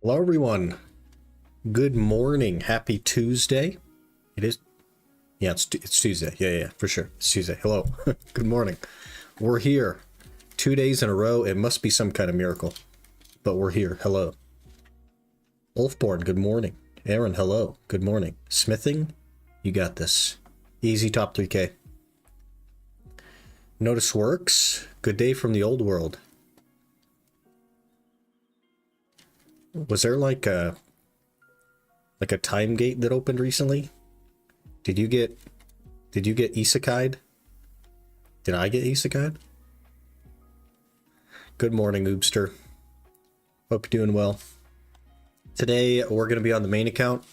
Hello everyone. Good morning. Happy Tuesday. It is. Yeah, it's Tuesday. Yeah, for sure. It's Tuesday. Hello. Good morning. We're here. 2 days in a row. It must be some kind of miracle. But we're here. Hello. Wolfborn, good morning. Aaron, hello. Good morning. Smithing, you got this. Easy top 3K. Notice works. Good day from the old world. Was there like a time gate that opened recently? Did you get isekai'd? Did I get isekai'd? Good morning, Oobster. Hope you're doing well. Today we're going to be on the main account.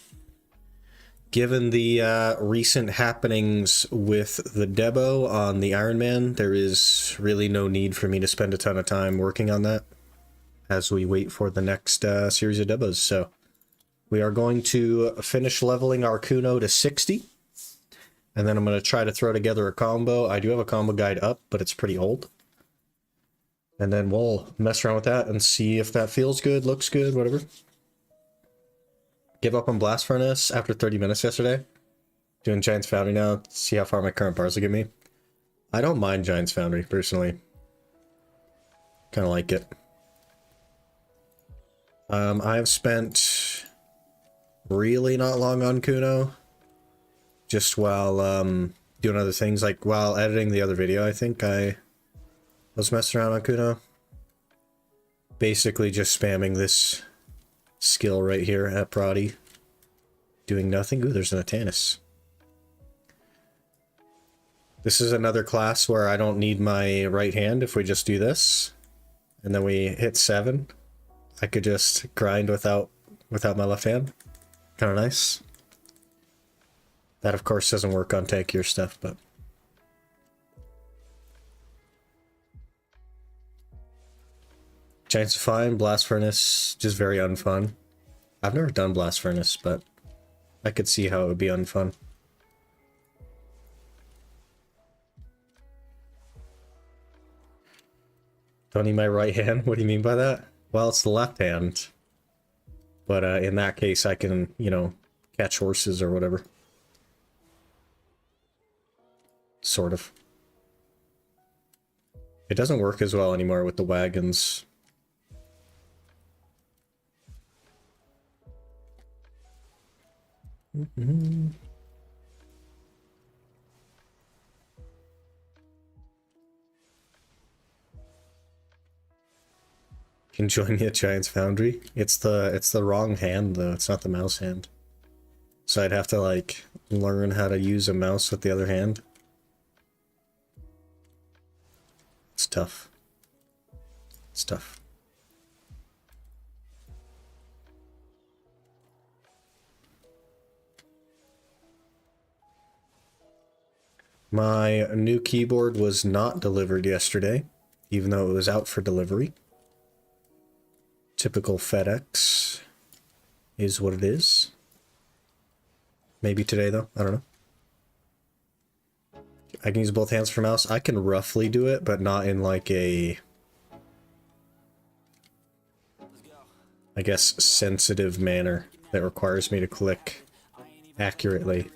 Given the recent happenings with the Debo on the Iron Man, there is really no need for me to spend a ton of time working on that as we wait for the next series of Debos. So we are going to finish leveling our Kuno to 60. And then I'm going to try to throw together a combo. I do have a combo guide up, but it's pretty old. And then we'll mess around with that and see if that feels good, looks good, whatever. Give up on Blast Furnace after 30 minutes yesterday. Doing Giant's Foundry now. See how far my current bars will get me. I don't mind Giant's Foundry, personally. Kind of like it. I've spent really not long on Kuno. Just while doing other things, like while editing the other video, I think I was messing around on Kuno. Basically just spamming this skill right here at Prodi. Doing nothing. Ooh, there's an Atanus. This is another class where I don't need my right hand if we just do this. And then we hit 7. I could just grind without my left hand. Kind of nice. That, of course, doesn't work on tankier stuff, but... Giants are fine. Blast Furnace, just very unfun. I've never done Blast Furnace, but I could see how it would be unfun. Don't need my right hand? What do you mean by that? Well, it's the left hand. But in that case, I can, you know, catch horses or whatever. Sort of. It doesn't work as well anymore with the wagons. Can join me at Giant's Foundry. It's the wrong hand though. It's not the mouse hand. So I'd have to like learn how to use a mouse with the other hand. It's tough. It's tough. My new keyboard was not delivered yesterday, even though it was out for delivery. Typical FedEx is what it is. Maybe today though, I don't know. I can use both hands for mouse. I can roughly do it, but not in like a, I guess, sensitive manner that requires me to click accurately.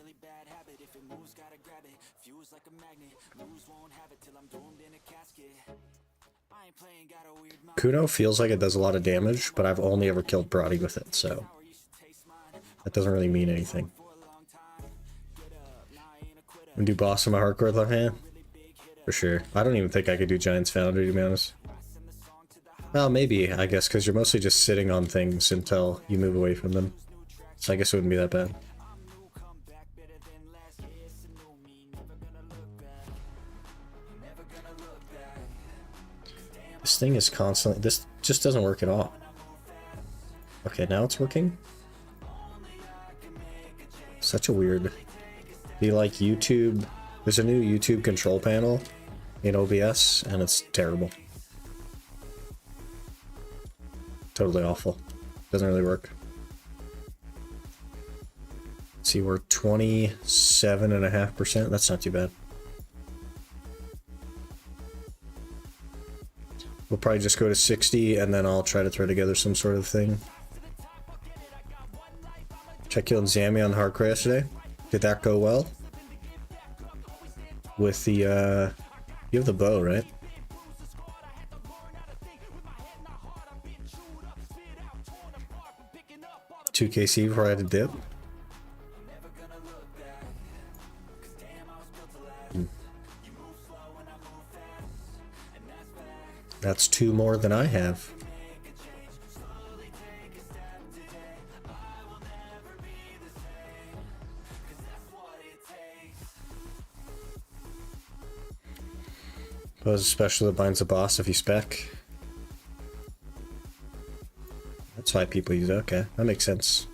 Kuno feels like it does a lot of damage, but I've only ever killed Prodi with it, so that doesn't really mean anything. I'm gonna do boss on my hardcore left hand? For sure. I don't even think I could do Giant's Foundry, to be honest. Well, maybe, I guess, because you're mostly just sitting on things until you move away from them. So I guess it wouldn't be that bad. This thing is constantly... This just doesn't work at all. Okay, now it's working? Such a weird... Be like YouTube... There's a new YouTube control panel in OBS, and it's terrible. Totally awful. Doesn't really work. Let's see, we're 27.5%. That's not too bad. We'll probably just go to 60, and then I'll try to throw together some sort of thing. Check you on Zammy on hardcore yesterday. Did that go well? With the, you have the bow, right? 2KC before I had to dip. That's 2 more than I have. Was a special that binds the boss if you spec. That's why people use it. Okay, that makes sense.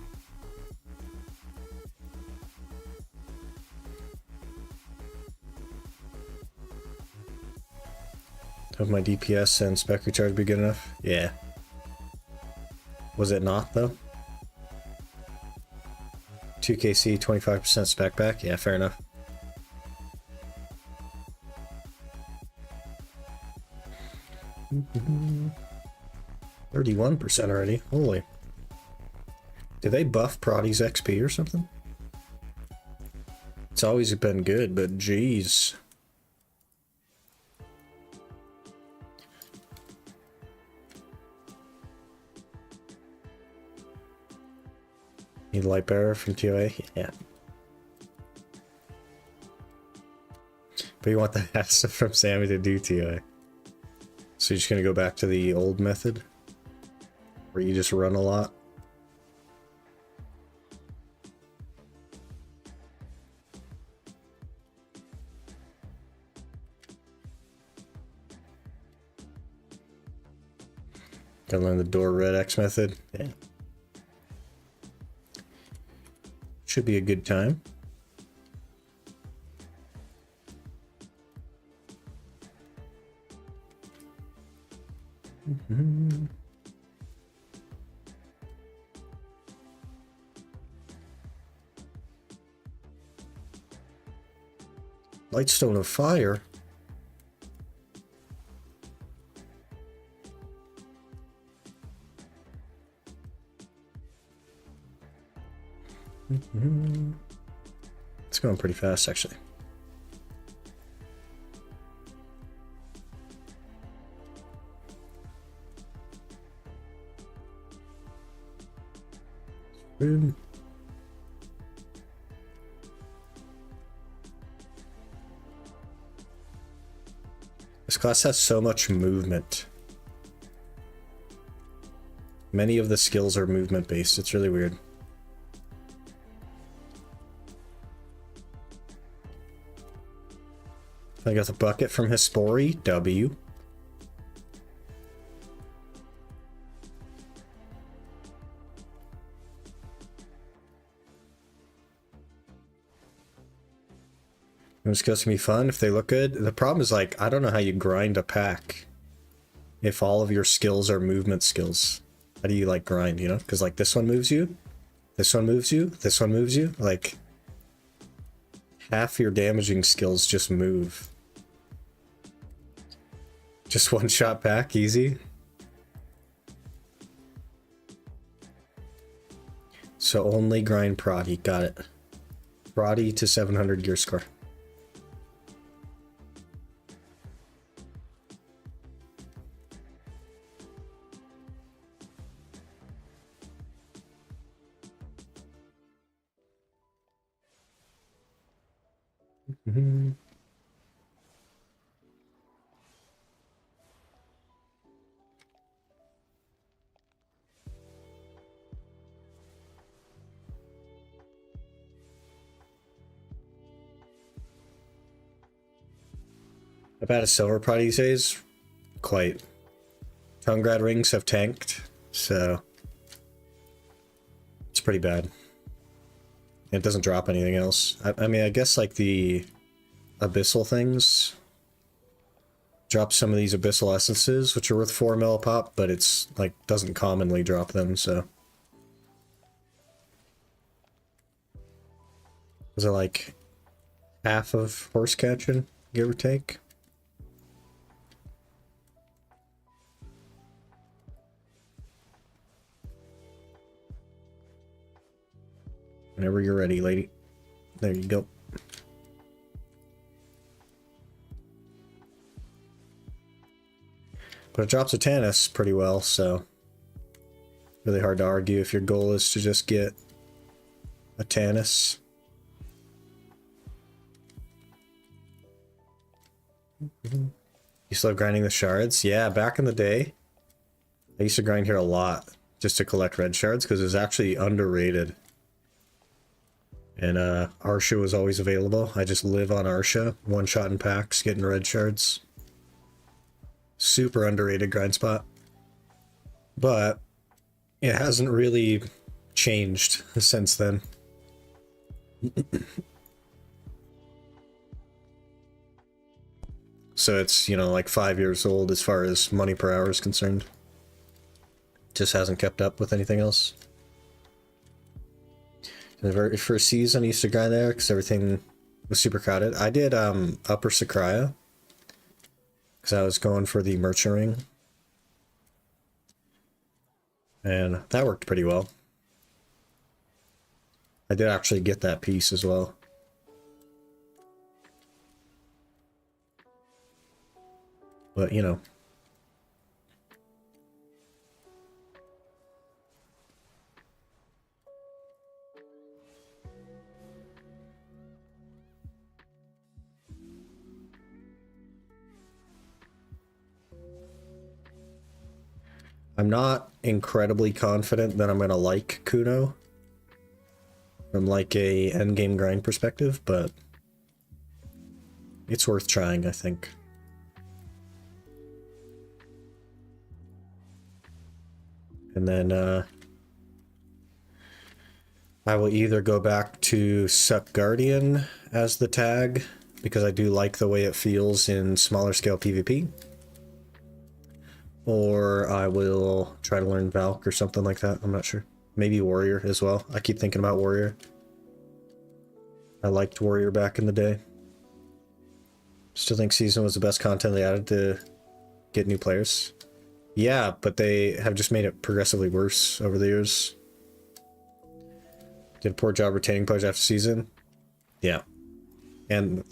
Have my DPS and spec recharge be good enough? Yeah. Was it not though? 2KC, 25% spec back? Yeah, fair enough. Mm-hmm. 31% already. Holy. Did they buff Proddy's XP or something? It's always been good, but geez. Need light bearer from TOA? Yeah. But you want the Hassa from Sammy to do TOA. So you're just gonna go back to the old method? Where you just run a lot? Gotta learn the door red X method? Yeah. Should be a good time. Mm-hmm. Lightstone of Fire? Mm-hmm. It's going pretty fast, actually. Good. This class has so much movement. Many of the skills are movement based. It's really weird. I got the bucket from Hispori. W. It's supposed to be fun if they look good. The problem is, like, I don't know how you grind a pack if all of your skills are movement skills. How do you, like, grind, you know? Because, like, this one moves you, this one moves you, this one moves you. Like, half your damaging skills just move. Just one shot pack, easy. So only grind Proddy, got it. Proddy to 700 gear score. Mm-hmm. I've had a silver pot these days. Quite. Tongrad rings have tanked, so it's pretty bad. It doesn't drop anything else. I mean, I guess like the abyssal things drop some of these abyssal essences, which are worth 4 mil a pop, but it's like doesn't commonly drop them, so. Was it like half of horse catching, give or take? Whenever you're ready, lady. There you go. But it drops a Tannis pretty well, so really hard to argue if your goal is to just get a Tannis. You still grinding the shards? Yeah, back in the day, I used to grind here a lot just to collect red shards because it was actually underrated. And Arsha was always available. I just live on Arsha, one shot in packs, getting red shards. Super underrated grind spot. But it hasn't really changed since then. So it's, you know, like 5 years old as far as money per hour is concerned. Just hasn't kept up with anything else. In the very first season, I used to grind there because everything was super crowded. I did Upper Sakraya because I was going for the Merchant Ring. And that worked pretty well. I did actually get that piece as well. But, you know. I'm not incredibly confident that I'm going to like Kuno from like a endgame grind perspective, but it's worth trying, I think. And then I will either go back to Suck Guardian as the tag, because I do like the way it feels in smaller scale PvP. Or I will try to learn Valk or something like that. I'm not sure. Maybe Warrior as well. I keep thinking about Warrior. I liked Warrior back in the day. Still think Season was the best content they added to get new players. Yeah, but they have just made it progressively worse over the years. Did a poor job retaining players after Season. Yeah. And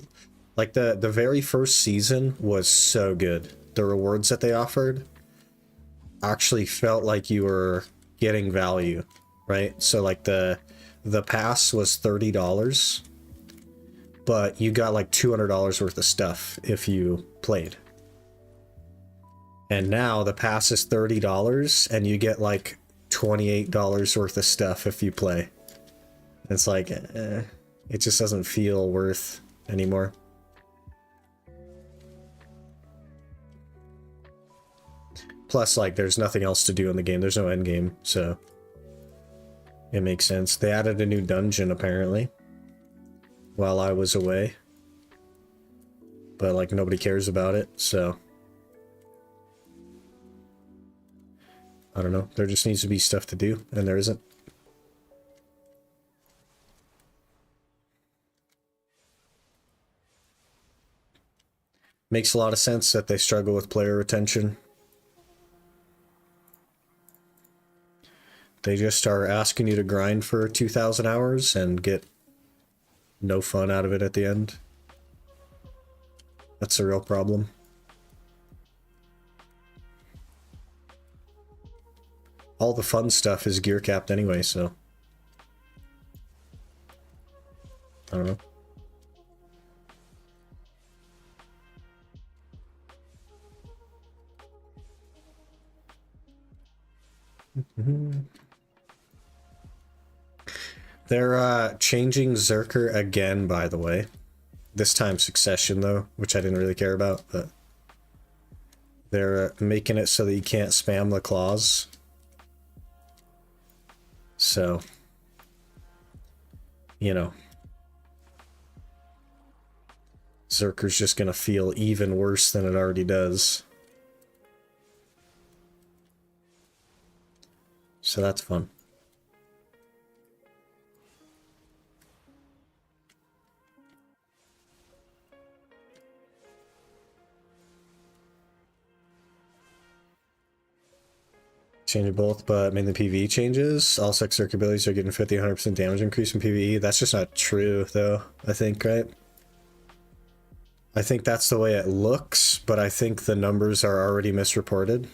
like the very first season was so good. The rewards that they offered actually felt like you were getting value, right? So like the pass was $30, but you got like $200 worth of stuff if you played. And now the pass is $30 and you get like $28 worth of stuff if you play. It's like, it just doesn't feel worth anymore. Plus, like, there's nothing else to do in the game. There's no end game, so it makes sense. They added a new dungeon, apparently, while I was away. But, like, nobody cares about it, so I don't know. There just needs to be stuff to do, and there isn't. Makes a lot of sense that they struggle with player retention. They just are asking you to grind for 2,000 hours and get no fun out of it at the end. That's a real problem. All the fun stuff is gear capped anyway, so I don't know. They're changing Zerker again, by the way. This time Succession, though, which I didn't really care about, but they're making it so that you can't spam the claws. So, you know, Zerker's just gonna feel even worse than it already does. So that's fun. Change both, but mainly PvE changes. All sex circuit abilities are getting 50-100% damage increase in PvE. That's just not true, though, I think, right? I think that's the way it looks, but I think the numbers are already misreported.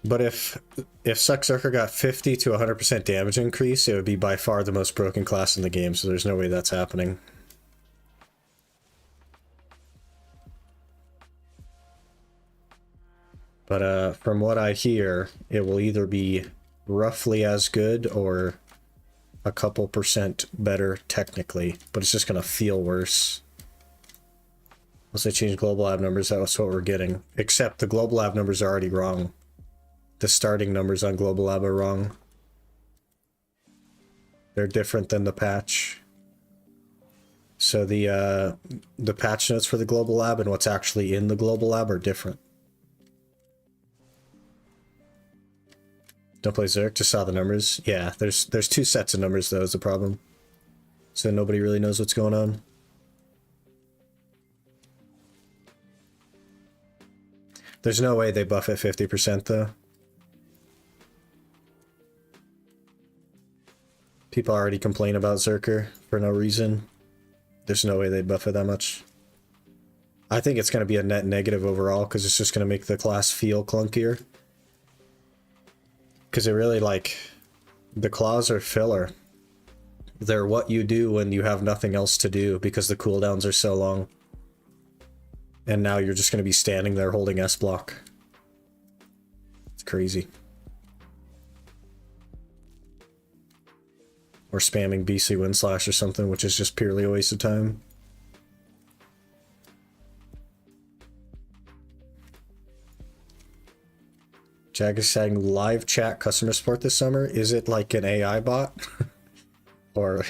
But if Sucksucker got 50 to 100% damage increase, it would be by far the most broken class in the game, so there's no way that's happening. But from what I hear, it will either be roughly as good or a couple percent better technically, but it's just going to feel worse. Once they change global lab numbers, that's what we're getting. Except the global lab numbers are already wrong. The starting numbers on global lab are wrong. They're different than the patch. So the patch notes for the global lab and what's actually in the global lab are different. Don't play Zerk, just saw the numbers. Yeah, there's two sets of numbers though is the problem. So nobody really knows what's going on. There's no way they buff at 50% though. People already complain about Zerker for no reason. There's no way they buff it that much. I think it's going to be a net negative overall because it's just going to make the class feel clunkier. Because it really, like, the claws are filler. They're what you do when you have nothing else to do because the cooldowns are so long. And now you're just going to be standing there holding S block. It's crazy. Or spamming BC Windslash or something, which is just purely a waste of time. Jag is saying live chat customer support this summer. Is it like an AI bot? Or...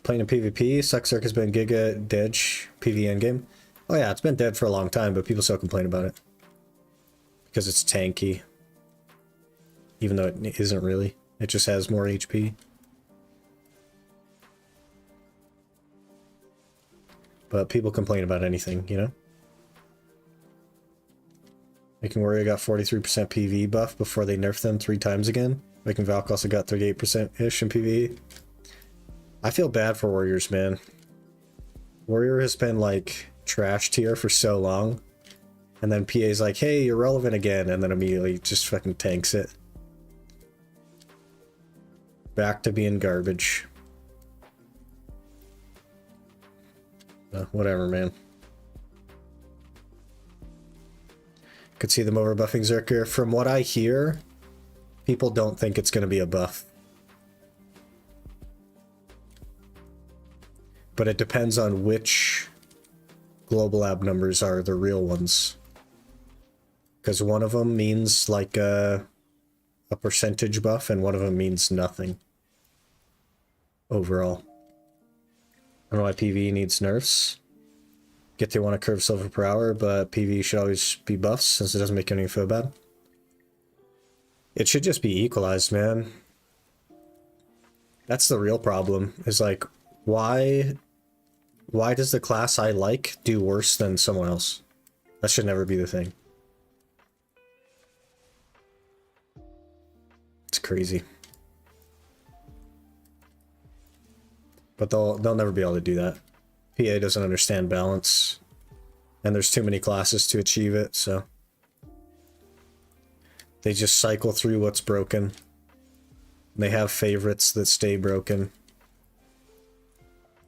Playing in PvP, Suckzerk has been Giga dead PvE endgame. Oh yeah, it's been dead for a long time, but people still complain about it. Because it's tanky. Even though it isn't really. It just has more HP. But people complain about anything, you know? Making Warrior got 43% PvE buff before they nerfed them 3 times again. Making Valk also got 38%-ish in PvE. I feel bad for Warriors, man. Warrior has been, like, trash tier for so long. And then PA's like, hey, you're relevant again. And then immediately just fucking tanks it. Back to being garbage. Whatever, man. Could see them overbuffing Zerker. From what I hear, people don't think it's going to be a buff. But it depends on which global lab numbers are the real ones. Because one of them means like a percentage buff and one of them means nothing. Overall. I don't know why PvE needs nerfs. Get they want a curve silver per hour, but PvE should always be buffs since it doesn't make anyone feel bad. It should just be equalized, man. That's the real problem. Is like, why does the class I like do worse than someone else? That should never be the thing. It's crazy. But they'll never be able to do that. PA doesn't understand balance. And there's too many classes to achieve it, so... They just cycle through what's broken. They have favorites that stay broken.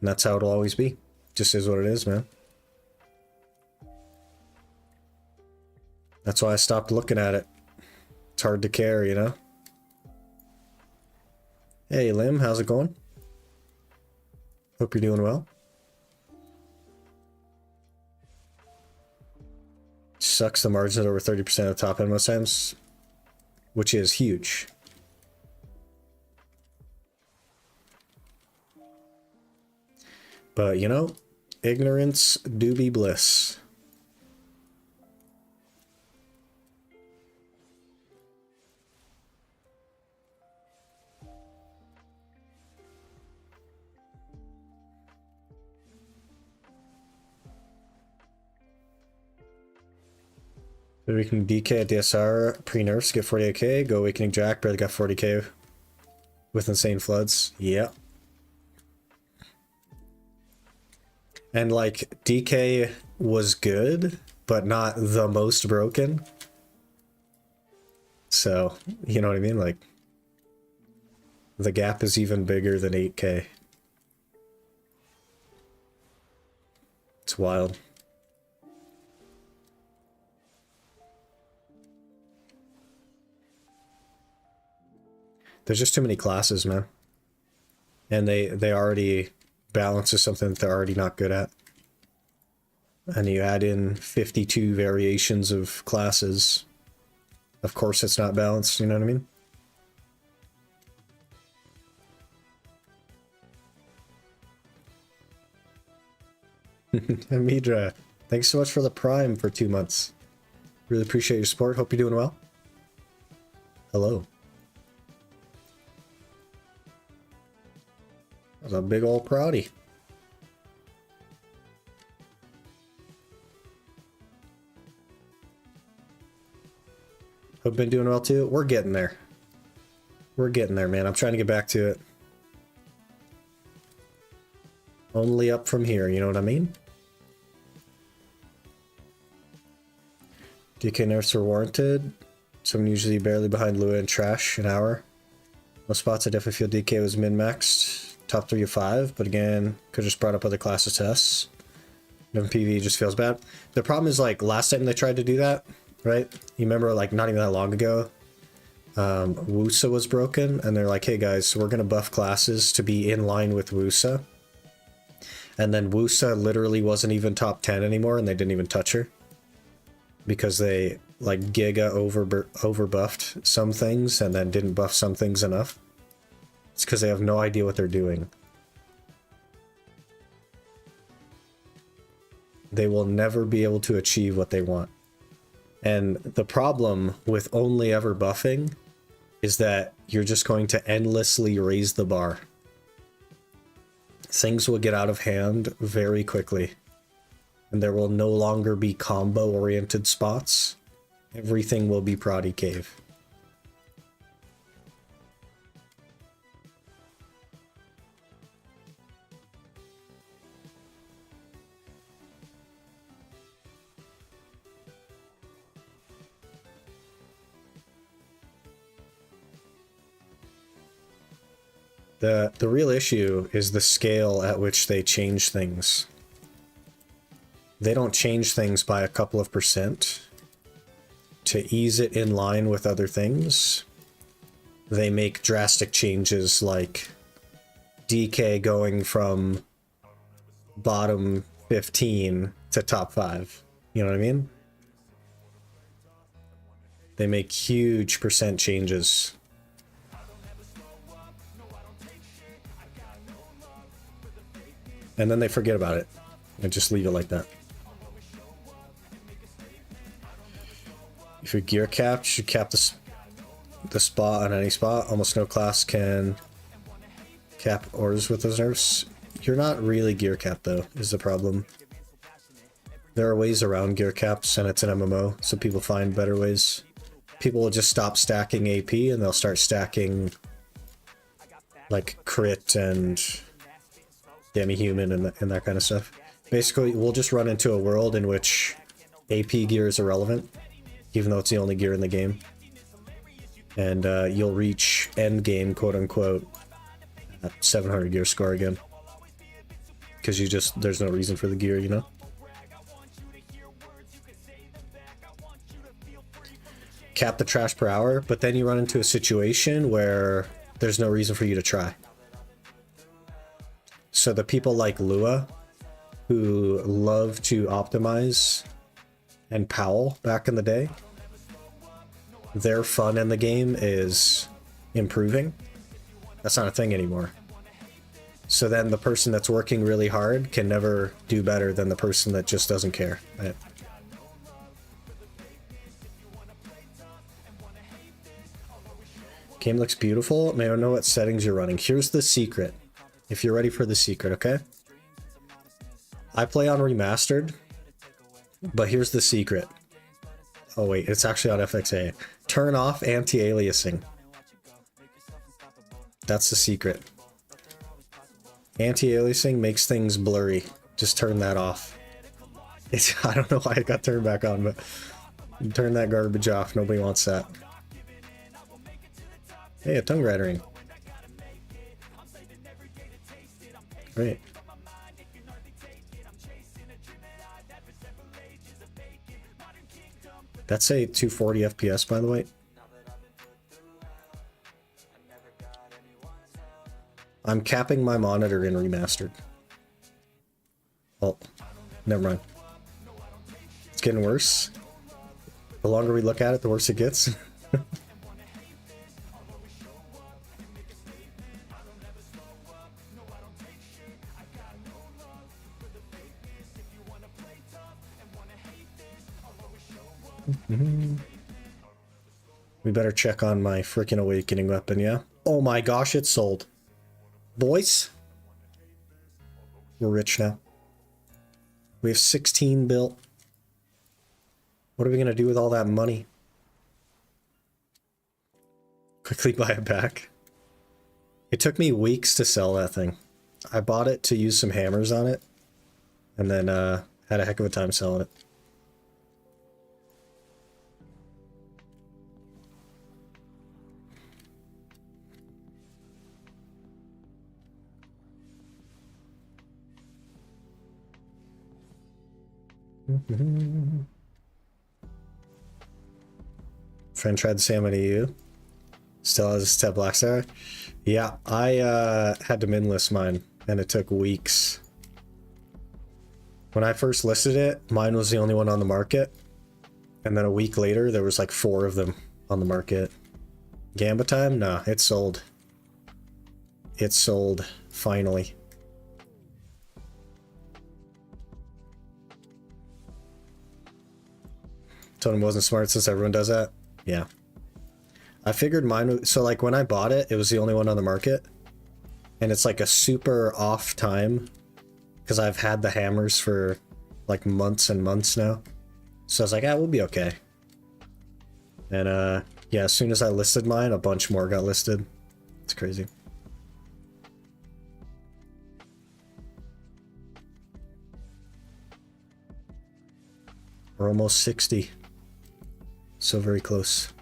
And that's how it'll always be. Just is what it is, man. That's why I stopped looking at it. It's hard to care, you know? Hey, Lim, how's it going? Hope you're doing well. Sucks the margins at over 30% of the top end most times, which is huge. But, you know, ignorance do be bliss. Awakening DK at DSR pre-nerfs, get 48k. Go Awakening Jack, barely got 40k with Insane Floods. Yeah. And like, DK was good, but not the most broken. So, you know what I mean? Like, the gap is even bigger than 8k. It's wild. There's just too many classes, man. And they already balance is something that they're already not good at. And you add in 52 variations of classes. Of course it's not balanced, you know what I mean? Amidra, thanks so much for the Prime for 2 months. Really appreciate your support. Hope you're doing well. Hello. That was a big old proudy. Hope you've been doing well too. We're getting there. We're getting there, man. I'm trying to get back to it. Only up from here, you know what I mean? DK nerfs are warranted. So I'm usually barely behind Lua and Trash an hour. Most spots I definitely feel DK was min-maxed. Top 3 of 5, but again, could just brought up other classes tests. PV just feels bad. The problem is, like, last time they tried to do that, right? You remember, like, not even that long ago, Wusa was broken, and they're like, hey guys, so we're gonna buff classes to be in line with Wusa. And then Wusa literally wasn't even top 10 anymore, and they didn't even touch her. Because they, like, giga over buffed some things, and then didn't buff some things enough. It's because they have no idea what they're doing. They will never be able to achieve what they want. And the problem with only ever buffing is that you're just going to endlessly raise the bar. Things will get out of hand very quickly. And there will no longer be combo-oriented spots. Everything will be Prodi Cave. The real issue is the scale at which they change things. They don't change things by a couple of % to ease it in line with other things. They make drastic changes like DK going from bottom 15 to top 5. You know what I mean? They make huge % changes. And then they forget about it and just leave it like that. If you're gear capped, you should cap the spot on any spot. Almost no class can cap orders with those nerfs. You're not really gear capped though, is the problem. There are ways around gear caps, and it's an MMO, so people find better ways. People will just stop stacking AP and they'll start stacking like crit and demi-human and that kind of stuff. Basically, we'll just run into a world in which AP gear is irrelevant, even though it's the only gear in the game. And you'll reach end game, quote unquote, at 700 gear score again. Because there's no reason for the gear, you know? Cap the trash per hour, but then you run into a situation where there's no reason for you to try. So the people like Lua, who love to optimize and Powell back in the day, their fun in the game is improving. That's not a thing anymore. So then the person that's working really hard can never do better than the person that just doesn't care. Right? Game looks beautiful. May I know what settings you're running? Here's the secret. If you're ready for the secret, okay? I play on remastered, but here's the secret. Oh wait, it's actually on FXA. Turn off anti-aliasing. That's the secret. Anti-aliasing makes things blurry. Just turn that off. I don't know why it got turned back on, but turn that garbage off. Nobody wants that. Hey, a tongue rattling. Great. That's a 240 FPS, by the way. I'm capping my monitor in remastered. Oh, never mind. It's getting worse. The longer we look at it, the worse it gets. We better check on my freaking awakening weapon, yeah? Oh my gosh, it's sold. Boys, we're rich now. We have 16 built. What are we gonna do with all that money? Quickly buy it back. It took me weeks to sell that thing. I bought it to use some hammers on it, and then had a heck of a time selling it. Friend tried the salmon to you. Still has a step black star. Yeah, I had to min list mine, and it took weeks. When I first listed it, mine was the only one on the market, and then a week later, there was like 4 of them on the market. Gamba time? Nah, it's sold. It's sold, finally. Totem wasn't smart since everyone does that? Yeah. I figured mine would, so like when I bought it, it was the only one on the market. And it's like a super off time because I've had the hammers for like months and months now. So I was like, ah, we'll be okay. And yeah, as soon as I listed mine, a bunch more got listed. It's crazy. We're almost 60. So very close.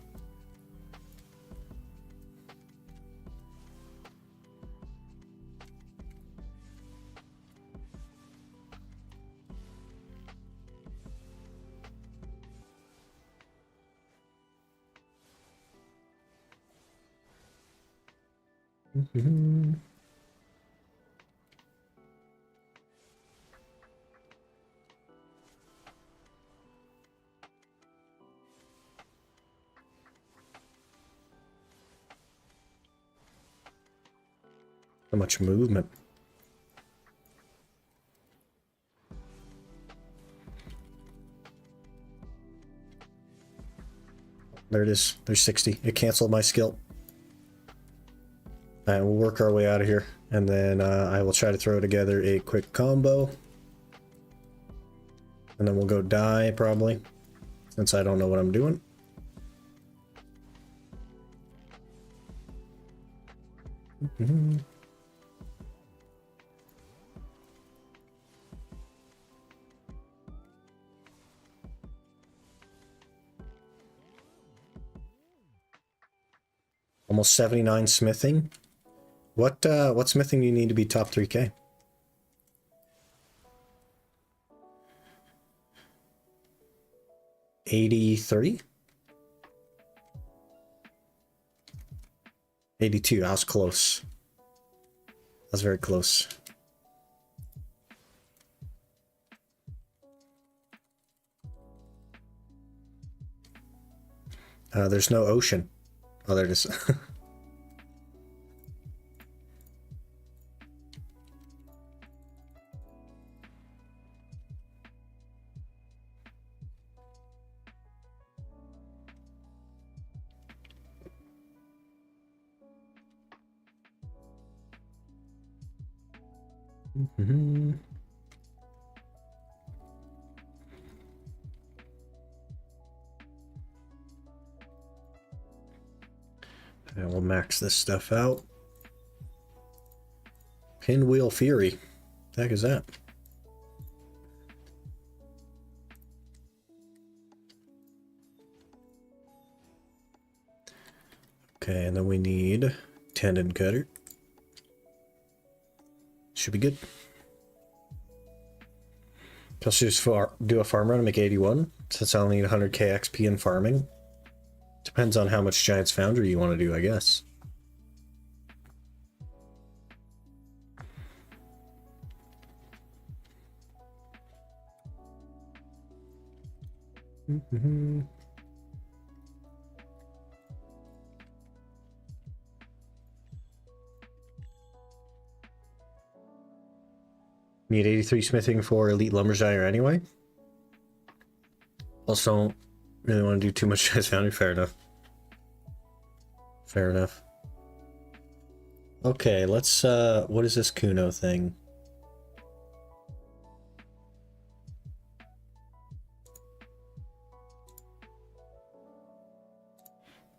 So much movement. There it is. There's 60. It canceled my skill. Alright, we'll work our way out of here. And then I will try to throw together a quick combo. And then we'll go die, probably. Since I don't know what I'm doing. Almost 79 smithing. What smithing do you need to be top 3K? $83? 82. I was close. I was very close. There's no ocean. Oh, there it is. And we'll max this stuff out. Pinwheel Fury. The heck is that? Okay, and then we need Tendon Cutter. Should be good. Let's just do a farm run and make 81, since I only need 100k XP in farming. Depends on how much Giant's Foundry you want to do, I guess. Need 83 smithing for Elite Lumberjire anyway. Also, don't really want to do too much Giant's Foundry. Fair enough. Fair enough. Okay, let's, what is this Kuno thing?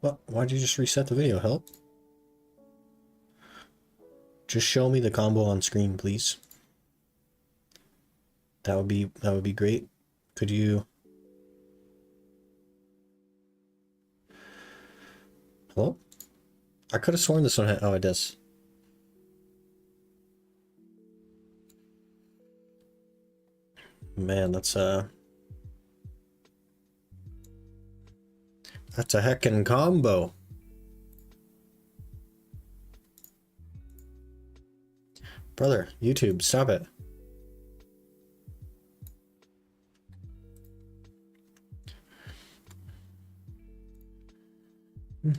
What? Why'd you just reset the video? Help? Just show me the combo on screen, please. That would be great. Could you? Hello? I could have sworn this one had, oh, it does. Man, that's a heckin' combo. Brother, YouTube, stop it.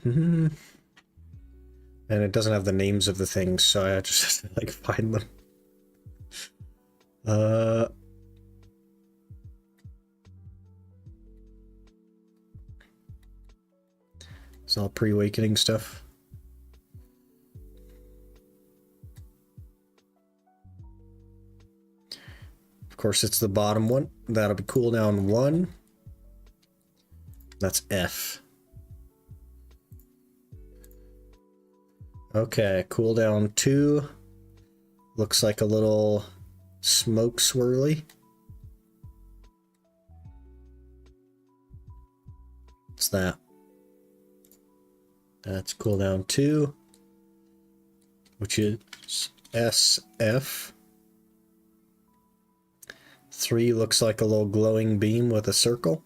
And it doesn't have the names of the things, so I just have to like find them. It's all pre-awakening stuff. Of course, it's the bottom one. That'll be cooldown 1. That's F. Okay, cooldown 2. Looks like a little smoke swirly. What's that? That's cooldown 2, which is SF. 3 looks like a little glowing beam with a circle.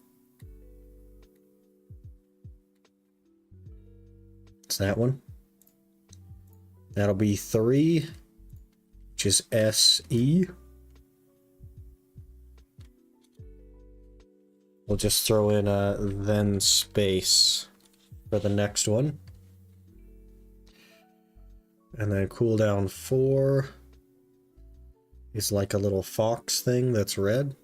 It's that one. That'll be 3, which is SE. We'll just throw in a then space for the next one. And then cooldown 4 is like a little fox thing that's red.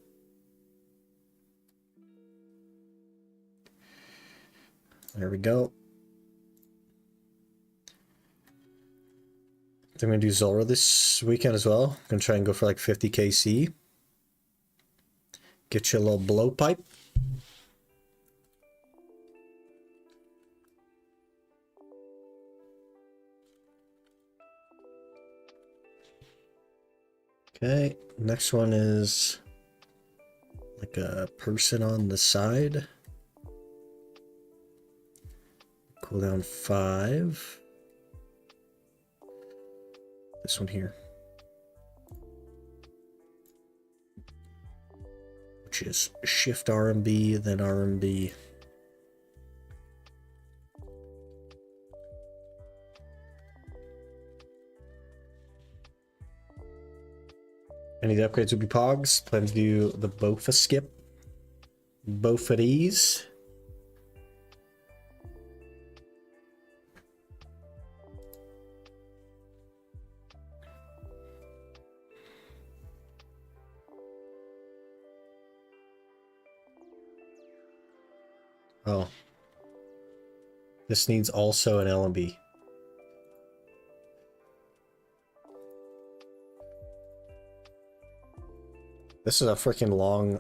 There we go. I'm going to do Zora this weekend as well. I'm going to try and go for like 50 KC. Get you a little blowpipe. Okay, next one is like a person on the side. Cooldown 5. This one here. Which is shift RMB, then RMB. Any of the upgrades would be Pogs. Plan to do the Bofa skip. Both of these. Oh. This needs also an LMB. This is a freaking long...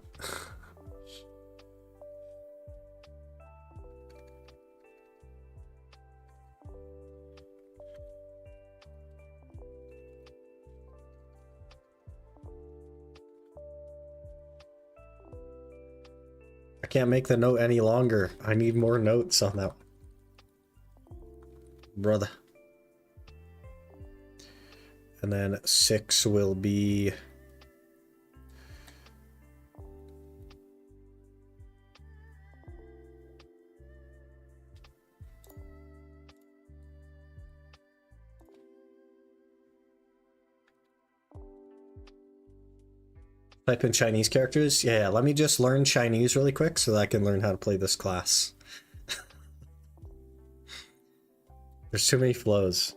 I can't make the note any longer. I need more notes on that one. Brother. And then 6 will be... Type in Chinese characters? Yeah, let me just learn Chinese really quick so that I can learn how to play this class. There's too many flows.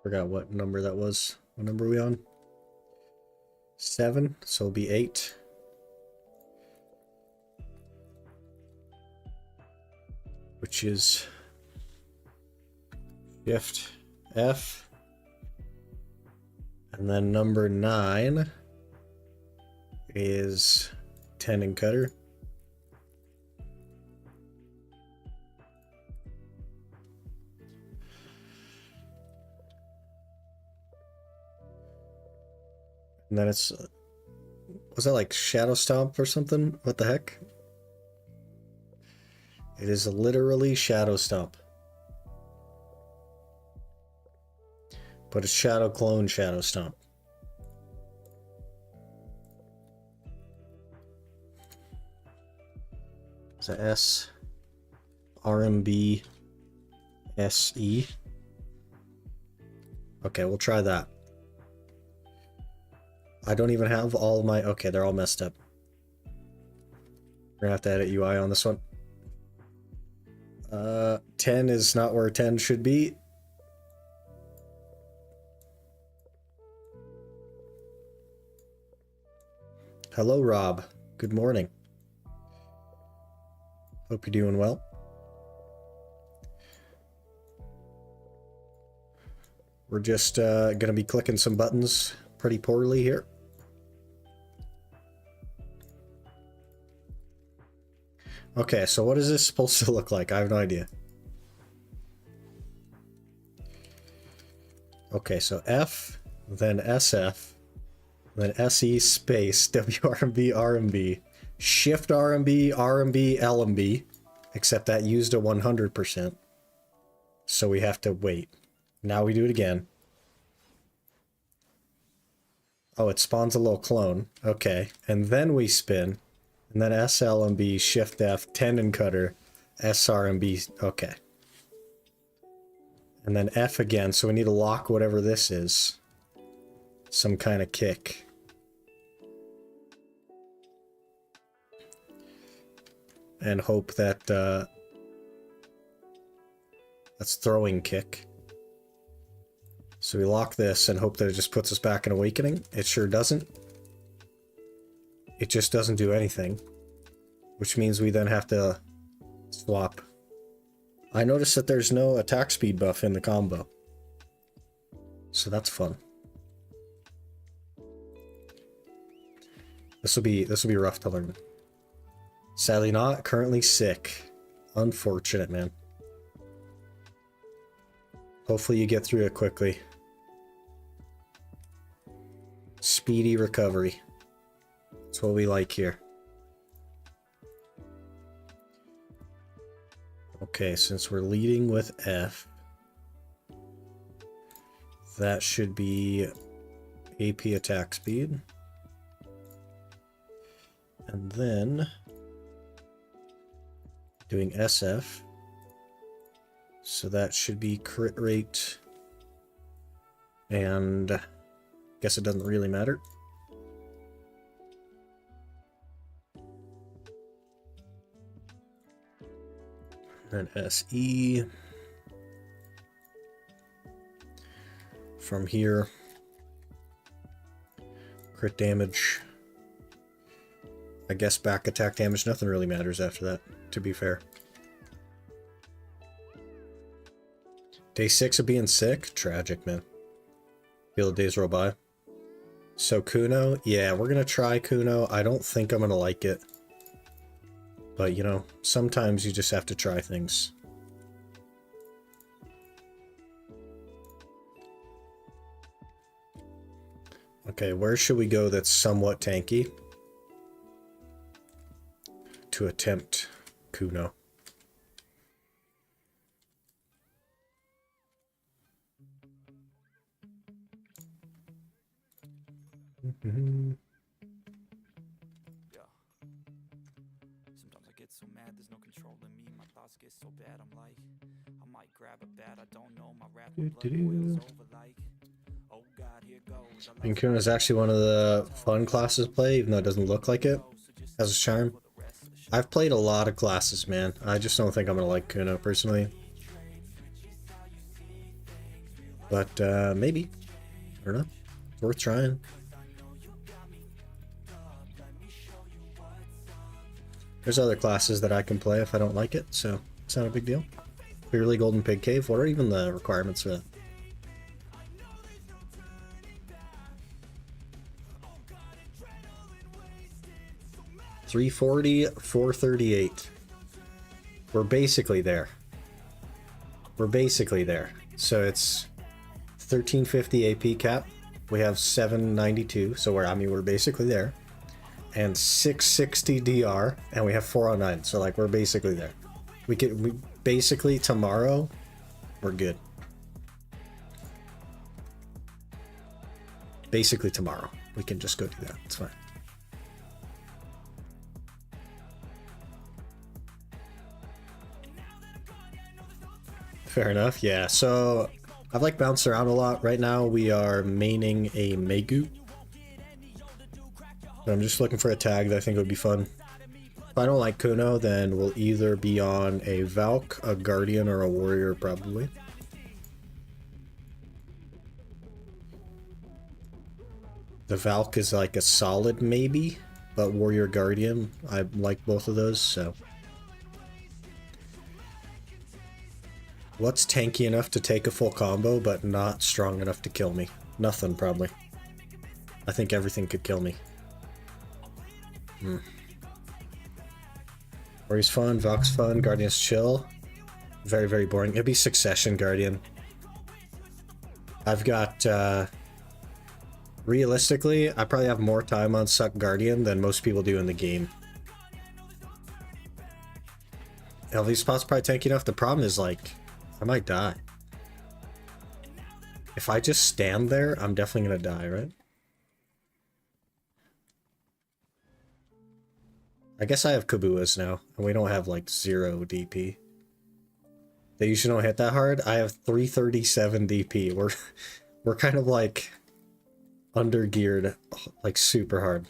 Forgot what number that was. What number are we on? 7, so it'll be 8. Which is Shift F. And then number 9 is tendon cutter. And then it's, was that like Shadow Stomp or something? What the heck? It is literally Shadow Stomp. But it's Shadow Clone Shadow Stomp. Is that S? RMB SE? Okay, we'll try that. I don't even have all my... Okay, they're all messed up. We're gonna have to edit UI on this one. 10 is not where 10 should be. Hello, Rob. Good morning. Hope you're doing well. We're just gonna be clicking some buttons pretty poorly here. Okay, so what is this supposed to look like? I have no idea. Okay, so F, then SF, then SE space, WRMB, RMB, Shift RMB, RMB, LMB, except that used a 100%. So we have to wait. Now we do it again. Oh, it spawns a little clone. Okay, and then we spin. And then SLMB, Shift F, tendon cutter, SRMB, okay. And then F again, so we need to lock whatever this is. Some kind of kick. And hope that, that's throwing kick. So we lock this and hope that it just puts us back in Awakening. It sure doesn't. It just doesn't do anything, which means we then have to swap. I noticed that there's no attack speed buff in the combo, so that's fun. This will be rough to learn. Sadly not. Currently sick. Unfortunate, man. Hopefully you get through it quickly. Speedy recovery. That's what we like here. Okay, since we're leading with F, that should be AP attack speed. And then doing SF. So that should be crit rate. And I guess it doesn't really matter. And SE. From here, crit damage. I guess back attack damage, nothing really matters after that, to be fair. Day 6 of being sick? Tragic, man. Feel the days roll by. So Kuno? Yeah, we're gonna try Kuno. I don't think I'm gonna like it. But, you know, sometimes you just have to try things. Okay, where should we go that's somewhat tanky? To attempt Kuno. Yeah. Sometimes I get so mad, there's no controlling me. My thoughts get so bad, I'm like, I might grab a bat, I don't know. My rap blood boils over like, oh God, here goes. And Kuno is actually one of the fun classes to play, even though it doesn't look like it. Has a charm. I've played a lot of classes, man. I just don't think I'm gonna like Kuno personally. But maybe. I don't know. It's worth trying. There's other classes that I can play if I don't like it, so it's not a big deal. Clearly Golden Pig Cave. What are even the requirements for that? $340, $438. We're basically there. We're basically there. So it's 1350 AP cap. We have 792, so we're basically there. And 660 DR, and we have 409. So like we're basically there. We basically tomorrow, we're good. Basically tomorrow, we can just go do that. It's fine. Fair enough. Yeah. So I've like bounced around a lot. Right now we are maining a Megu. I'm just looking for a tag that I think would be fun. If I don't like Kuno, then we'll either be on a Valk, a Guardian, or a Warrior, probably. The Valk is like a solid maybe, but Warrior Guardian, I like both of those, so. What's tanky enough to take a full combo, but not strong enough to kill me? Nothing, probably. I think everything could kill me. Warrior's fun, Valk's fun, Guardian's chill. Very, very boring. It'd be Succession Guardian. I've got, realistically, I probably have more time on Suck Guardian than most people do in the game. LV spot's probably tanky enough. The problem is, like, I might die. If I just stand there, I'm definitely gonna die, right? I guess I have Kabuas now, and we don't have like 0 DP. They usually don't hit that hard. I have 337 DP. We're kind of like under geared, like super hard.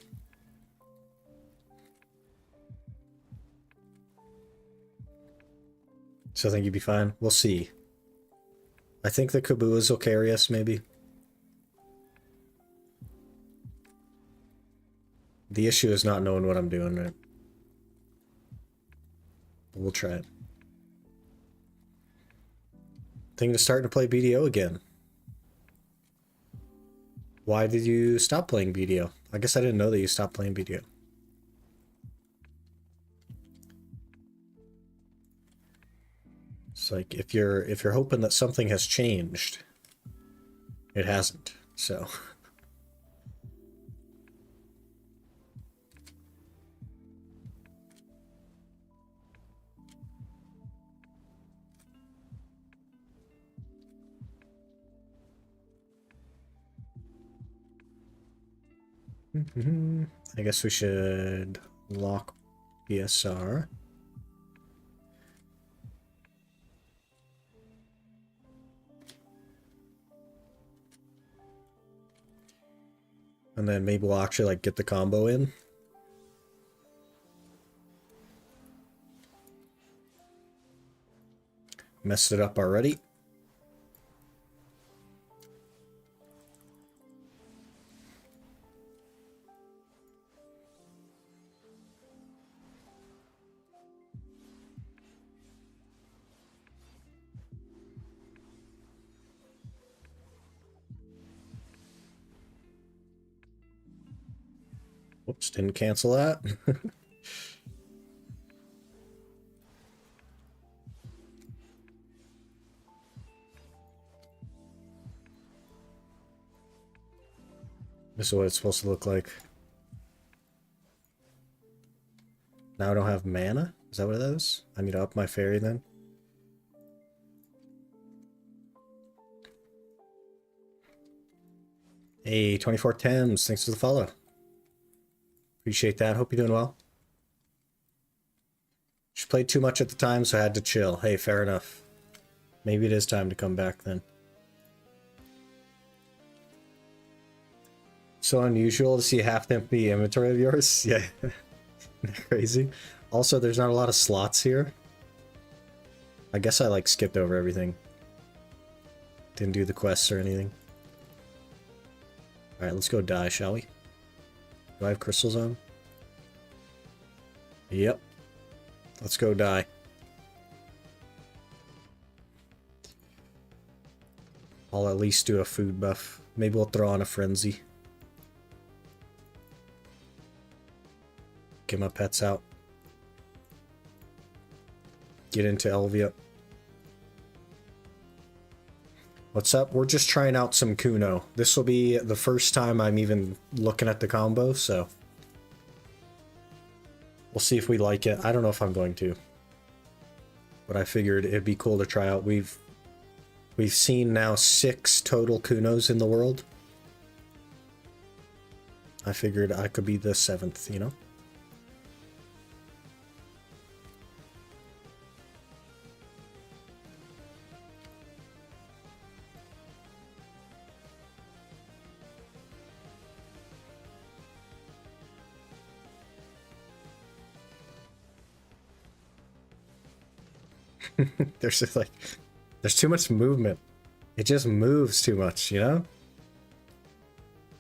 So I think you'd be fine. We'll see. I think the Kabuas will carry us, maybe. The issue is not knowing what I'm doing, right? But we'll try it. Thinking of starting to play BDO again. Why did you stop playing BDO? I guess I didn't know that you stopped playing BDO. It's like if you're hoping that something has changed, it hasn't. So I guess we should lock PSR. And then maybe we'll actually like get the combo in. Messed it up already. Oops, didn't cancel that. This is what it's supposed to look like. Now I don't have mana? Is that what it is? I need to up my fairy then? Hey, 24 Thames, thanks for the follow. Appreciate that. Hope you're doing well. Just played too much at the time, so I had to chill. Hey, fair enough. Maybe it is time to come back then. So unusual to see a half-empty inventory of yours. Yeah. Crazy. Also, there's not a lot of slots here. I guess I like skipped over everything. Didn't do the quests or anything. Alright, let's go die, shall we? Do I have crystals on? Yep. Let's go die. I'll at least do a food buff. Maybe we'll throw on a frenzy. Get my pets out. Get into Elvia. What's up? We're just trying out some Kuno. This will be the first time I'm even looking at the combo, so we'll see if we like it. I don't know if I'm going to, but I figured it'd be cool to try out. We've seen now 6 total Kunos in the world. I figured I could be the 7th, you know? There's just like, there's too much movement. It just moves too much, you know?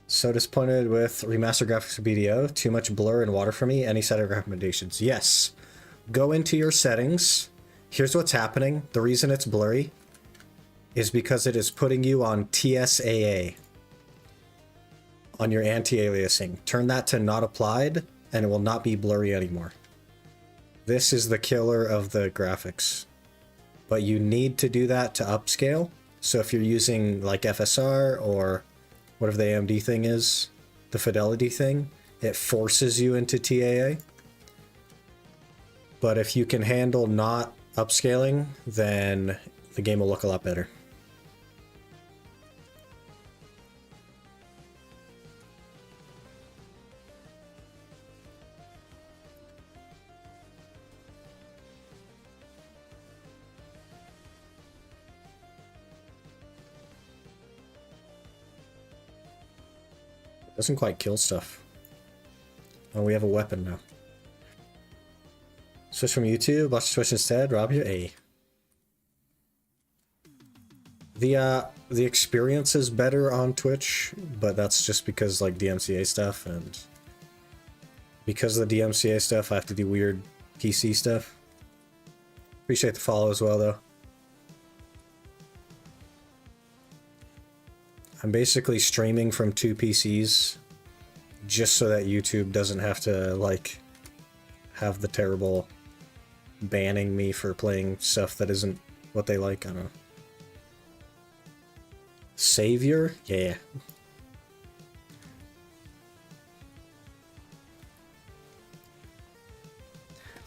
So disappointed with remaster graphics of BDO. Too much blur and water for me. Any set of recommendations? Yes. Go into your settings. Here's what's happening. The reason it's blurry is because it is putting you on TSAA on your anti-aliasing. Turn that to not applied and it will not be blurry anymore. This is the killer of the graphics. But you need to do that to upscale. So if you're using like FSR or whatever the AMD thing is, the fidelity thing, it forces you into TAA. But if you can handle not upscaling, then the game will look a lot better. Doesn't quite kill stuff. Oh, we have a weapon now. Switch from YouTube, watch Twitch instead. Rob your A. The experience is better on Twitch, but that's just because like DMCA stuff, and because of the DMCA stuff, I have to do weird PC stuff. Appreciate the follow as well, though. I'm basically streaming from 2 PCs just so that YouTube doesn't have to, like, have the terrible banning me for playing stuff that isn't what they like. I don't know. Savior? Yeah.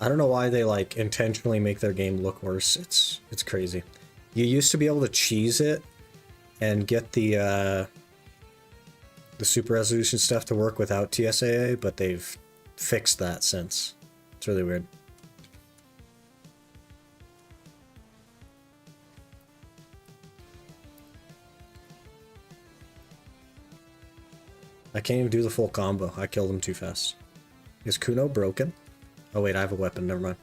I don't know why they, like, intentionally make their game look worse. It's crazy. You used to be able to cheese it and get the super resolution stuff to work without TSAA, but they've fixed that since. It's really weird. I can't even do the full combo. I killed him too fast. Is Kuno broken? Oh wait, I have a weapon. Never mind.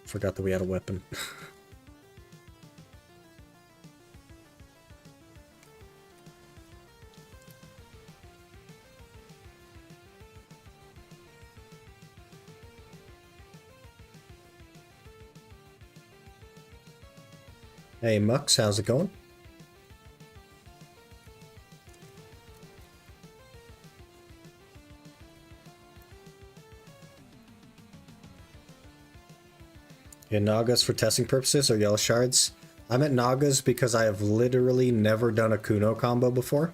Forgot that we had a weapon. Hey Mux, how's it going? In Nagas for testing purposes or yellow shards? I'm at Nagas because I have literally never done a Kuno combo before.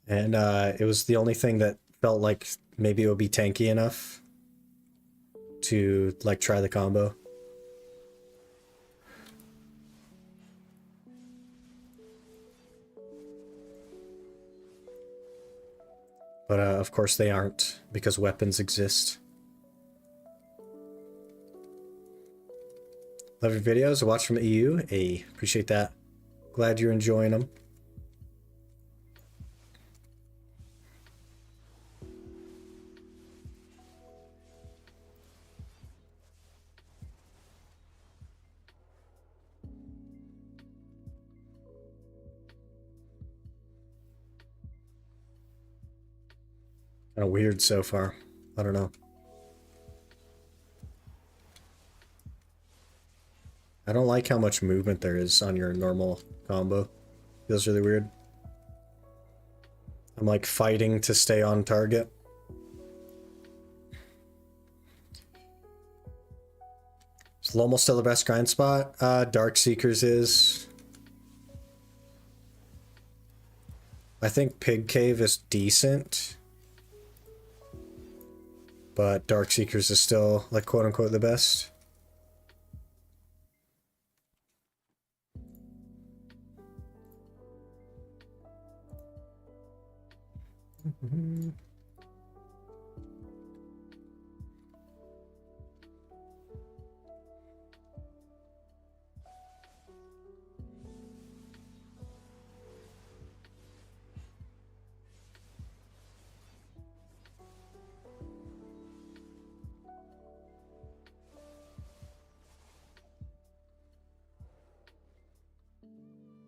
And it was the only thing that felt like maybe it would be tanky enough to like try the combo. But of course they aren't, because weapons exist. Love your videos. I watch from EU. Hey, appreciate that. Glad you're enjoying them. Kind of weird so far. I don't know. I don't like how much movement there is on your normal combo. Feels really weird. I'm like fighting to stay on target. Is Lomal still the best grind spot? Dark Seekers is. I think Pig Cave is decent. But Dark Seekers is still, like, quote-unquote the best.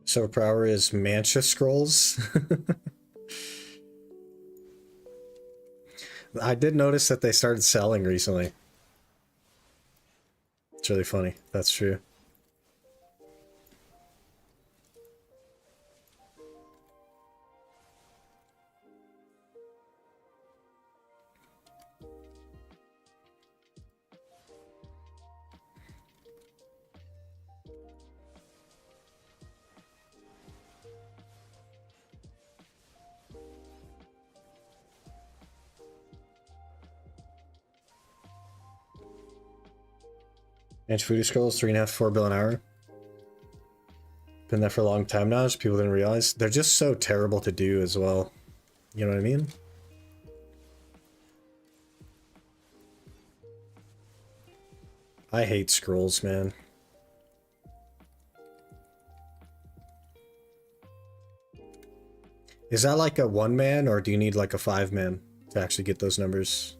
So Power is Mancha Scrolls. I did notice that they started selling recently. It's really funny. That's true. Anti-Foodie Scrolls, 3.5 to 4 bill an hour. Been there for a long time now, just people didn't realize. They're just so terrible to do as well. You know what I mean? I hate scrolls, man. Is that like a 1-man, or do you need like a 5-man to actually get those numbers?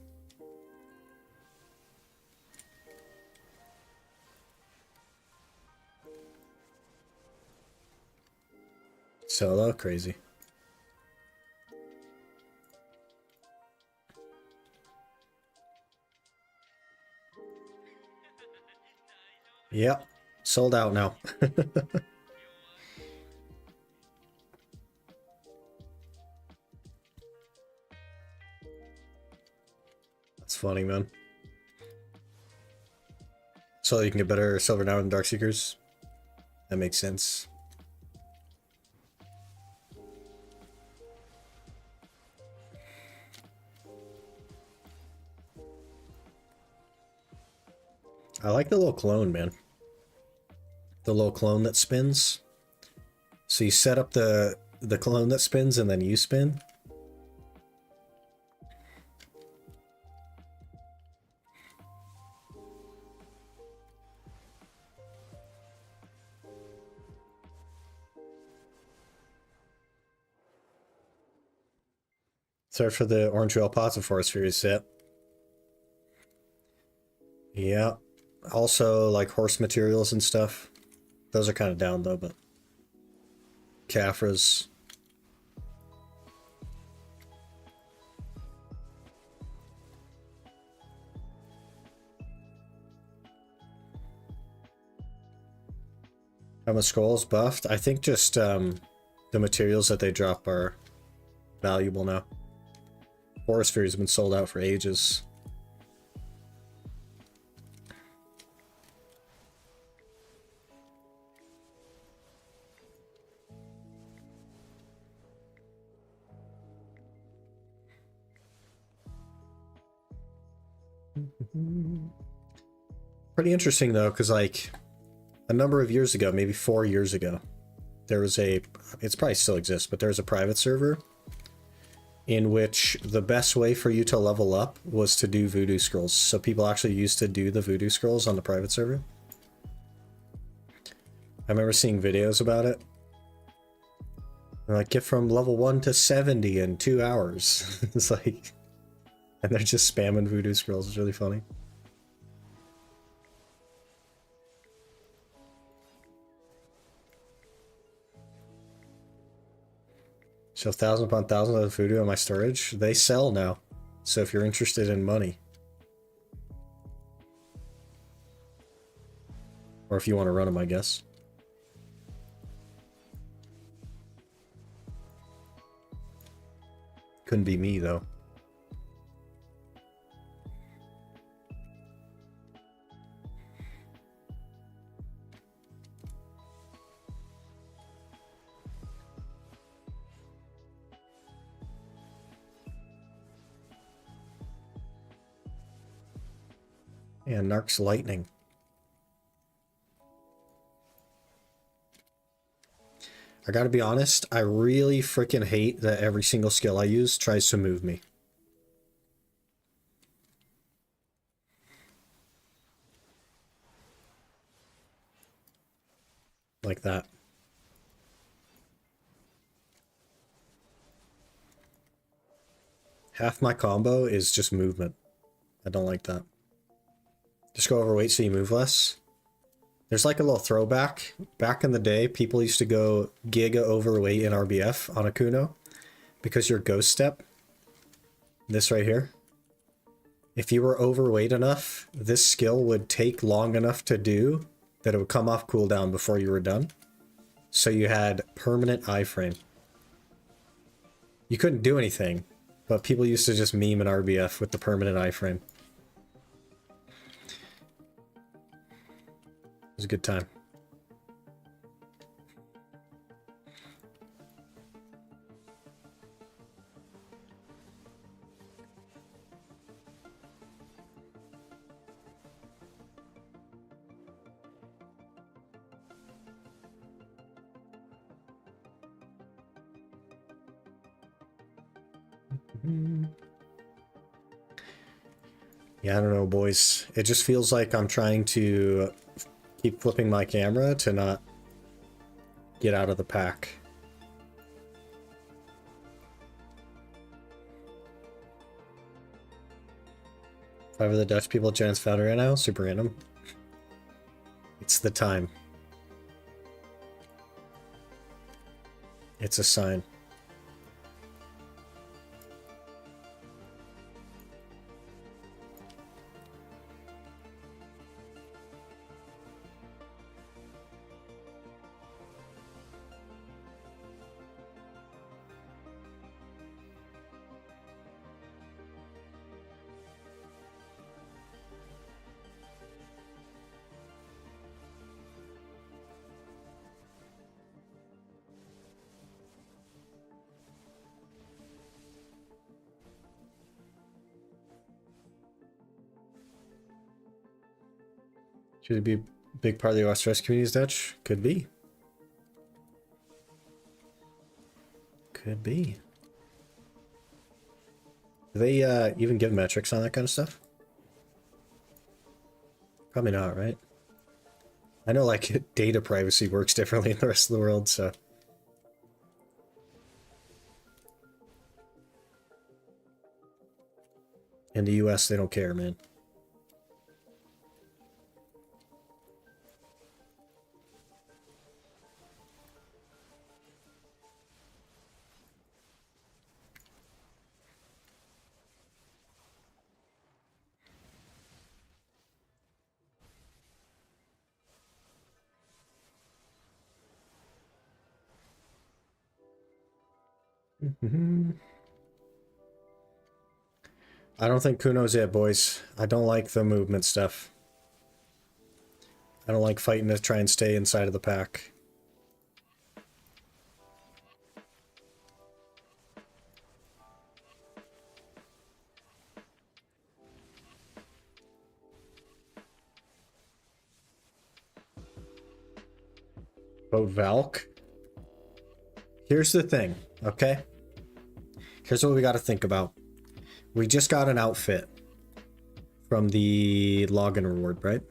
Solo? Crazy. Yep. Sold out now. That's funny, man. So you can get better silver now in Dark Seekers? That makes sense. I like the little clone, man. The little clone that spins. So you set up the clone that spins and then you spin. Sorry for the Orange Wheel Pots of Forest Fury set. Yeah. Also, like horse materials and stuff. Those are kind of down though, but Caphras. How much scrolls buffed? I think just the materials that they drop are valuable now. Forest Furies have been sold out for ages. Pretty interesting though, because like a number of years ago, maybe 4 years ago, there was it's probably still exists, but there was a private server in which the best way for you to level up was to do voodoo scrolls. So people actually used to do the voodoo scrolls on the private server. I remember seeing videos about it. They're like, get from level 1 to 70 in 2 hours. It's like, and they're just spamming voodoo scrolls. It's really funny. So 1,000 upon 1,000 of voodoo in my storage. They sell now. So if you're interested in money, or if you want to run them, I guess. Couldn't be me though. And Narc's lightning. I gotta be honest, I really freaking hate that every single skill I use tries to move me. Like that. Half my combo is just movement. I don't like that. Just go overweight so you move less. There's like a little throwback. Back in the day, people used to go giga overweight in RBF on a Kuno because your ghost step, this right here, if you were overweight enough, this skill would take long enough to do that it would come off cooldown before you were done. So you had permanent iframe. You couldn't do anything, but people used to just meme an RBF with the permanent iframe. It was a good time. Yeah, I don't know, boys. It just feels like I'm trying to keep flipping my camera to not get out of the pack. Five of the Dutch people Jan's founder right now, super random. It's the time. It's a sign. Should it be a big part of the OS community's Dutch? Could be. Could be. Do they even give metrics on that kind of stuff? Probably not, right? I know like data privacy works differently in the rest of the world, so. In the US, they don't care, man. I don't think Kuno's it, boys. I don't like the movement stuff. I don't like fighting to try and stay inside of the pack. Vote Valk. Here's the thing, okay? Here's what we got to think about. We just got an outfit from the login reward, right?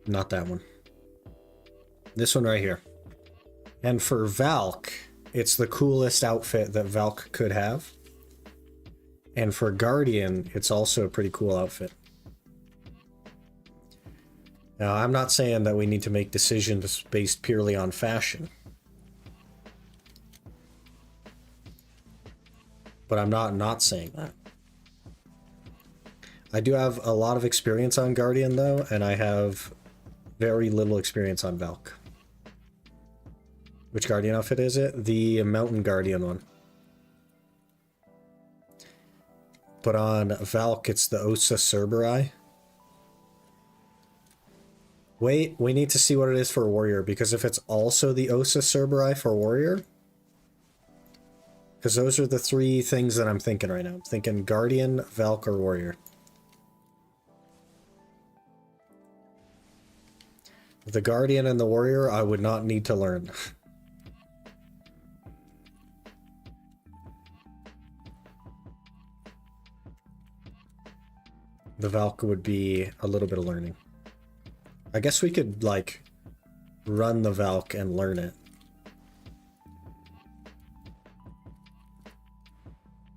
Not that one. This one right here. And for Valk, it's the coolest outfit that Valk could have. And for Guardian, it's also a pretty cool outfit. Now, I'm not saying that we need to make decisions based purely on fashion. But I'm not saying that. I do have a lot of experience on Guardian, though, and I have very little experience on Valk. Which Guardian outfit is it? The Mountain Guardian one. But on Valk, it's the Osa Cerberus. Wait, we need to see what it is for Warrior, because if it's also the Osa Cerberus for Warrior... Because those are the three things that I'm thinking right now. I'm thinking Guardian, Valk, or Warrior. The Guardian and the Warrior, I would not need to learn. The Valk would be a little bit of learning. I guess we could, like, run the Valk and learn it.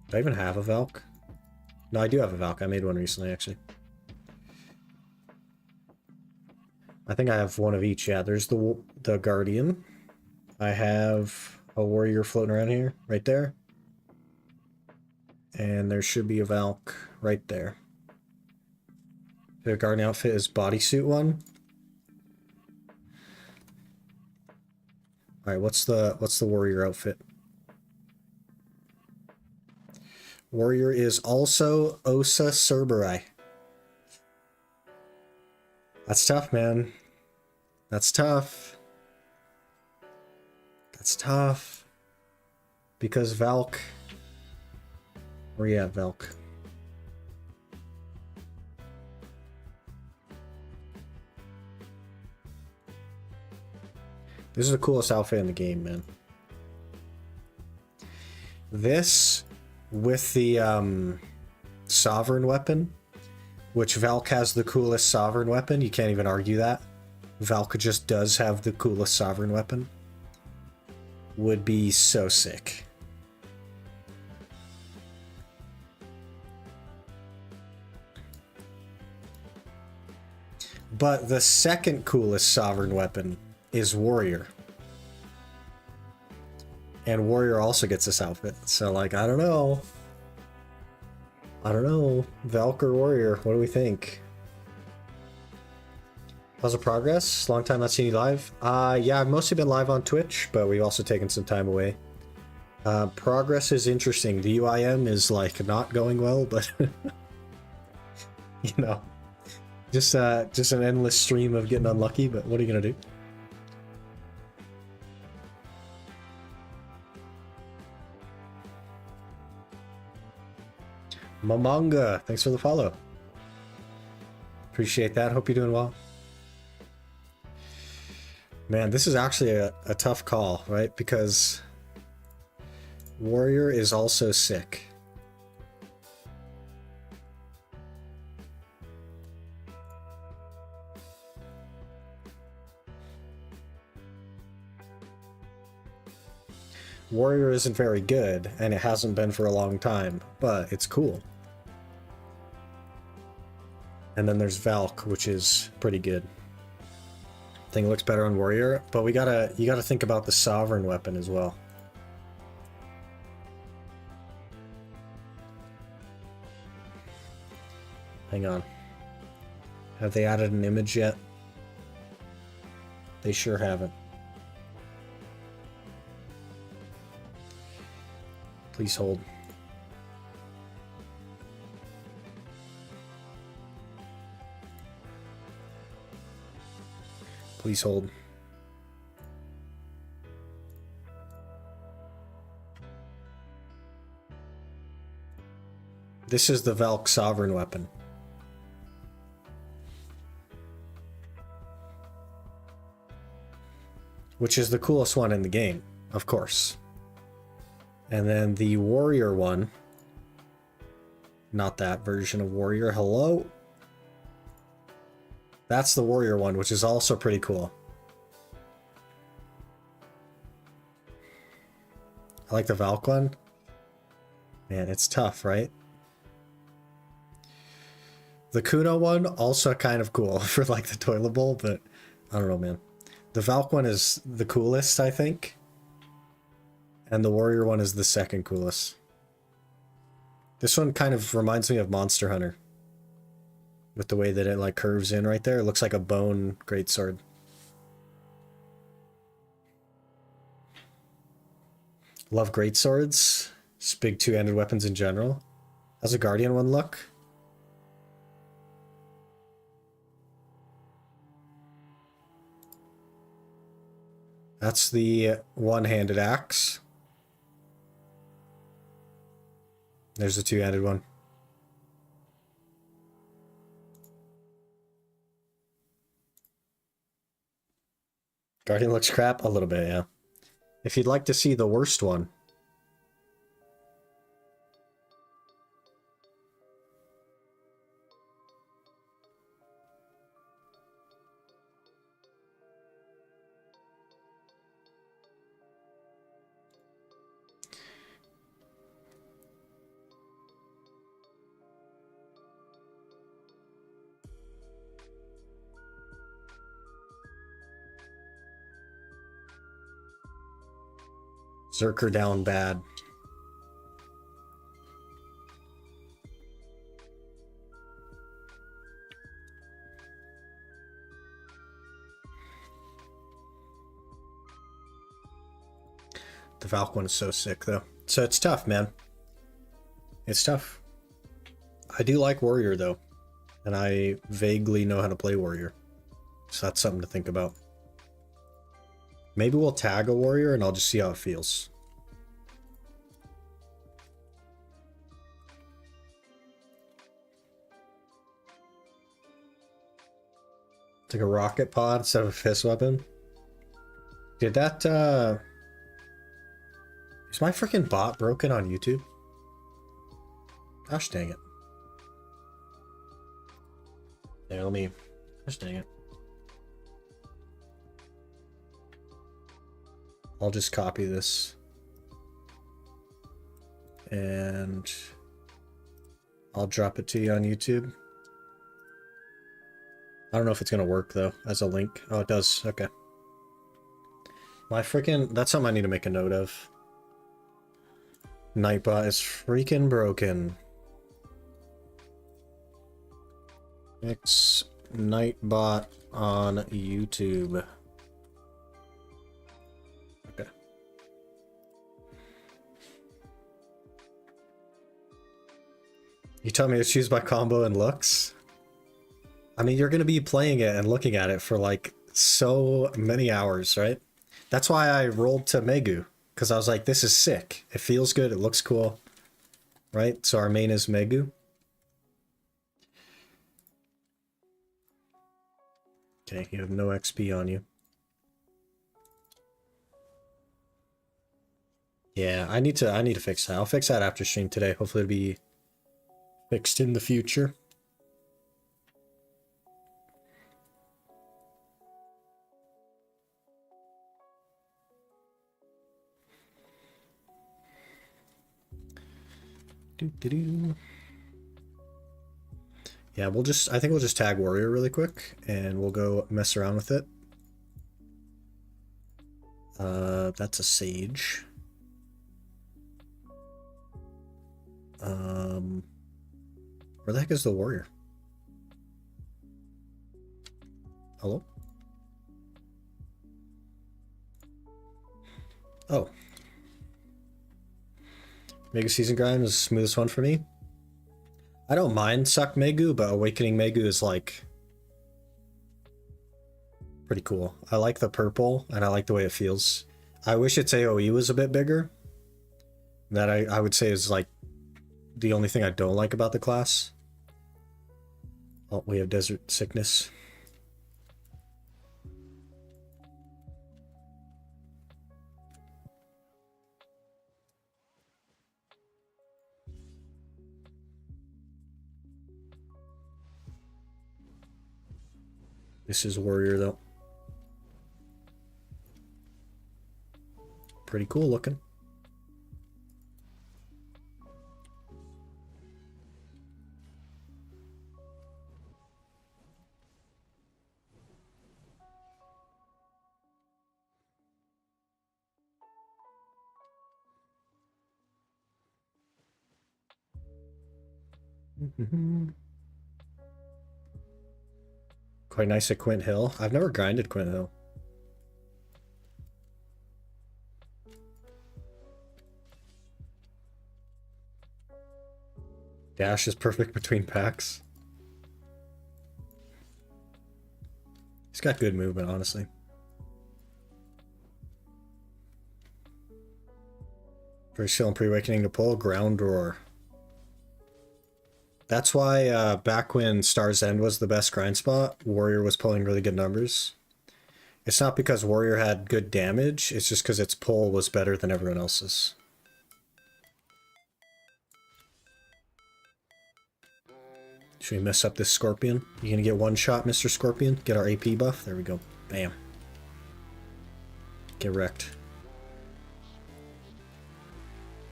Do I even have a Valk? No, I do have a Valk. I made one recently, actually. I think I have one of each. Yeah, there's the Guardian. I have a Warrior floating around here, right there. And there should be a Valk right there. The Guardian outfit is bodysuit one. All right, what's the Warrior outfit? Warrior is also Osa Cerberus. That's tough, man. That's tough. That's tough. Because Valk... Where you at, Valk? This is the coolest outfit in the game, man. This, with the Sovereign weapon, which Valk has the coolest Sovereign weapon, you can't even argue that. Valk just does have the coolest Sovereign weapon. Would be so sick. But the second coolest Sovereign weapon is Warrior. And Warrior also gets this outfit. So, like, I don't know. I don't know. Valk or Warrior, what do we think? How's the progress? Long time not seen you live. Yeah, I've mostly been live on Twitch, but we've also taken some time away. Progress is interesting. The UIM is, like, not going well, but... you know. Just an endless stream of getting unlucky, but what are you gonna do? Mamanga, thanks for the follow. Appreciate that. Hope you're doing well. Man, this is actually a tough call, right? Because Warrior is also sick. Warrior isn't very good, and it hasn't been for a long time, but it's cool. And then there's Valk, which is pretty good. I think it looks better on Warrior, but you gotta think about the Sovereign weapon as well. Hang on. Have they added an image yet? They sure haven't. Please hold. Please hold. This is the Valk Sovereign weapon. which is the coolest one in the game, of course. And then the warrior one, not that version of warrior, hello? That's the warrior one, which is also pretty cool. I like the Valk one. Man, it's tough, right? The Kuno one, also kind of cool for like the toilet bowl, but I don't know, man. The Valk one is the coolest, I think. And the warrior one is the second coolest. This one kind of reminds me of Monster Hunter. With the way that it like curves in right there. It looks like a bone greatsword. Love greatswords. Just big two-handed weapons in general. How's the Guardian one look? That's the one-handed axe. There's the two-handed one. Guardian looks crap? A little bit, yeah. If you'd like to see the worst one. Zerker down bad. The Valk one is so sick, though. So it's tough, man. It's tough. I do like Warrior, though. And I vaguely know how to play Warrior. So that's something to think about. Maybe we'll tag a Warrior and I'll just see how it feels. It's like a rocket pod instead of a fist weapon. Did that, is my freaking bot broken on YouTube? Gosh dang it. There, let me... Gosh dang it. I'll just copy this. And... I'll drop it to you on YouTube. I don't know if it's gonna work, though, as a link. Oh, it does. Okay. My freaking... That's something I need to make a note of. Nightbot is freaking broken. Fix Nightbot on YouTube. Okay. You tell me to choose by combo and looks? I mean, you're going to be playing it and looking at it for like so many hours, right? That's why I rolled to Megu. Because I was like, this is sick. It feels good. It looks cool. Right? So our main is Megu. Okay, you have no XP on you. Yeah, I need to fix that. I'll fix that after stream today. Hopefully it'll be fixed in the future. Yeah, I think we'll just tag Warrior really quick and we'll go mess around with it. That's a Sage. Where the heck is the Warrior? Hello? Oh. Mega Season Grind is the smoothest one for me. I don't mind Suck Megu, but Awakening Megu is like pretty cool. I like the purple and I like the way it feels. I wish its AoE was a bit bigger. That I would say is like the only thing I don't like about the class. Oh, we have Desert Sickness. This is warrior though. Pretty cool looking. Quite nice at Quint Hill. I've never grinded Quint Hill. Dash is perfect between packs. He's got good movement, honestly. Very still in pre-awakening to pull. Ground Roar. That's why back when Star's End was the best grind spot, Warrior was pulling really good numbers. It's not because Warrior had good damage, it's just because its pull was better than everyone else's. Should we mess up this Scorpion? You gonna get one shot, Mr. Scorpion? Get our AP buff? There we go. Bam. Get wrecked.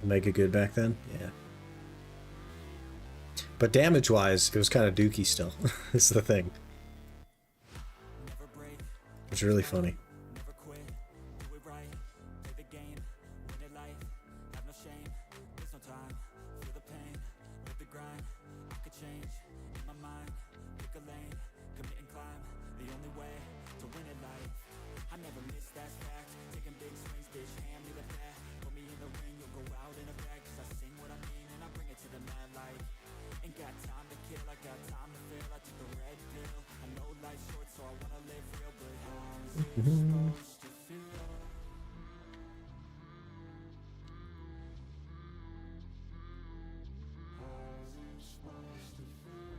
Mega good back then? Yeah. But damage-wise, it was kind of dookie still. It's the thing. It's really funny.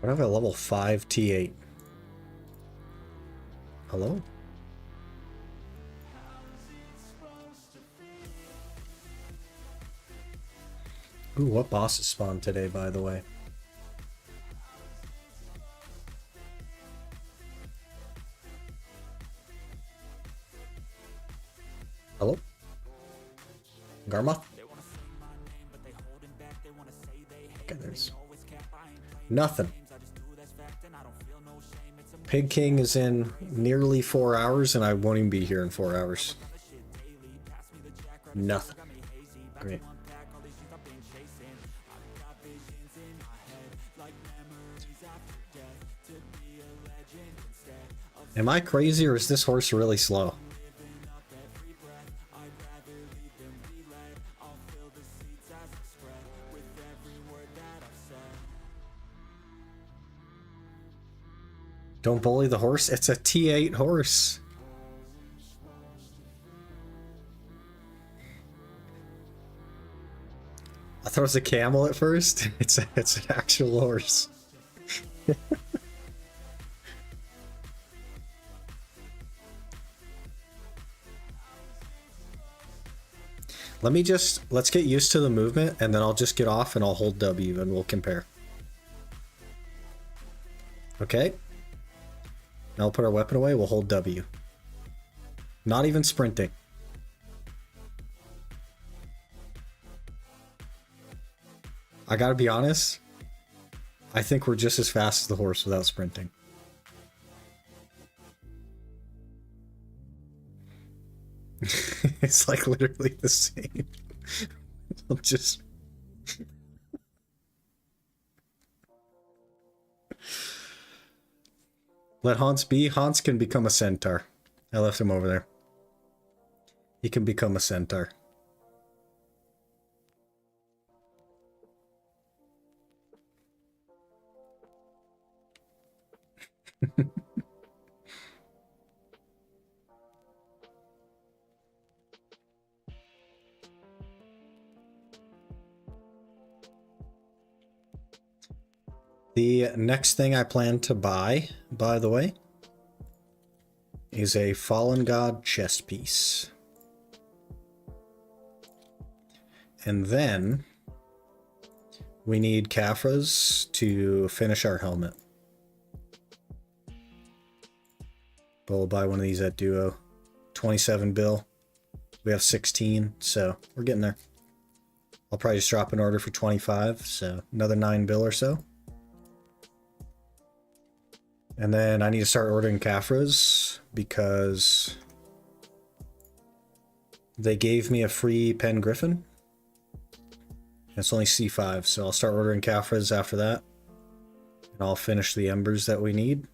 What have a level 5 T8? Hello? Ooh, what bosses spawned today, by the way? Hello? Garmoth? Okay, there's nothing. Pig King is in nearly 4 hours, and I won't even be here in 4 hours. Nothing. Great. Am I crazy, or is this horse really slow? Don't bully the horse. It's a T8 horse. I thought it was a camel at first. It's an actual horse. Let's get used to the movement, and then I'll just get off and I'll hold W and we'll compare. Okay. Now we'll put our weapon away, we'll hold W. Not even sprinting. I gotta be honest, I think we're just as fast as the horse without sprinting. It's like literally the same. I'm just... Let Hans be. Hans can become a centaur. I left him over there. He can become a centaur. The next thing I plan to buy, by the way, is a Fallen God chest piece. And then we need Caphras to finish our helmet. But we'll buy one of these at Duo. 27 bill. We have 16, so we're getting there. I'll probably just drop an order for 25, so another 9 bill or so. And then I need to start ordering Caphras because they gave me a free Pen Griffin. It's only C5, so I'll start ordering Caphras after that. And I'll finish the embers that we need.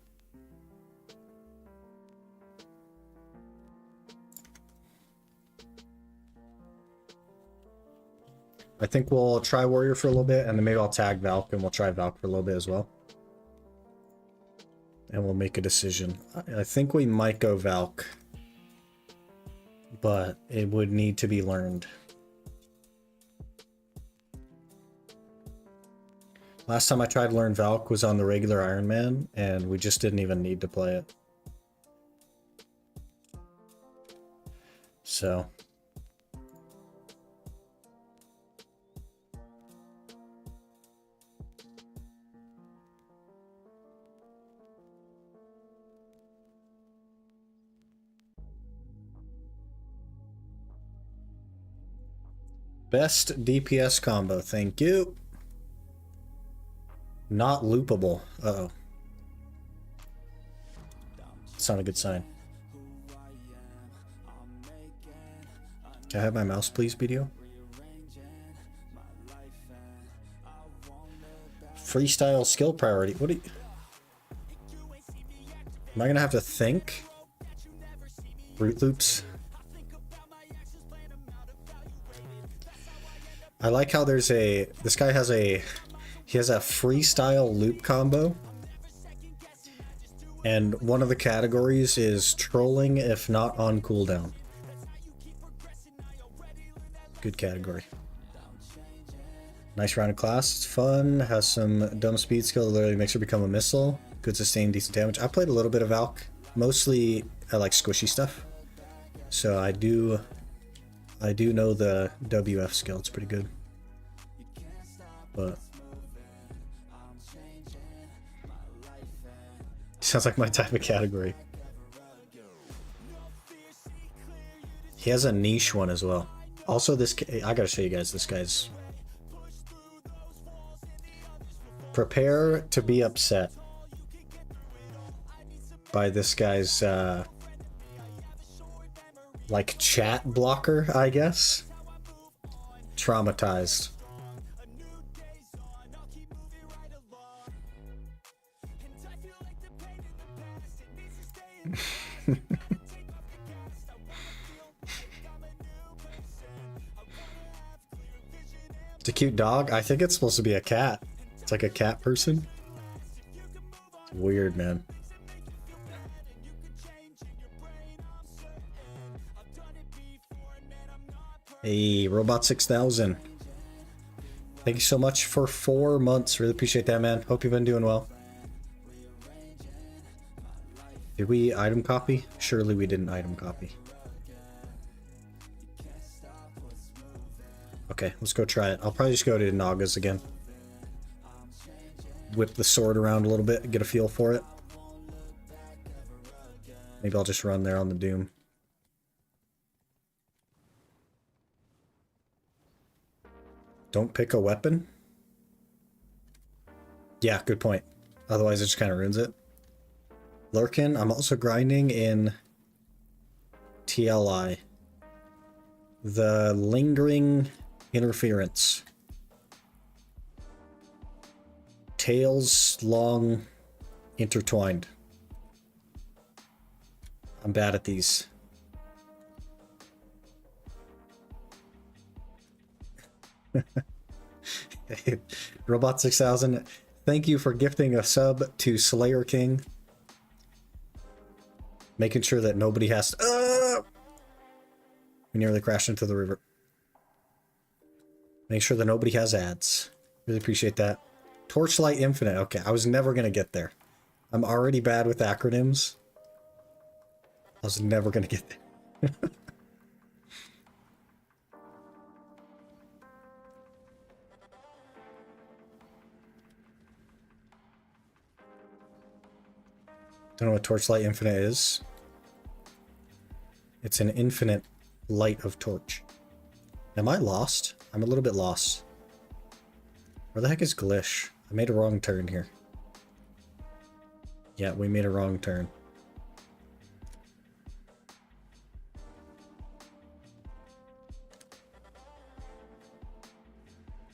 I think we'll try Warrior for a little bit, and then maybe I'll tag Valk, and we'll try Valk for a little bit as well. And we'll make a decision. I think we might go Valk, but it would need to be learned. Last time I tried to learn Valk was on the regular Iron Man, and we just didn't even need to play it. So... Best DPS combo, thank you. Not loopable. Uh-oh. That's not a good sign. Can I have my mouse, please, BDO? Freestyle skill priority. What do you... Am I gonna have to think? Root loops. I like how there's a... This guy has a... He has a freestyle loop combo. And one of the categories is trolling if not on cooldown. Good category. Nice round of class. It's fun. Has some dumb speed skill that literally makes her become a missile. Good sustain, decent damage. I played a little bit of Valk. Mostly I like squishy stuff. So I do know the WF skill. It's pretty good. But sounds like my type of category. He has a niche one as well. Also, this... I gotta show you guys this guy's... Prepare to be upset by this guy's, like, chat blocker, I guess. Traumatized. It's a cute dog. I think it's supposed to be a cat. It's like a cat person. It's weird, man. Hey, Robot 6000. Thank you so much for 4 months. Really appreciate that, man. Hope you've been doing well. Did we item copy? Surely we didn't item copy. Okay, let's go try it. I'll probably just go to Naga's again. Whip the sword around a little bit, get a feel for it. Maybe I'll just run there on the Doom. Don't pick a weapon? Yeah, good point. Otherwise it just kind of ruins it. Lurkin, I'm also grinding in TLI. The Lingering Interference. Tails long intertwined. I'm bad at these. Robot 6000, thank you for gifting a sub to Slayer King. Making sure that nobody has to... We nearly crashed into the river. Make sure that nobody has ads. Really appreciate that. Torchlight Infinite. Okay, I was never going to get there. I'm already bad with acronyms. I was never going to get there. Don't know what Torchlight Infinite is. It's an infinite light of torch. Am I lost? I'm a little bit lost. Where the heck is Glish? I made a wrong turn here. Yeah, we made a wrong turn.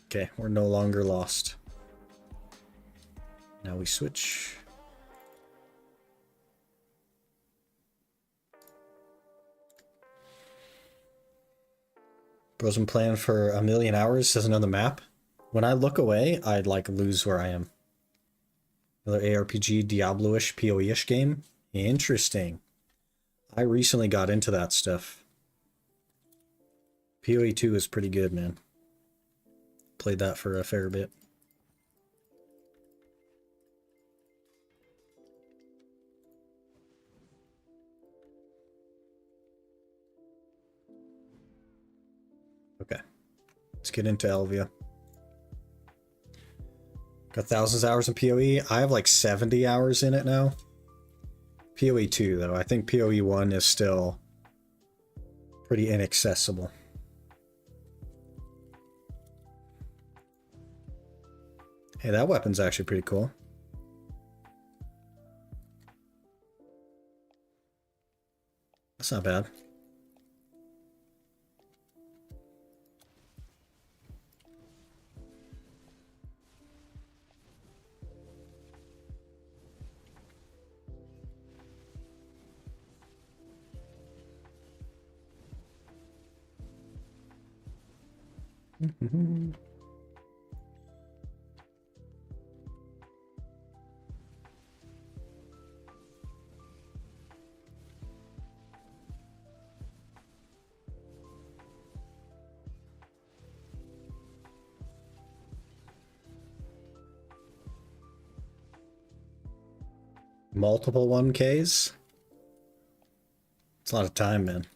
Okay, we're no longer lost. Now we switch. Bro's been playing for a million hours, doesn't know the map. When I look away, I'd like lose where I am. Another ARPG, Diablo-ish, PoE-ish game. Interesting. I recently got into that stuff. PoE 2 is pretty good, man. Played that for a fair bit. Okay. Let's get into Elvia. Got thousands of hours in PoE. I have like 70 hours in it now. PoE 2, though. I think PoE 1 is still pretty inaccessible. Hey, that weapon's actually pretty cool. That's not bad. Multiple 1Ks? It's a lot of time, man.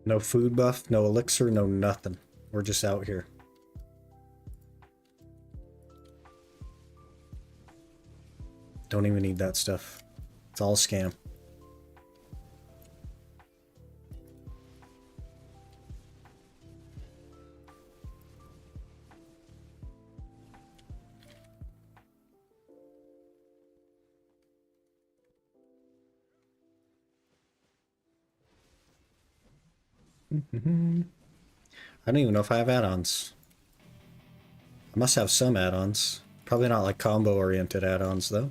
No food buff, no elixir, no nothing. We're just out here. Don't even need that stuff. It's all a scam. I don't even know if I have add-ons. I must have some add-ons. Probably not like combo-oriented add-ons, though.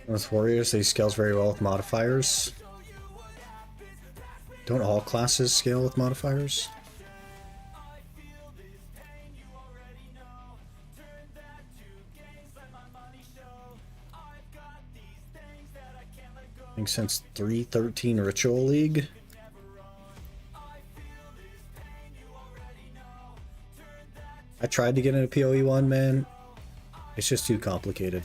With warriors, they scales very well with modifiers. Don't all classes scale with modifiers? I think since 3.13 Ritual League. I tried to get into PoE 1, man. It's just too complicated.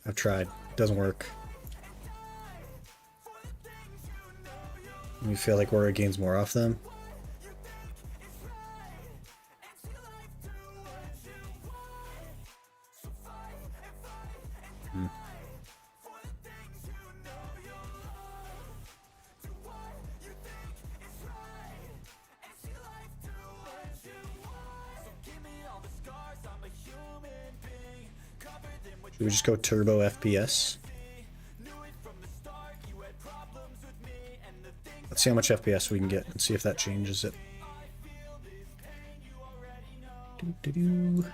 I've tried. Doesn't work. We feel like Warrior gains more off them. Should we just go turbo FPS? Let's see how much FPS we can get and see if that changes it. Doo-doo-doo.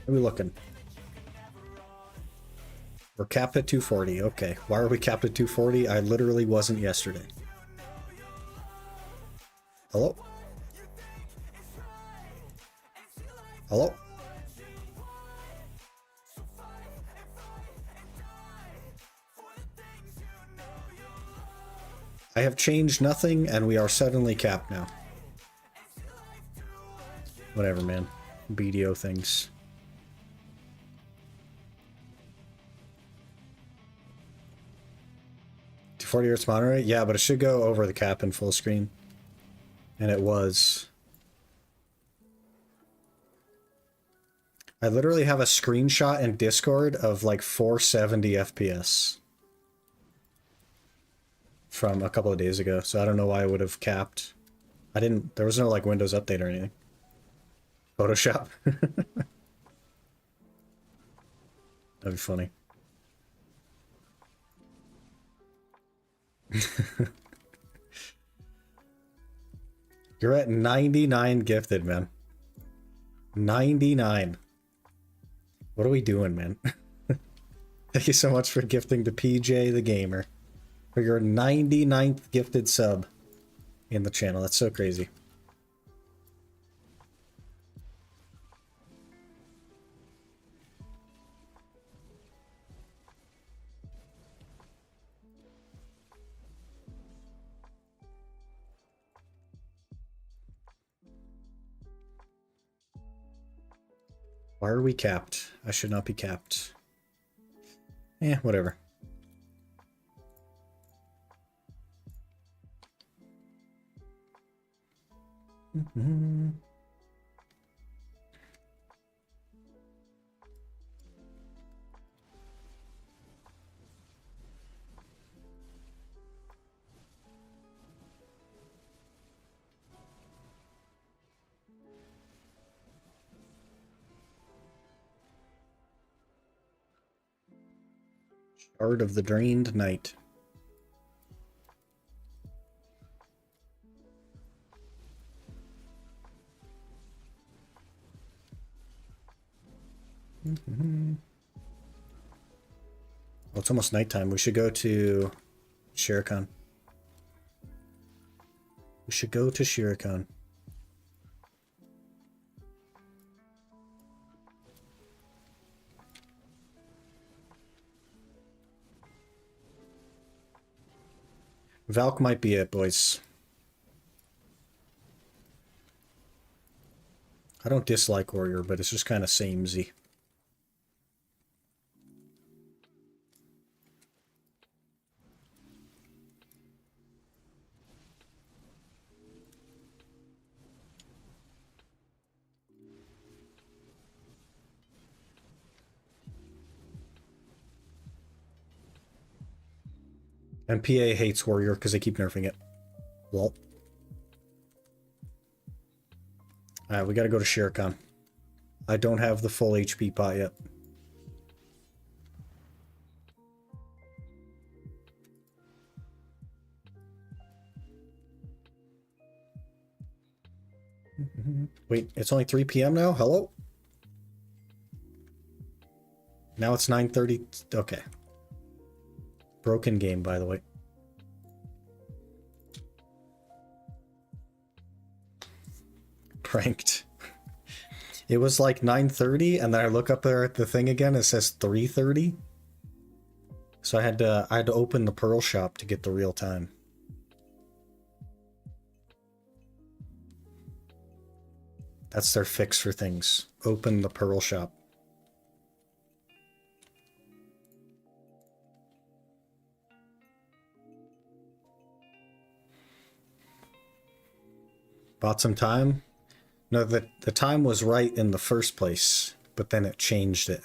What are we looking? We're capped at 240. Okay. Why are we capped at 240? I literally wasn't yesterday. Hello? Hello? I have changed nothing, and we are suddenly capped now. Whatever, man. BDO things. To 40 hertz monitor rate? Yeah, but it should go over the cap in full screen. And it was. I literally have a screenshot in Discord of like 470 FPS. From a couple of days ago, so I don't know why I would have capped. There was no like Windows update or anything. Photoshop. That'd be funny. You're at 99 gifted, man. 99. What are we doing, man? Thank you so much for gifting to PJ the Gamer. For your 99th gifted sub in the channel. That's so crazy. Why are we capped? I should not be capped. Eh, whatever. Mm-hmm. Shard of the Drained Knight. Mm-hmm. Well, it's almost nighttime. We should go to Shirikan. We should go to Shirikan. Valk might be it, boys. I don't dislike Warrior, but it's just kind of samey. And PA hates Warrior because they keep nerfing it. Well. Alright, we gotta go to Shirikan. I don't have the full HP pot yet. Wait, it's only 3 PM now? Hello? Now it's 9:30. Okay. Broken game, by the way. Pranked. It was like 9:30, and then I look up there at the thing again. It says 3:30. So I had to open the Pearl shop to get the real time. That's their fix for things. Open the Pearl shop. Bought some time? No, the time was right in the first place, but then it changed it.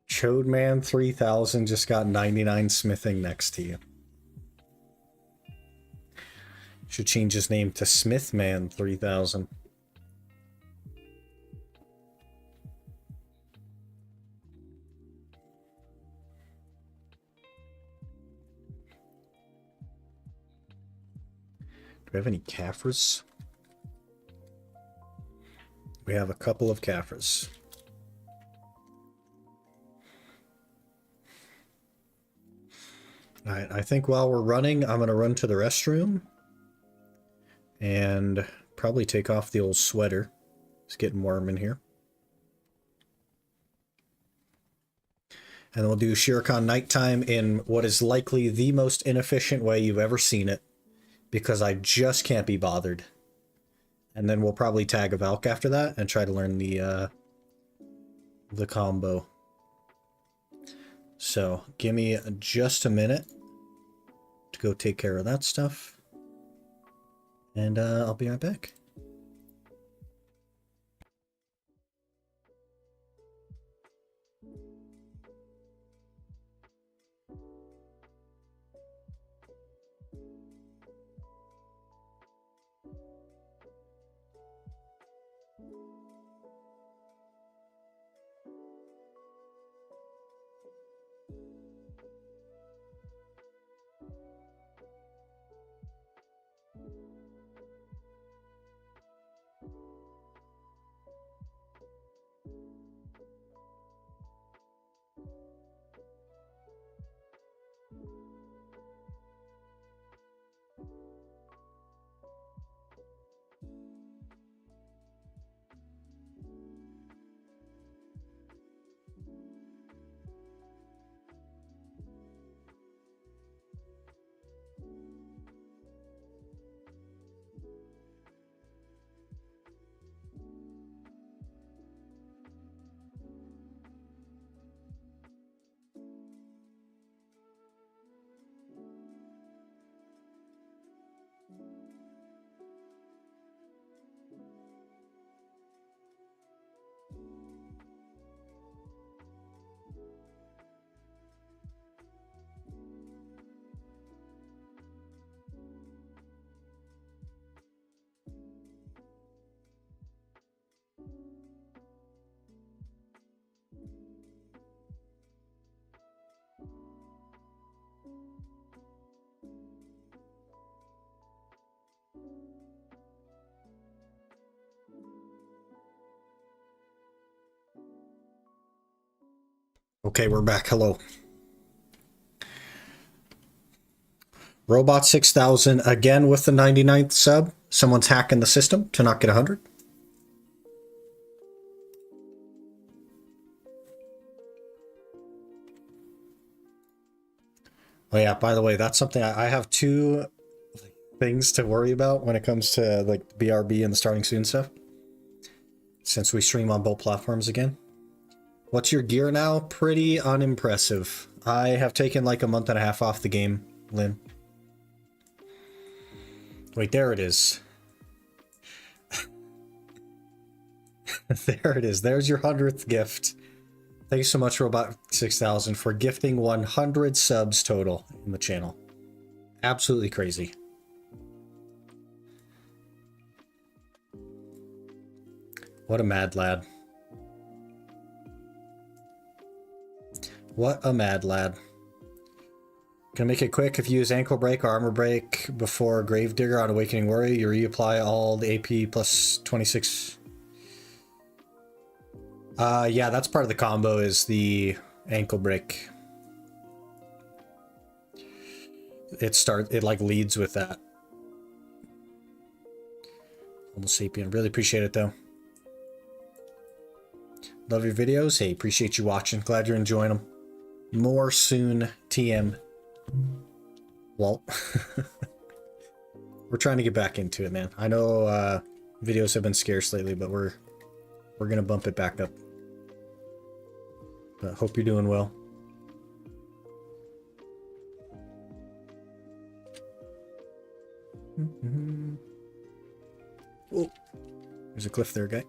Chodeman 3000 just got 99 smithing next to you. Should change his name to Smithman 3000. Do we have any Caffres? We have a couple of Caffres. Alright, I think while we're running, I'm going to run to the restroom. And probably take off the old sweater. It's getting warm in here. And we'll do Shirokon Nighttime in what is likely the most inefficient way you've ever seen it. Because I just can't be bothered. And then we'll probably tag a Valk after that and try to learn the combo. So, give me just a minute to go take care of that stuff. And I'll be right back. Okay, we're back. Hello. Robot 6000 again with the 99th sub. Someone's hacking the system to not get 100. Oh yeah, by the way, that's something I have two things to worry about when it comes to like BRB and the starting soon stuff. Since we stream on both platforms again. What's your gear now? Pretty unimpressive. I have taken like a month and a half off the game, Lynn. Wait, there it is. There it is. There's your 100th gift. Thank you so much, Robot 6000, for gifting 100 subs total in the channel. Absolutely crazy. What a mad lad. What a mad lad. Gonna make it quick. If you use ankle break or armor break before Gravedigger on Awakening Warrior, you reapply all the AP plus 26. Yeah, that's part of the combo is the ankle break. It like leads with that. Homo sapien. Really appreciate it though. Love your videos. Hey, appreciate you watching. Glad you're enjoying them. More soon, TM. Well, we're trying to get back into it, man. I know videos have been scarce lately, but we're gonna bump it back up. But hope you're doing well. Oh, there's a cliff there, guy.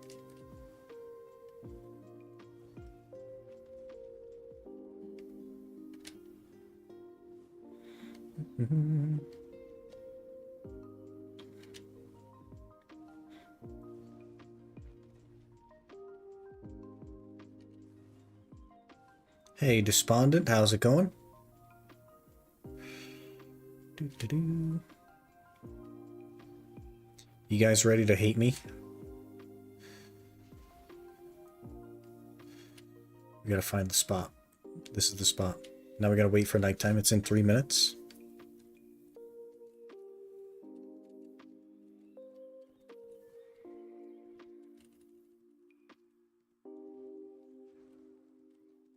Hey, Despondent, how's it going? Doo-doo-doo. You guys ready to hate me? We gotta find the spot. This is the spot. Now we gotta wait for nighttime. It's in 3 minutes.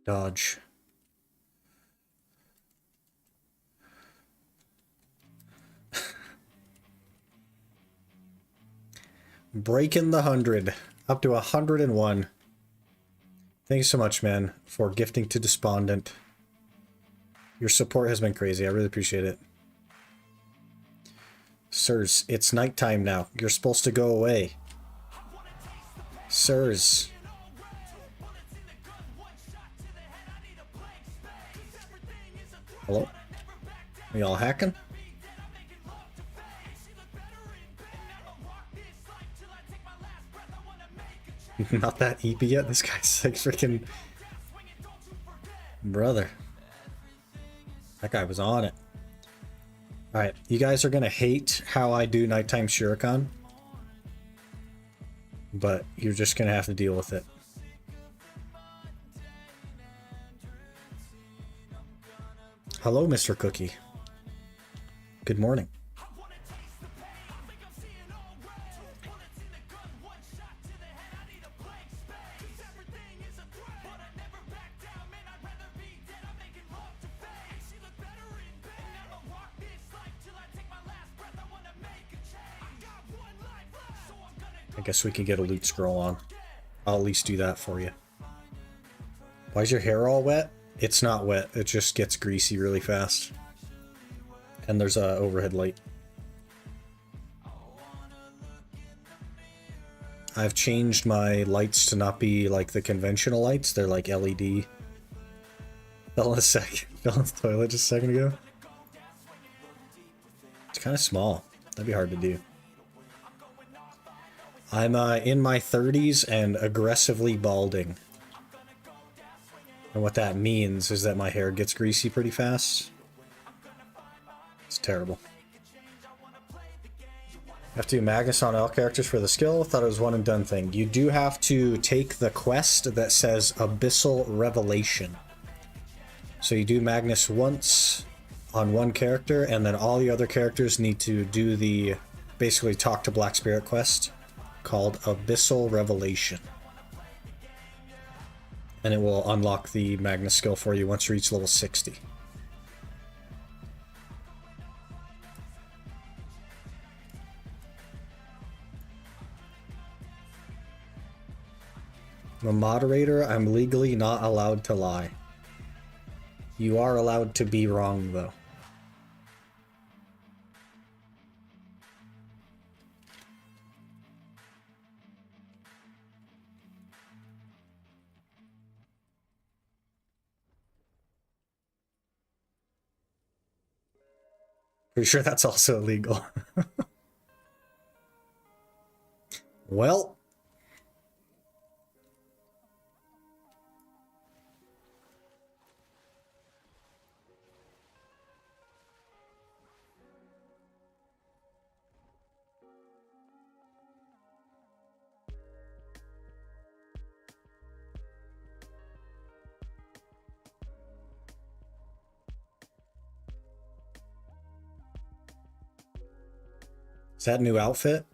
Dodge. Breaking the 100. Up to 101. Thank you so much, man, for gifting to Despondent. Your support has been crazy. I really appreciate it. Sirs, it's nighttime now. You're supposed to go away. Sirs. Hello? Are y'all hacking? Not that EP yet? This guy's like freaking... Brother. That guy was on it. Alright, you guys are gonna hate how I do nighttime Shuriken. But you're just gonna have to deal with it. Hello, Mr. Cookie. Good morning. I guess we can get a loot scroll on. I'll at least do that for you. Why is your hair all wet? It's not wet. It just gets greasy really fast. And there's a overhead light. I've changed my lights to not be like the conventional lights. They're like LED. Fell in the toilet just a second ago. It's kind of small. That'd be hard to do. I'm in my 30s and aggressively balding. And what that means is that my hair gets greasy pretty fast. It's terrible. You have to do Magnus on all characters for the skill. Thought it was one and done thing. You do have to take the quest that says Abyssal Revelation. So you do Magnus once on one character, and then all the other characters need to do the basically talk to Black Spirit quest called Abyssal Revelation. And it will unlock the Magnus skill for you once you reach level 60. I'm a moderator. I'm legally not allowed to lie. You are allowed to be wrong, though. Pretty sure that's also illegal. Well. Is that a new outfit?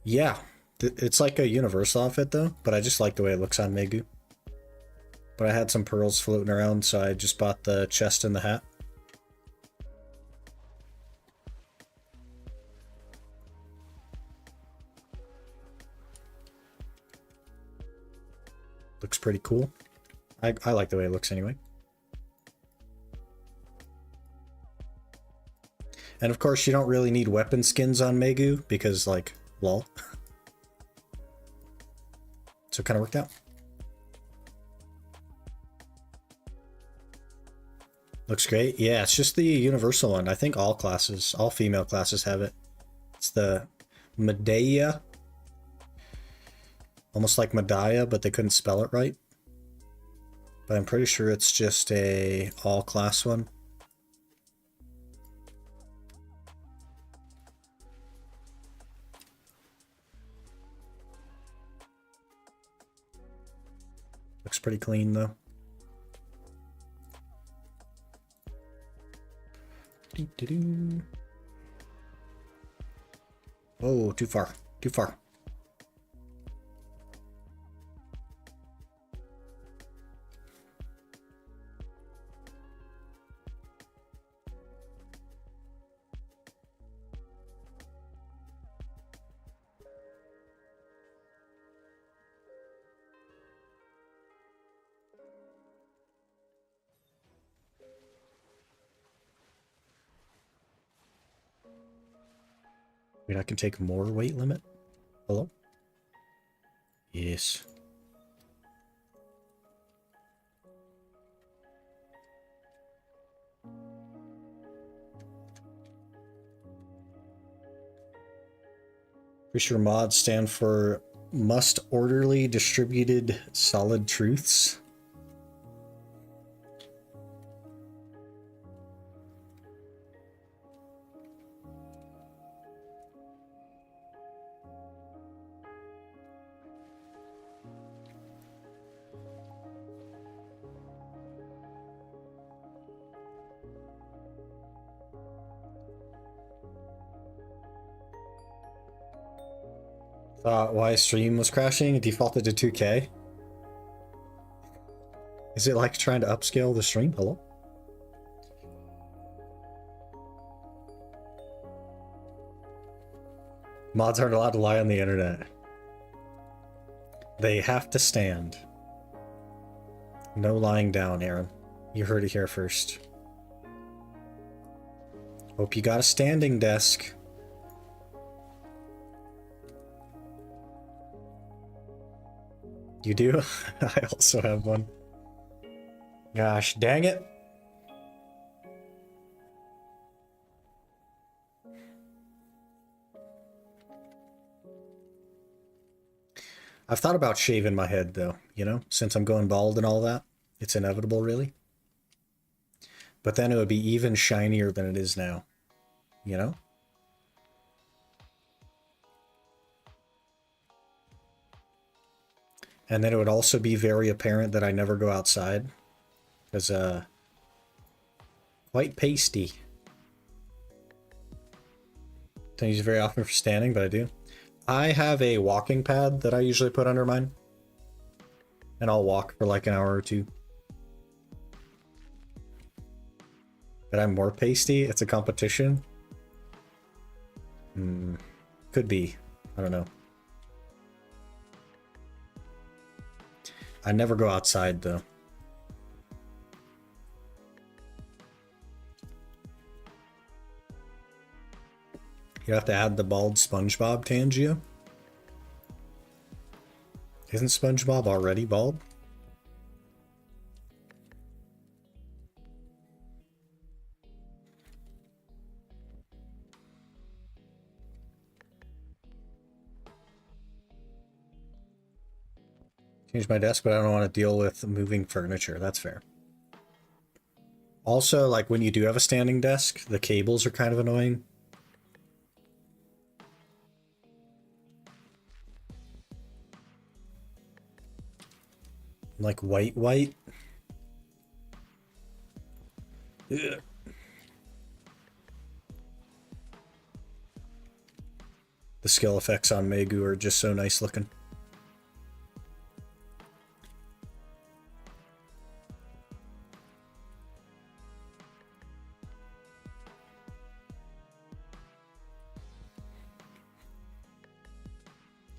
Yeah. It's like a universal outfit though, but I just like the way it looks on Megu. But I had some pearls floating around, so I just bought the chest and the hat. Looks pretty cool. I like the way it looks anyway. And of course, you don't really need weapon skins on Megu because, like, lol. So it kind of worked out. Looks great. Yeah, it's just the universal one. I think all classes, all female classes have it. It's the Medea. Almost like Medaya, but they couldn't spell it right. But I'm pretty sure it's just a all-class one. Looks pretty clean, though. Doo-doo-doo. Oh, too far. Too far. Wait, I can take more weight limit? Hello? Yes. Pretty sure mods stand for must orderly distributed solid truths. Thought why stream was crashing, it defaulted to 2K. Is it like trying to upscale the stream? Hello? Mods aren't allowed to lie on the internet. They have to stand. No lying down, Aaron. You heard it here first. Hope you got a standing desk. You do? I also have one. Gosh, dang it. I've thought about shaving my head, though, you know, since I'm going bald and all that. It's inevitable, really. But then it would be even shinier than it is now, you know? And then it would also be very apparent that I never go outside. Because, quite pasty. Don't use it very often for standing, but I do. I have a walking pad that I usually put under mine. And I'll walk for like an hour or two. But I'm more pasty? It's a competition? Could be. I don't know. I never go outside, though. You have to add the bald SpongeBob, Tangia. Isn't SpongeBob already bald? Change my desk, but I don't want to deal with moving furniture. That's fair. Also, like when you do have a standing desk, the cables are kind of annoying. Like white. Ugh. The skill effects on Megu are just so nice looking.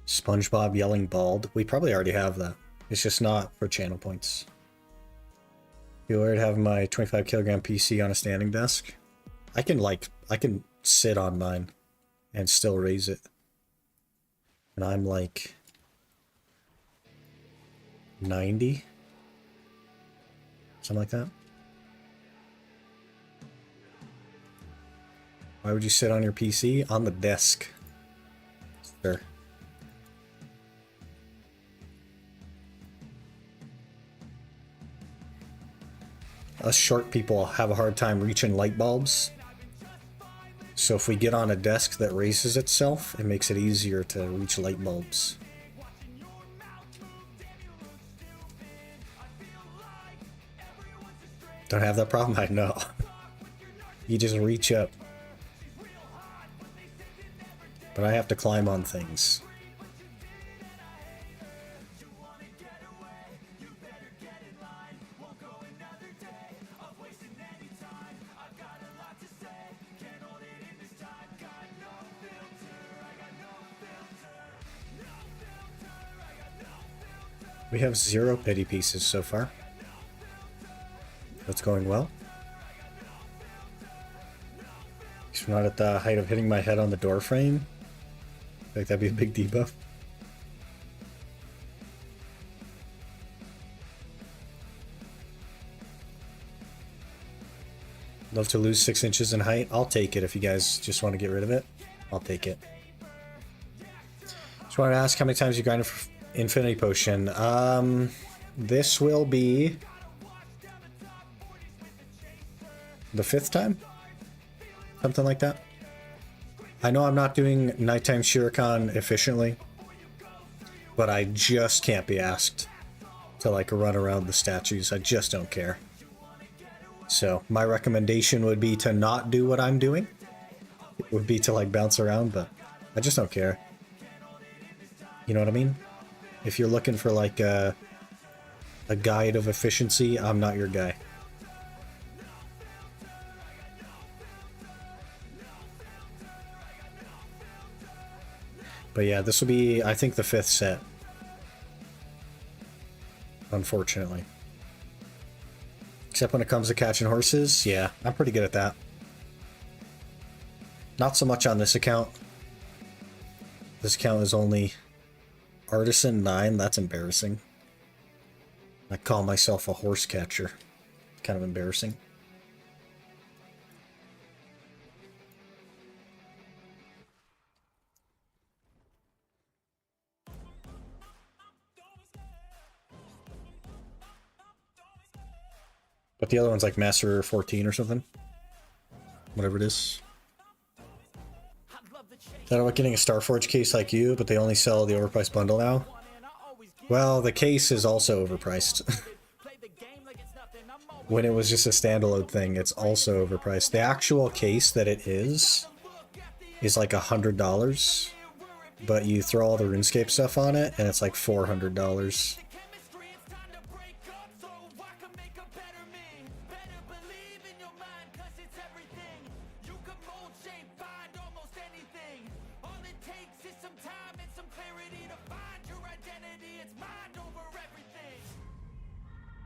SpongeBob yelling bald. We probably already have that. It's just not for channel points. Feel weird having my 25 kilogram PC on a standing desk. I can sit on mine and still raise it. And I'm like 90. Something like that. Why would you sit on your PC? On the desk. Sure. us short people have a hard time reaching light bulbs. So if we get on a desk that raises itself, it makes it easier to reach light bulbs. Don't have that problem? I know. You just reach up. But I have to climb on things. We have 0 pity pieces so far. That's going well. He's not at the height of hitting my head on the door frame. I think that'd be a big debuff. Love to lose 6 inches in height. I'll take it if you guys just want to get rid of it. I'll take it. Just wanted to ask how many times you grinded for Infinity Potion. This will be the 5th time? Something like that. I know I'm not doing nighttime Shuriken efficiently, but I just can't be asked to like run around the statues. I just don't care. So my recommendation would be to not do what I'm doing. It would be to like bounce around, but I just don't care. You know what I mean? If you're looking for like a guide of efficiency, I'm not your guy. But yeah, this will be, I think, the 5th set. Unfortunately. Except when it comes to catching horses, yeah, I'm pretty good at that. Not so much on this account. This account is only Artisan 9, that's embarrassing. I call myself a horse catcher. Kind of embarrassing. But the other one's like Master 14 or something. Whatever it is. Thought about getting a Starforge case like you, but they only sell the overpriced bundle now. Well, the case is also overpriced. When it was just a standalone thing, it's also overpriced. The actual case that it is like $100, but you throw all the RuneScape stuff on it, and it's like $400.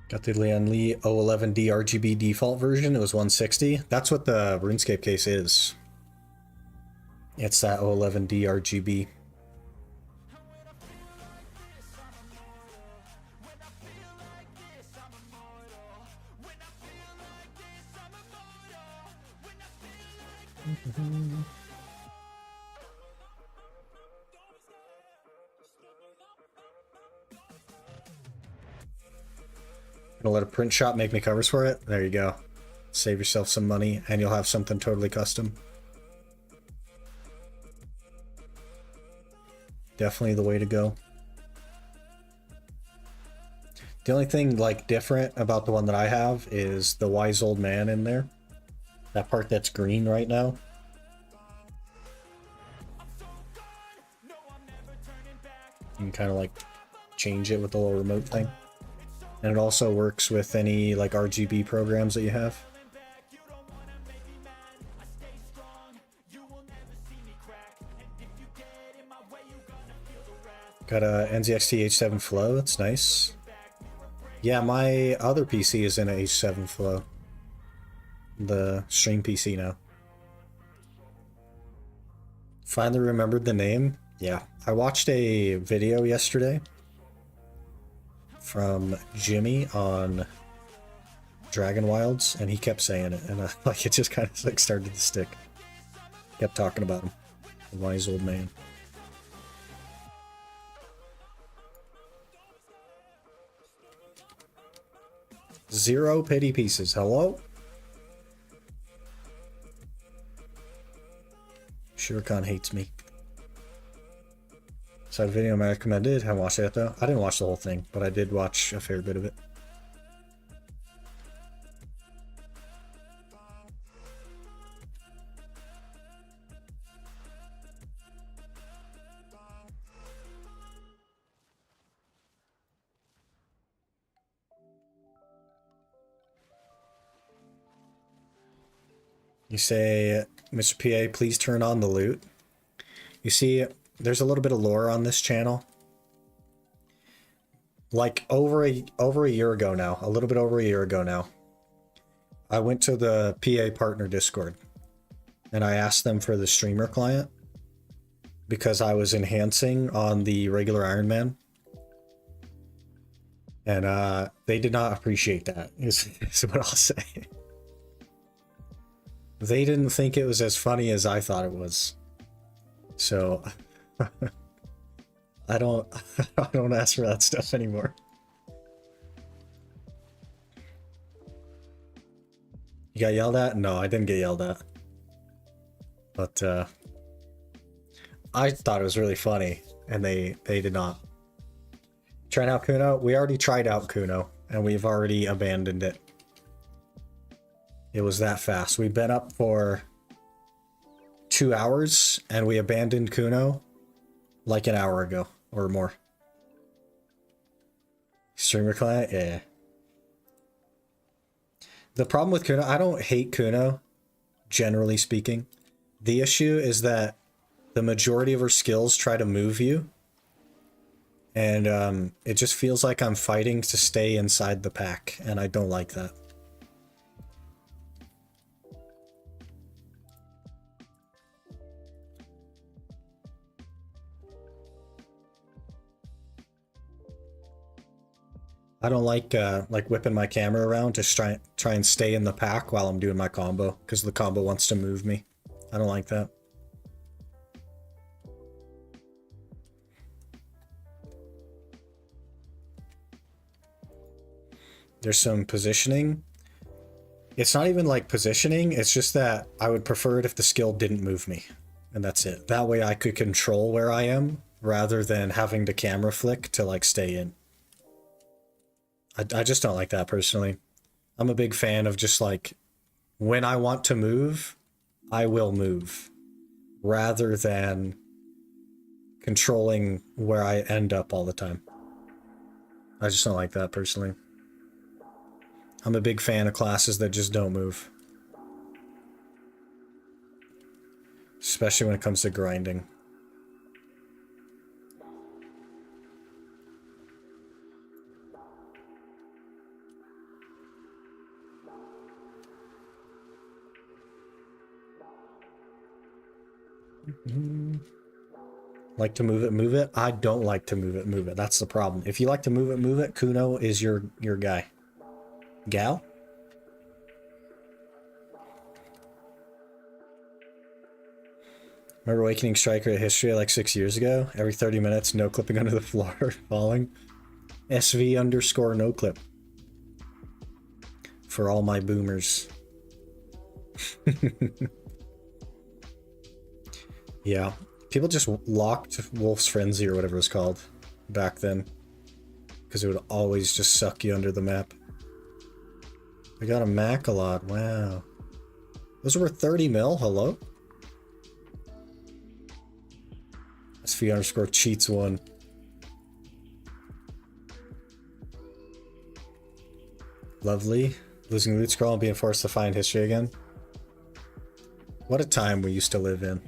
Got the Lian Li 011D RGB default version. It was 160. That's what the RuneScape case is. It's that 011D RGB. Gonna let a print shop make me covers for it? There you go. Save yourself some money, and you'll have something totally custom. Definitely the way to go. The only thing, like, different about the one that I have is the wise old man in there. That part that's green right now. You can kind of, like, change it with the little remote thing. And it also works with any like RGB programs that you have. Got a NZXT H7 Flow, that's nice. Yeah, my other PC is in a H7 Flow. The stream PC now. Finally remembered the name. Yeah, I watched a video yesterday from Jimmy on Dragon Wilds, and he kept saying it, and like it just kind of like started to stick. Kept talking about him, the wise old man. Zero pity pieces. Hello? Shurikan hates me. Side video I recommended. Haven't watched it though. I didn't watch the whole thing, but I did watch a fair bit of it. You say, Mr. PA, please turn on the loot. You see, there's a little bit of lore on this channel. Like over a year ago now, a little bit over a year ago now, I went to the PA partner Discord and I asked them for the streamer client because I was enhancing on the regular Iron Man. And they did not appreciate that, is what I'll say. They didn't think it was as funny as I thought it was. So I don't ask for that stuff anymore. You got yelled at? No, I didn't get yelled at. But I thought it was really funny, and they did not. Trying out Kuno? We already tried out Kuno, and we've already abandoned it. It was that fast. We've been up for 2 hours, and we abandoned Kuno like an hour ago or more. Streamer client? Yeah. The problem with Kuno, I don't hate Kuno, generally speaking. The issue is that the majority of her skills try to move you. And it just feels like I'm fighting to stay inside the pack, and I don't like that. I don't like whipping my camera around to try and stay in the pack while I'm doing my combo, because the combo wants to move me. I don't like that. There's some positioning. It's not even like positioning, it's just that I would prefer it if the skill didn't move me. And that's it. That way I could control where I am, rather than having to camera flick to like stay in. I just don't like that personally. I'm a big fan of just like, when I want to move, I will move, rather than controlling where I end up all the time. I just don't like that personally. I'm a big fan of classes that just don't move. Especially when it comes to grinding. Like to move it, move it. I don't like to move it, move it. That's the problem. If you like to move it, Kuno is your guy. Gal? Remember Awakening Striker at History like 6 years ago? Every 30 minutes, no clipping under the floor, falling. SV underscore no clip. For all my boomers. Yeah. People just locked Wolf's Frenzy or whatever it was called back then. Because it would always just suck you under the map. I got a Mac a lot. Wow. Those were 30 mil. Hello? SV underscore cheats one. Lovely. Losing loot scroll and being forced to find history again. What a time we used to live in.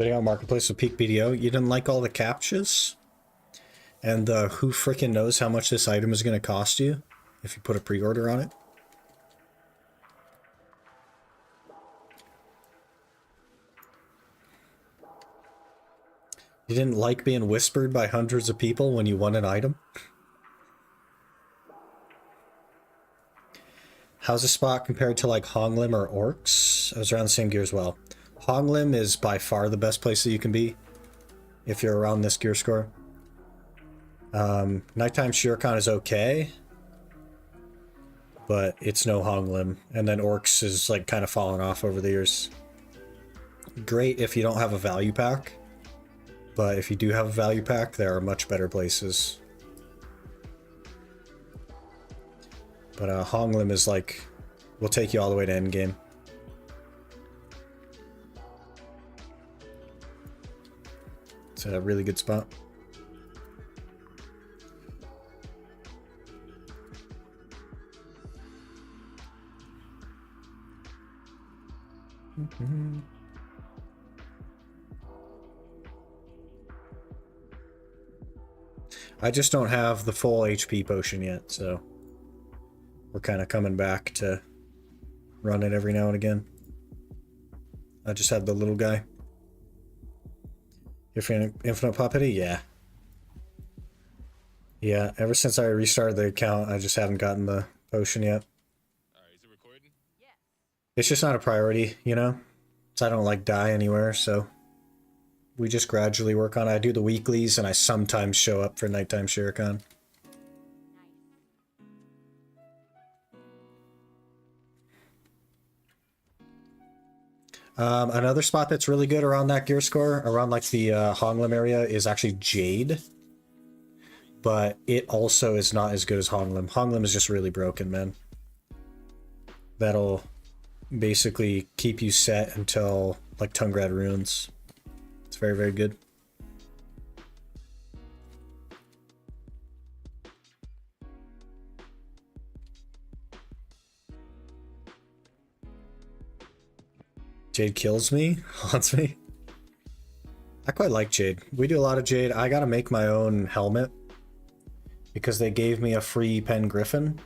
Bidding on Marketplace with Peak BDO. You didn't like all the captchas? And who frickin' knows how much this item is going to cost you if you put a pre-order on it? You didn't like being whispered by hundreds of people when you won an item? How's the spot compared to like Honglim or Orcs? I was around the same gear as well. Honglim is by far the best place that you can be if you're around this gear score. Nighttime Shuriken is okay, but it's no Honglim. And then Orcs is like kind of fallen off over the years. Great if you don't have a value pack, but if you do have a value pack, there are much better places. But Honglim is like, will take you all the way to endgame. It's a really good spot. I just don't have the full HP potion yet, so we're kind of coming back to run it every now and again. I just have the little guy. Infinite Puppety? Yeah. Yeah, ever since I restarted the account, I just haven't gotten the potion yet. Is it recording? It's just not a priority, you know? So I don't like die anywhere, so we just gradually work on it. I do the weeklies and I sometimes show up for Nighttime Shuriken. Another spot that's really good around that gear score, around like the Honglim area, is actually Jade. But it also is not as good as Honglim. Honglim is just really broken, man. That'll basically keep you set until like Tungrad Runes. It's very, very good. Jade kills me, haunts me. I quite like Jade. We do a lot of Jade. I gotta make my own helmet because they gave me a free Pen Griffin.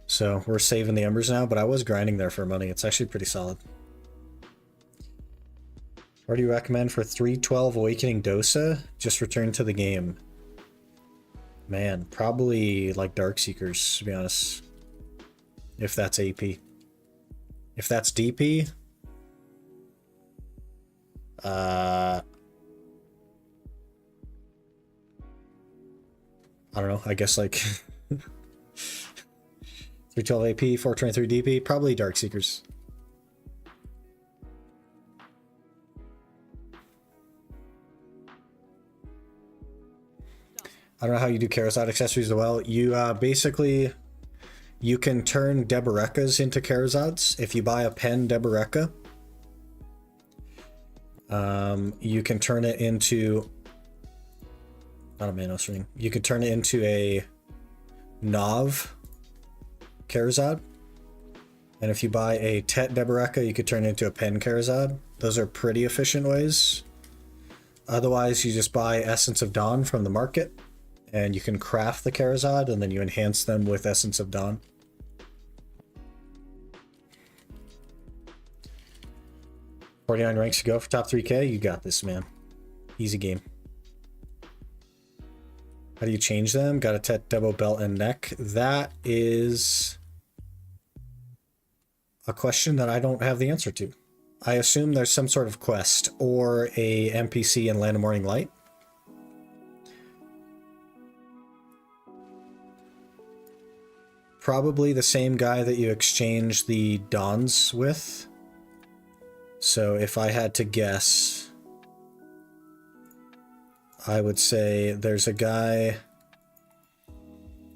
So we're saving the embers now, but I was grinding there for money. It's actually pretty solid. What do you recommend for 312 Awakening Dosa? Just return to the game. Man, probably like Darkseekers, to be honest. If that's AP. If that's DP, I don't know, I guess like 312 AP, 423 DP, probably Darkseekers. I don't know how you do Charizard accessories as well. You basically, you can turn Deberekas into Charazads if you buy a pen Debereka. You can turn it into, not a Manos Ring, you could turn it into a Nav Charizard. And if you buy a Tet Debereka, you could turn it into a pen Charizard. Those are pretty efficient ways. Otherwise, you just buy Essence of Dawn from the market, and you can craft the Charizard, and then you enhance them with Essence of Dawn. $49 ranks to go for top 3K. You got this, man. Easy game. How do you change them? Got a Tet Debo belt and neck. That is a question that I don't have the answer to. I assume there's some sort of quest or a NPC in Land of Morning Light. Probably the same guy that you exchange the Dons with. So if I had to guess, I would say there's a guy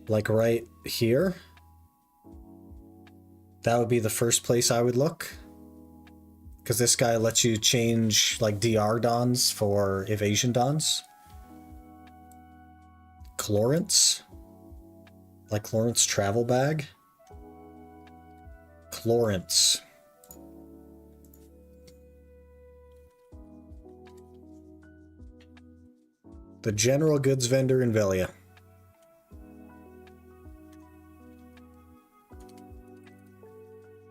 like right here. That would be the first place I would look. Because this guy lets you change like DR Dons for Evasion Dons. Chlorance. Like Chlorance Travel Bag. Chlorance. The general goods vendor in Velia.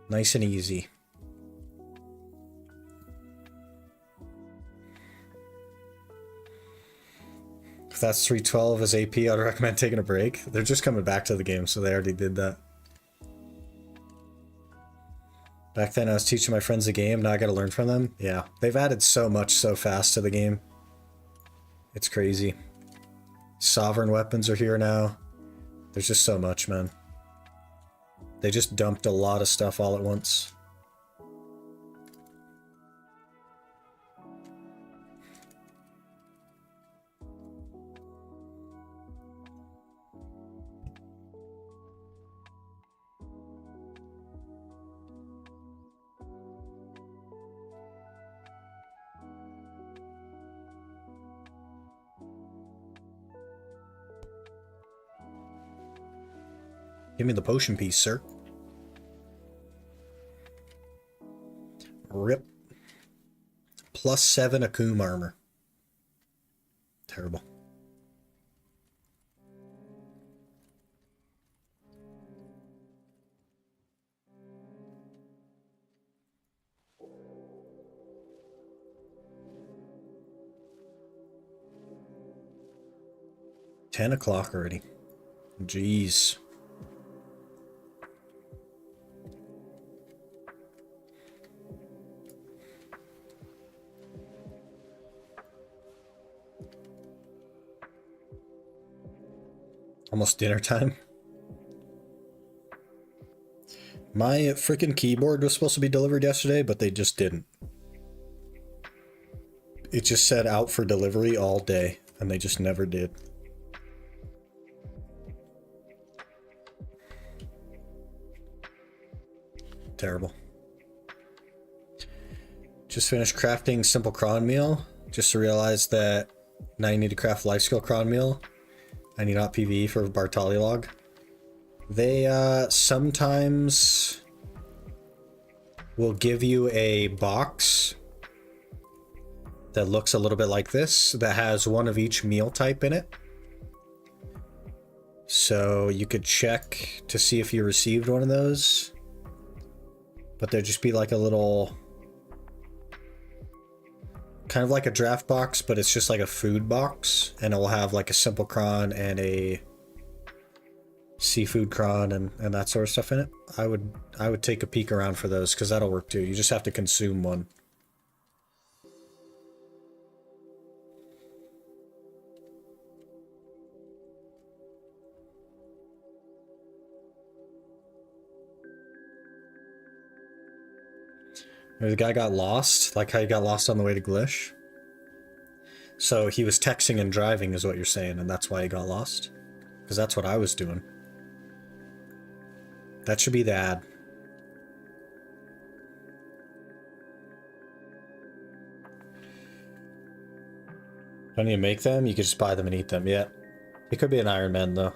Nice and easy. If that's 312 as AP, I'd recommend taking a break. They're just coming back to the game, so they already did that. Back then I was teaching my friends the game, now I gotta learn from them. Yeah, they've added so much so fast to the game. It's crazy. Sovereign weapons are here now. There's just so much, man. They just dumped a lot of stuff all at once. Give me the potion piece, sir. Rip. +7 Akum armor. Terrible. $10 already. Jeez. Almost dinner time. My freaking keyboard was supposed to be delivered yesterday, but they just didn't. It just said out for delivery all day, and they just never did. Terrible. Just finished crafting simple cron meal, just to realize that now you need to craft life skill cron meal. I need not PvE for Bartali log. They sometimes will give you a box that looks a little bit like this, that has one of each meal type in it. So you could check to see if you received one of those. But there'd just be like a little, kind of like a draft box, but it's just like a food box, and it will have like a simple cron and a seafood cron and that sort of stuff in it. I would take a peek around for those, because that'll work too. You just have to consume one. The guy got lost, like how he got lost on the way to Glish. So he was texting and driving is what you're saying, and that's why he got lost? Because that's what I was doing. That should be the ad. Don't need to make them, you could just buy them and eat them, yeah. It could be an Iron Man though.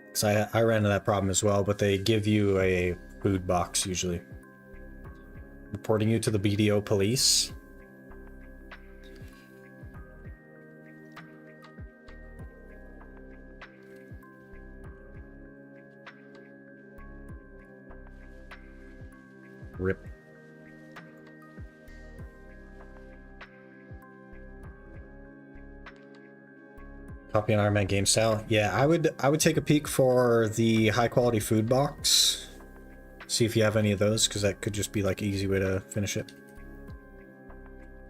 Because I ran into that problem as well, but they give you a food box usually. Reporting you to the BDO police. Rip. Copy an Iron Man game style. Yeah, I would take a peek for the high quality food box. See if you have any of those, because that could just be like an easy way to finish it.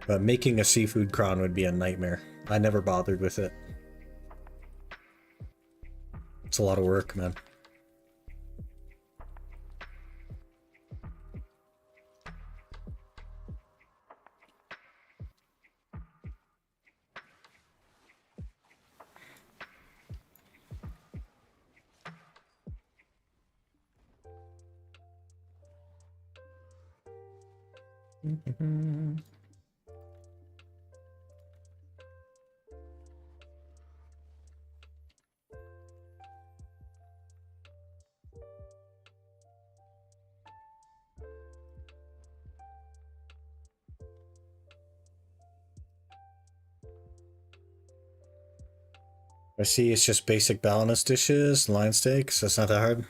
But making a seafood cron would be a nightmare. I never bothered with it. It's a lot of work, man. I see it's just basic balinese dishes, line steaks. That's not that hard.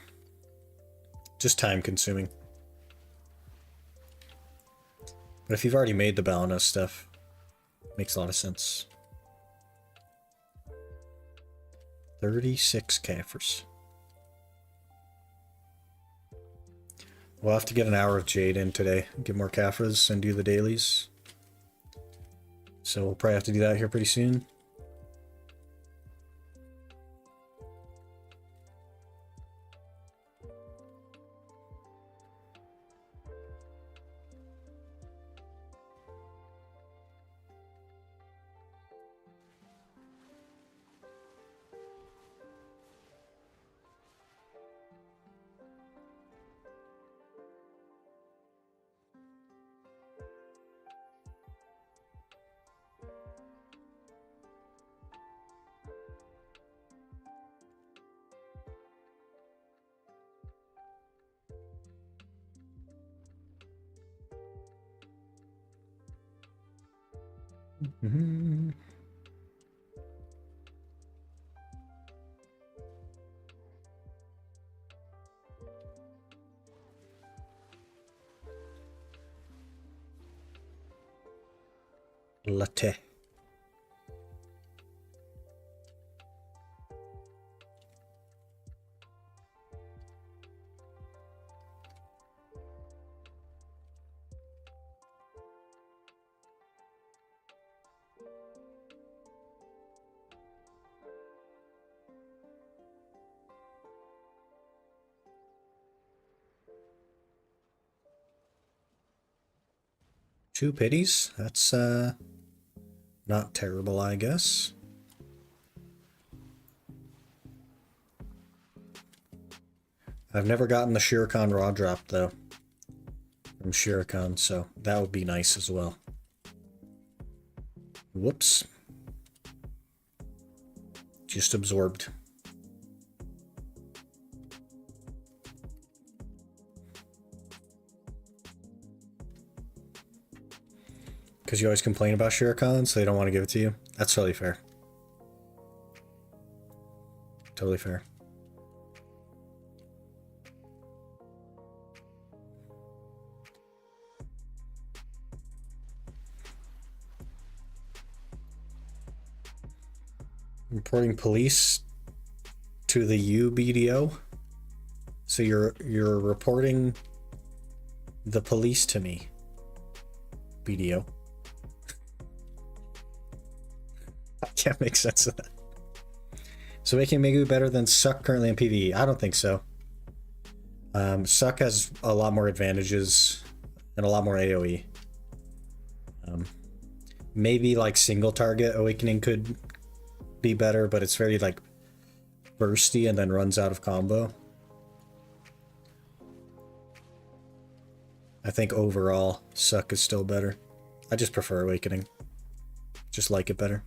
Just time consuming. But if you've already made the balinese stuff, makes a lot of sense. 36 Kafirs. We'll have to get an hour of Jade in today. Get more Kafirs and do the dailies. So we'll probably have to do that here pretty soon. Mm-hmm. Latte. Two pities. That's not terrible, I guess. I've never gotten the Shuriken raw drop though from Shuriken, so that would be nice as well. Whoops. Just absorbed. Because you always complain about Shuriken, so they don't want to give it to you. That's totally fair. Totally fair. Reporting police to the UBDO. So you're reporting the police to me. BDO. I can't make sense of that. So making Megu better than Suck currently in PvE? I don't think so. Suck has a lot more advantages and a lot more AoE. Maybe like single target Awakening could be better, but it's very like bursty and then runs out of combo. I think overall Suck is still better. I just prefer Awakening. Just like it better.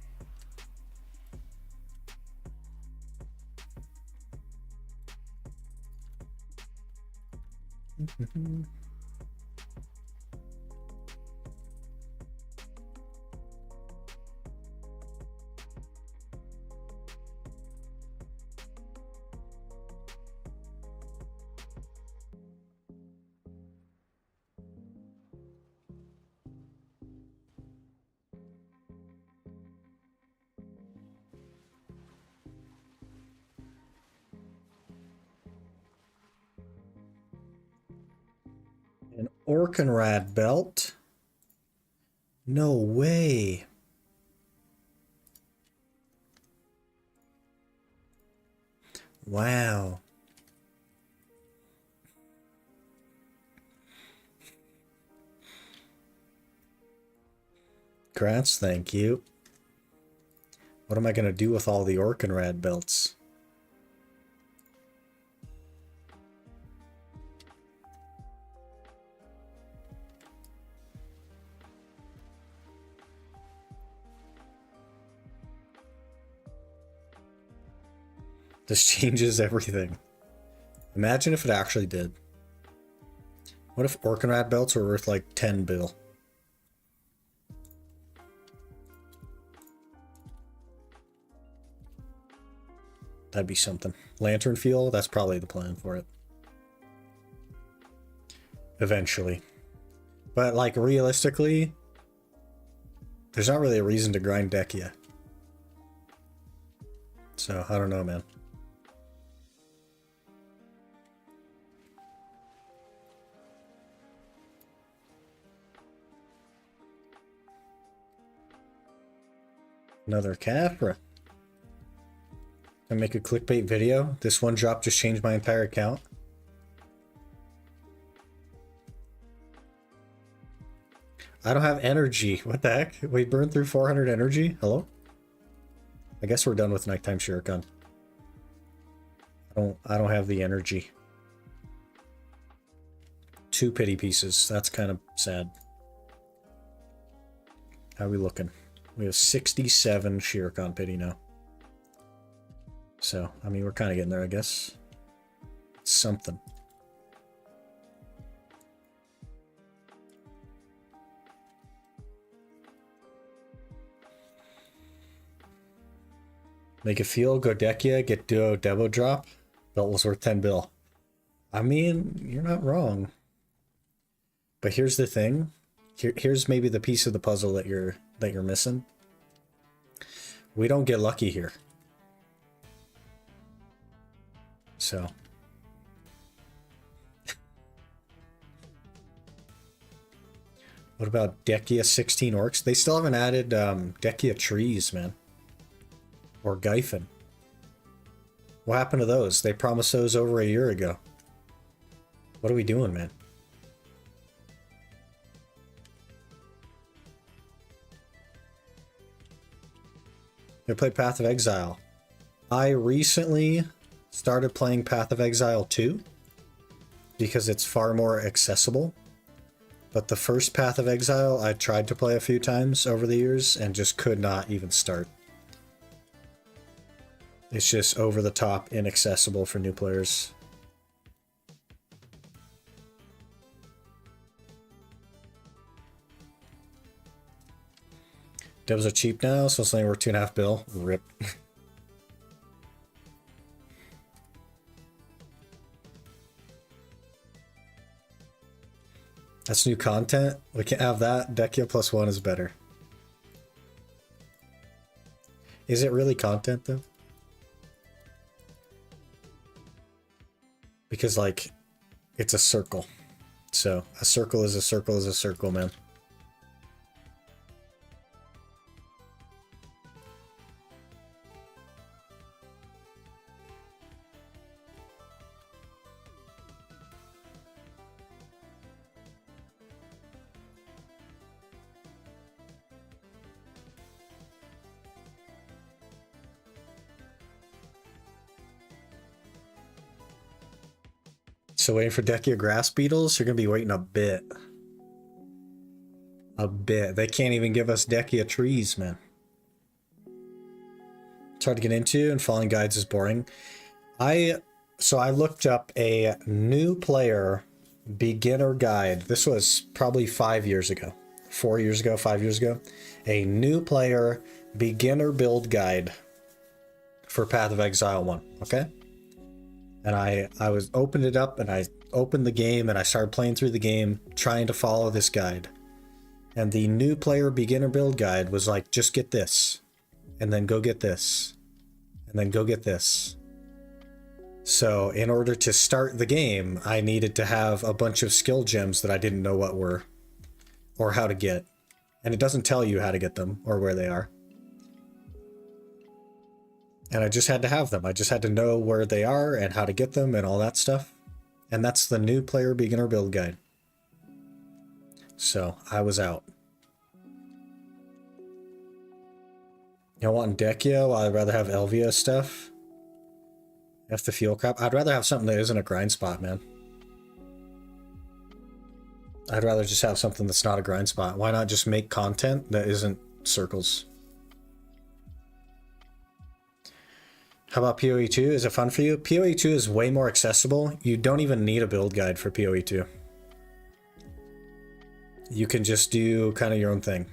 An Orkenrad belt? No way. Wow. Grants, thank you. What am I going to do with all the Orkenrad belts? This changes everything. Imagine if it actually did. What if Orkenrad belts were worth like 10 bill? That'd be something. Lantern fuel, that's probably the plan for it. Eventually. But, like, realistically, there's not really a reason to grind Dekia. So, I don't know, man. Another Capra. I make a clickbait video. This one drop just changed my entire account. I don't have energy. What the heck? We burned through 400 energy? Hello? I guess we're done with nighttime shuriken. I don't have the energy. 2 pity pieces. That's kind of sad. How are we looking? We have 67 shuriken pity now. So, I mean, we're kind of getting there, I guess. It's something. Make it feel, go Dekia, get Duo Debo drop. Belt was worth 10 bill. I mean, you're not wrong. But here's the thing. Here's maybe the piece of the puzzle that you're missing. We don't get lucky here. So. What about Dekia 16 orcs? They still haven't added Dekia trees, man. Or Gyphon. What happened to those? They promised those over a year ago. What are we doing, man? I play Path of Exile. I recently started playing Path of Exile 2 because it's far more accessible. But the first Path of Exile I tried to play a few times over the years and just could not even start. It's just over the top, inaccessible for new players. Devs are cheap now, so it's only worth 2.5 bill. Rip. That's new content. We can't have that. Dekia +1 is better. Is it really content though? Because like, it's a circle. So a circle is a circle is a circle, man. So waiting for Dekia grass beetles, you're gonna be waiting a bit. A bit. They can't even give us Dekia trees, man. It's hard to get into, and following guides is boring. So I looked up a new player beginner guide. This was probably 5 years ago. 4 years ago, 5 years ago. A new player beginner build guide for Path of Exile 1, okay? And I opened it up and I opened the game and I started playing through the game trying to follow this guide. And the new player beginner build guide was like, just get this and then go get this and then go get this. So in order to start the game, I needed to have a bunch of skill gems that I didn't know what were or how to get. And it doesn't tell you how to get them or where they are. And I just had to have them. I just had to know where they are and how to get them and all that stuff. And that's the new player beginner build guide. So I was out. You know, wanting Dekia? Well, I'd rather have Elvia stuff. F the fuel crap. I'd rather have something that isn't a grind spot, man. I'd rather just have something that's not a grind spot. Why not just make content that isn't circles? How about PoE 2? Is it fun for you? PoE 2 is way more accessible. You don't even need a build guide for PoE 2. You can just do kind of your own thing.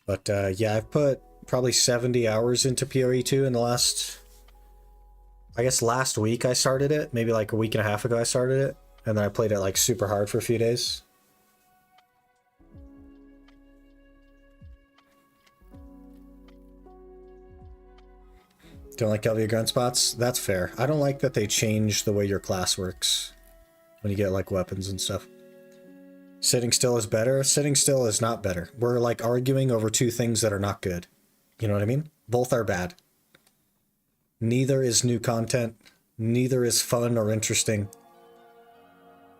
But yeah, I've put probably 70 hours into PoE 2 in the last, I guess last week I started it. Maybe like a week and a half ago I started it. And then I played it like super hard for a few days. Don't like W gun spots? That's fair. I don't like that they change the way your class works when you get like weapons and stuff. Sitting still is better. Sitting still is not better. We're like arguing over two things that are not good. You know what I mean? Both are bad. Neither is new content. Neither is fun or interesting.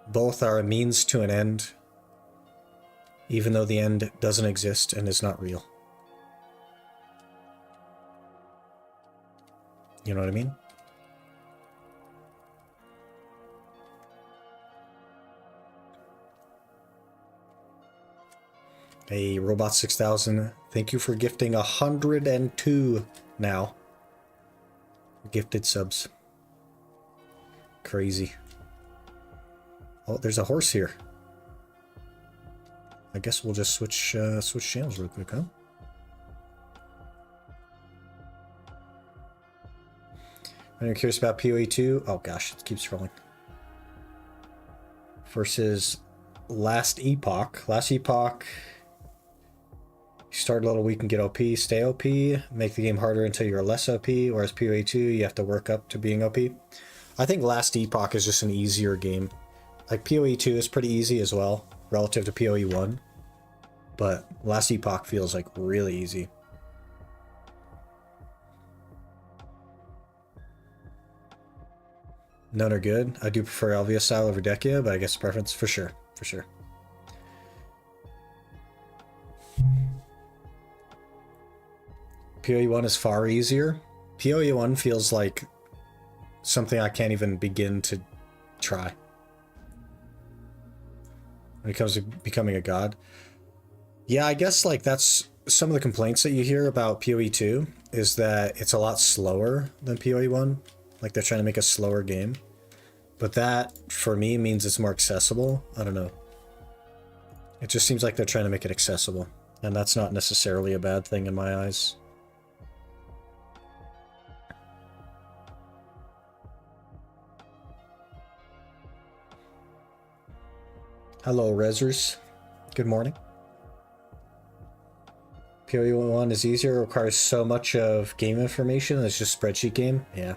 Both are a means to an end, even though the end doesn't exist and is not real. You know what I mean? Hey, Robot 6000, thank you for gifting 102 now. Gifted subs. Crazy. Oh, there's a horse here. I guess we'll just switch channels real quick, huh? I'm curious about PoE 2. Oh gosh, it keeps scrolling. Versus Last Epoch. Last Epoch. You start a little weak and get OP, stay OP, make the game harder until you're less OP, whereas PoE 2, you have to work up to being OP. I think Last Epoch is just an easier game. Like, PoE 2 is pretty easy as well, relative to PoE 1. But Last Epoch feels like really easy. None are good. I do prefer Elvia style over Dekia, but I guess preference for sure. For sure. PoE 1 is far easier. PoE 1 feels like something I can't even begin to try. When it comes to becoming a god. Yeah, I guess like that's some of the complaints that you hear about PoE 2 is that it's a lot slower than PoE 1. Like they're trying to make a slower game. But that, for me, means it's more accessible. I don't know. It just seems like they're trying to make it accessible. And that's not necessarily a bad thing in my eyes. Hello, Resers. Good morning. PoE 1 is easier, requires so much of game information, it's just a spreadsheet game. Yeah.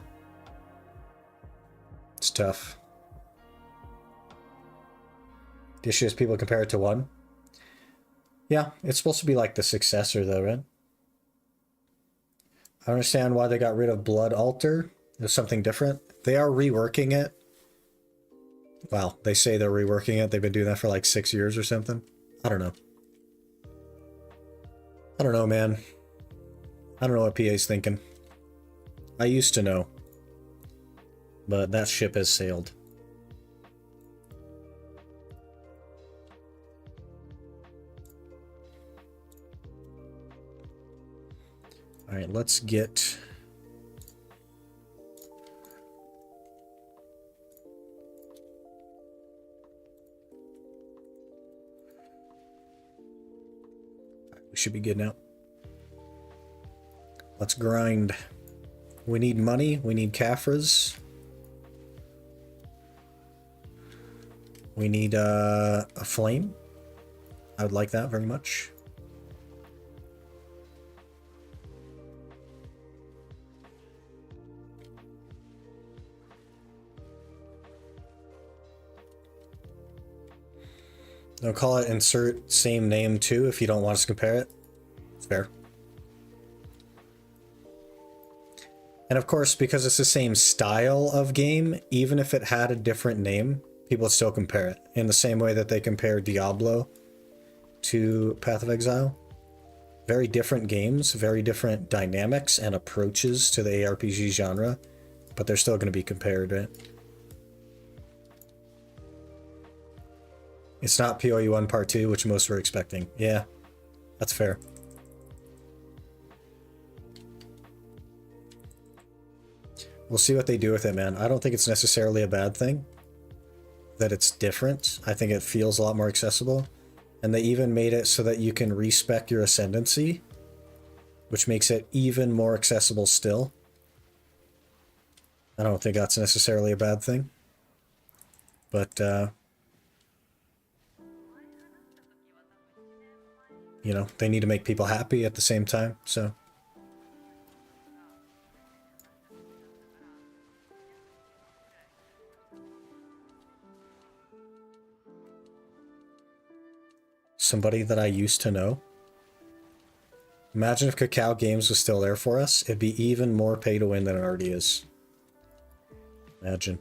It's tough. The issue is people compare it to 1. Yeah, it's supposed to be like the successor though, right? I understand why they got rid of Blood Altar. There's something different. They are reworking it. Well, they say they're reworking it. They've been doing that for like 6 years or something. I don't know. I don't know, man. I don't know what PA's thinking. I used to know. But that ship has sailed. Alright, let's get... We should be good now. Let's grind. We need money. We need Caphras. We need a flame. I would like that very much. They'll call it insert same name too if you don't want us to compare it. It's fair. And of course, because it's the same style of game, even if it had a different name, people would still compare it. In the same way that they compare Diablo to Path of Exile. Very different games, very different dynamics and approaches to the ARPG genre, but they're still going to be compared, right? It's not PoE 1 Part 2, which most were expecting. Yeah, that's fair. We'll see what they do with it, man. I don't think it's necessarily a bad thing that it's different. I think it feels a lot more accessible. And they even made it so that you can respec your ascendancy which makes it even more accessible still. I don't think that's necessarily a bad thing. But, you know, they need to make people happy at the same time, so... Somebody that I used to know. Imagine if Cacao Games was still there for us. It'd be even more pay to win than it already is. Imagine.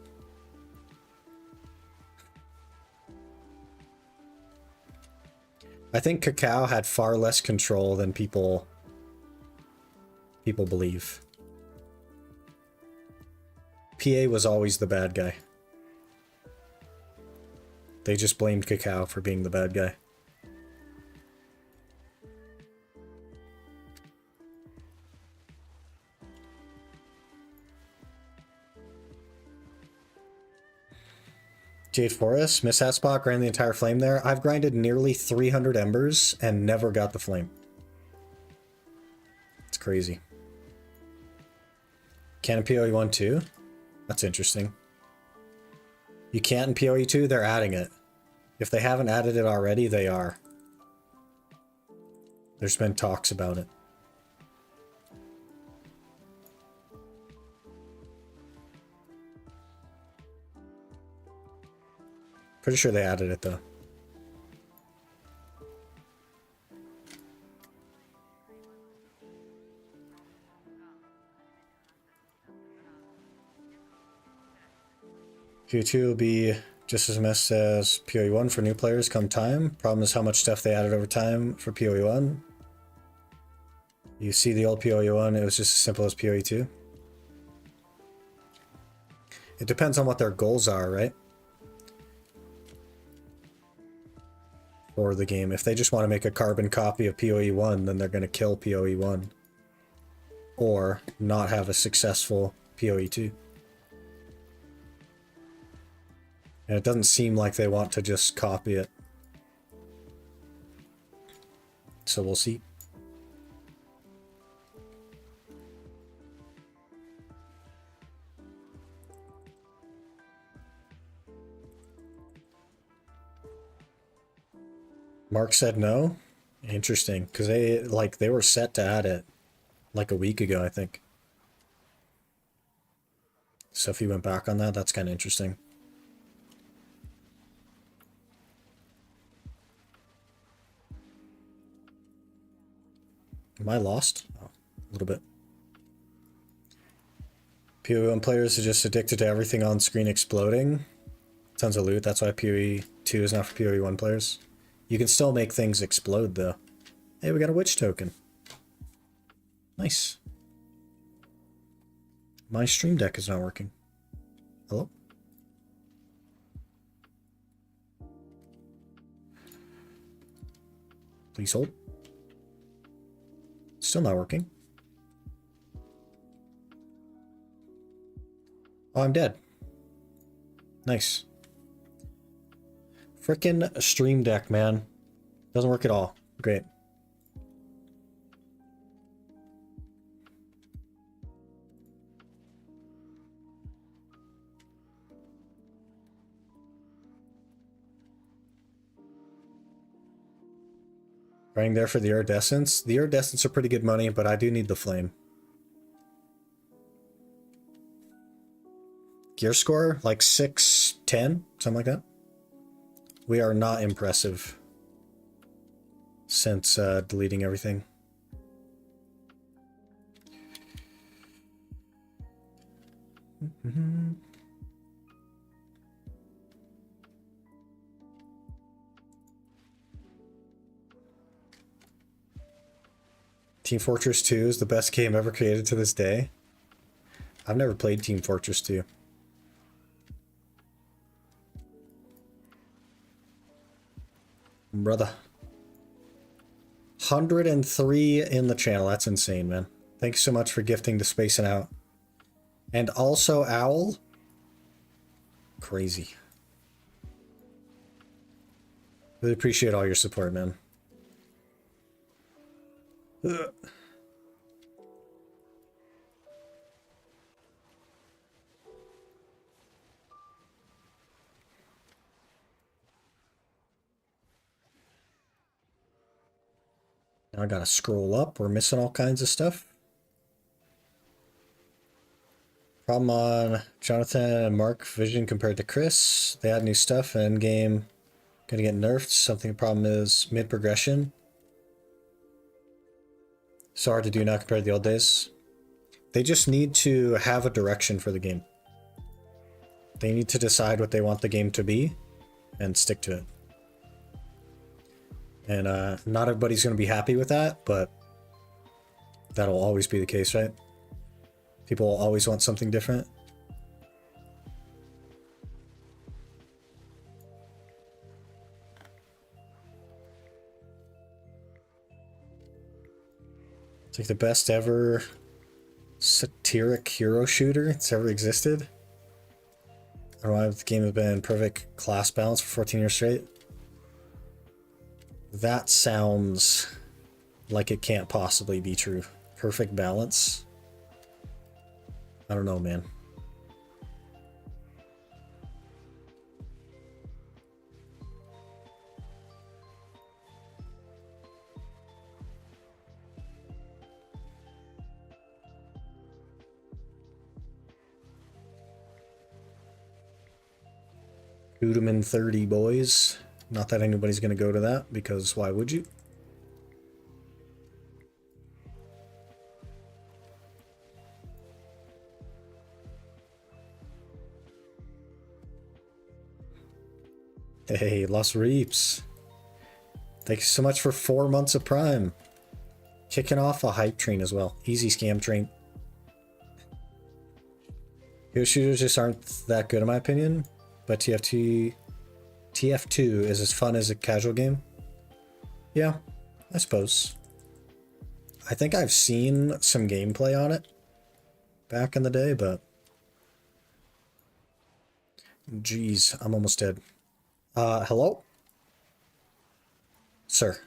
I think Cacao had far less control than people believe. PA was always the bad guy. They just blamed Cacao for being the bad guy. Jade Forest, Miss Hatspot, grind the entire flame there. I've grinded nearly 300 embers and never got the flame. It's crazy. Can in PoE 1 too? That's interesting. You can't in PoE 2? They're adding it. If they haven't added it already, they are. There's been talks about it. Pretty sure they added it, though. PoE2 will be just as a mess as PoE1 for new players come time. Problem is how much stuff they added over time for PoE1. You see the old PoE1, it was just as simple as PoE2. It depends on what their goals are, right? For the game. If they just want to make a carbon copy of PoE1, then they're going to kill PoE1. Or not have a successful PoE2. And it doesn't seem like they want to just copy it. So we'll see. Mark said no? Interesting, because they were set to add it like a week ago, I think. So if he went back on that, that's kind of interesting. Am I lost? Oh, a little bit. PoE1 players are just addicted to everything on screen exploding. Tons of loot, that's why PoE 2 is not for PoE1 players. You can still make things explode, though. Hey, we got a witch token. Nice. My stream deck is not working. Hello? Please hold. Still not working. Oh, I'm dead. Nice. Frickin' stream deck, man. Doesn't work at all. Great. Running there for the iridescents. The iridescents are pretty good money, but I do need the flame. Gear score? Like 610? Something like that. We are not impressive since deleting everything. Team Fortress 2 is the best game ever created to this day. I've never played Team Fortress 2. Brother. 103 in the channel. That's insane, man. Thanks so much for gifting to Spacing Out. And also Owl. Crazy. Really appreciate all your support, man. Ugh. I gotta scroll up. We're missing all kinds of stuff. Problem on Jonathan and Mark Vision compared to Chris. They add new stuff and endgame gonna get nerfed. Something the problem is mid progression. So hard to do now compared to the old days. They just need to have a direction for the game. They need to decide what they want the game to be and stick to it. And not everybody's going to be happy with that, but that'll always be the case, right? People will always want something different. It's like the best ever satiric hero shooter that's ever existed. I don't know why the game has been perfect class balance for 14 years straight. That sounds like it can't possibly be true. Perfect balance. I don't know, man. Udaman 30, boys. Not that anybody's going to go to that, because why would you? Hey, Los Reaps. Thank you so much for 4 months of Prime. Kicking off a hype train as well. Easy scam train. Hero shooters just aren't that good in my opinion. But TF2 is as fun as a casual game. Yeah, I suppose. I think I've seen some gameplay on it back in the day, but jeez, I'm almost dead. Hello? Sir.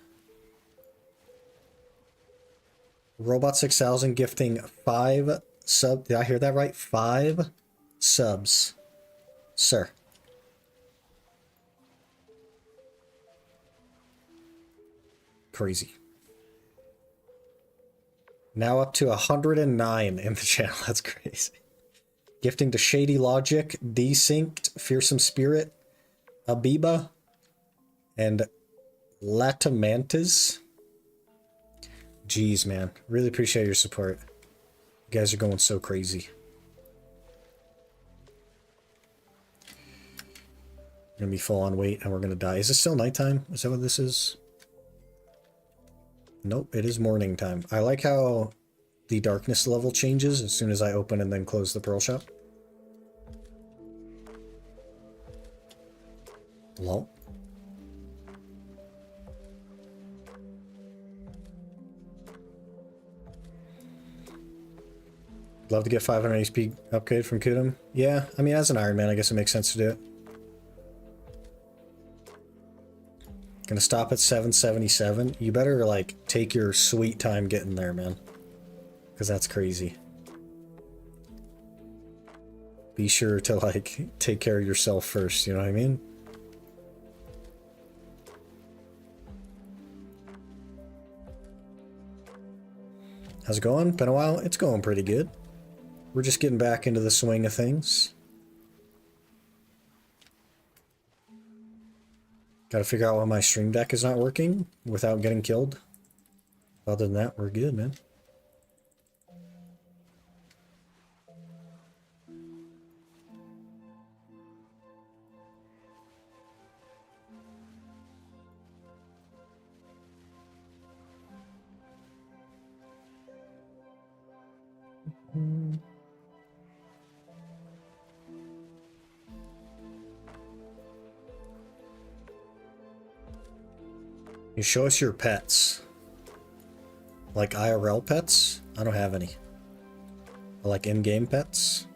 Robot 6000 gifting 5 sub. Did I hear that right? 5 subs. Sir. Crazy. Now up to 109 in the channel. That's crazy. Gifting to Shady Logic, Desynced, Fearsome Spirit, Abiba, and Latamantas. Jeez, man. Really appreciate your support. You guys are going so crazy. We're gonna be full on weight and we're gonna die. Is it still nighttime? Is that what this is? Nope, it is morning time. I like how the darkness level changes as soon as I open and then close the pearl shop. Lol. Love to get 500 HP upgrade from Kuno. Yeah, I mean, as an Iron Man, I guess it makes sense to do it. Gonna stop at 777. You better, like, take your sweet time getting there, man. Because that's crazy. Be sure to, like, take care of yourself first, you know what I mean? How's it going? Been a while? It's going pretty good. We're just getting back into the swing of things. Gotta figure out why my stream deck is not working without getting killed. Other than that, we're good, man. You show us your pets. Like IRL pets? I don't have any. Or like in-game pets?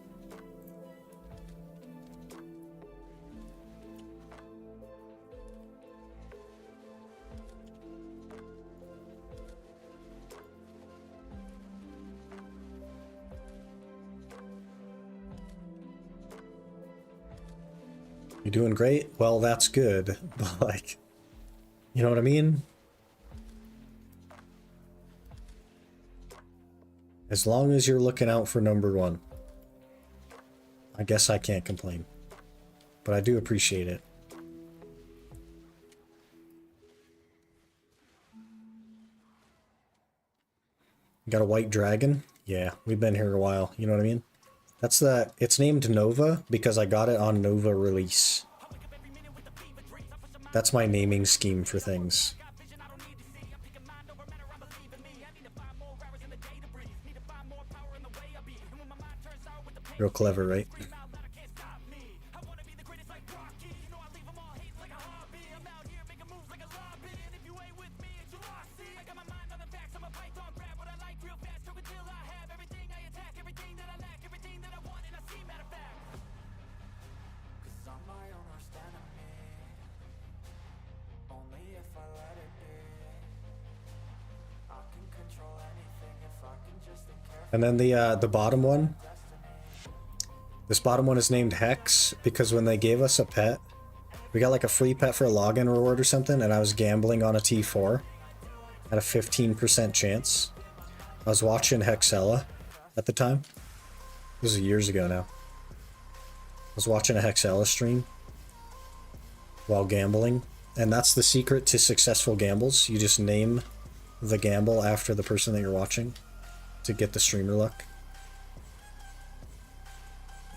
You're doing great? Well, that's good. But like, you know what I mean? As long as you're looking out for number one. I guess I can't complain. But I do appreciate it. Got a white dragon? Yeah, we've been here a while, you know what I mean? That's the... It's named Nova because I got it on Nova release. That's my naming scheme for things. Real clever, right? And then the bottom one. This bottom one is named Hex because when they gave us a pet, we got like a free pet for a login reward or something, and I was gambling on a T4 at a 15% chance. I was watching Hexella at the time. This is years ago now. I was watching a Hexella stream while gambling, and that's the secret to successful gambles. You just name the gamble after the person that you're watching to get the streamer luck.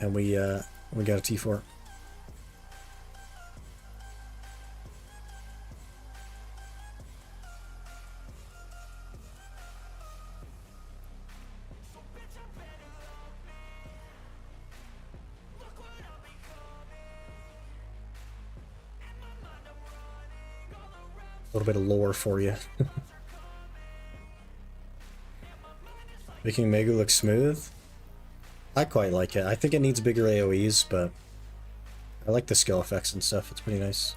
And we got a T4. A little bit of lore for you. Making Megu look smooth? I quite like it. I think it needs bigger AoEs, but I like the skill effects and stuff. It's pretty nice.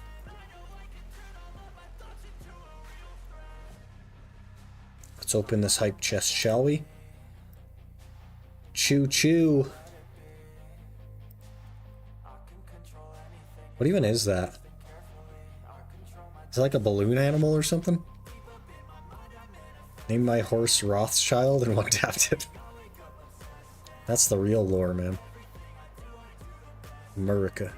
Let's open this hype chest, shall we? Choo choo! What even is that? Is it like a balloon animal or something? Name my horse Rothschild and one tapped it. That's the real lore, man. America.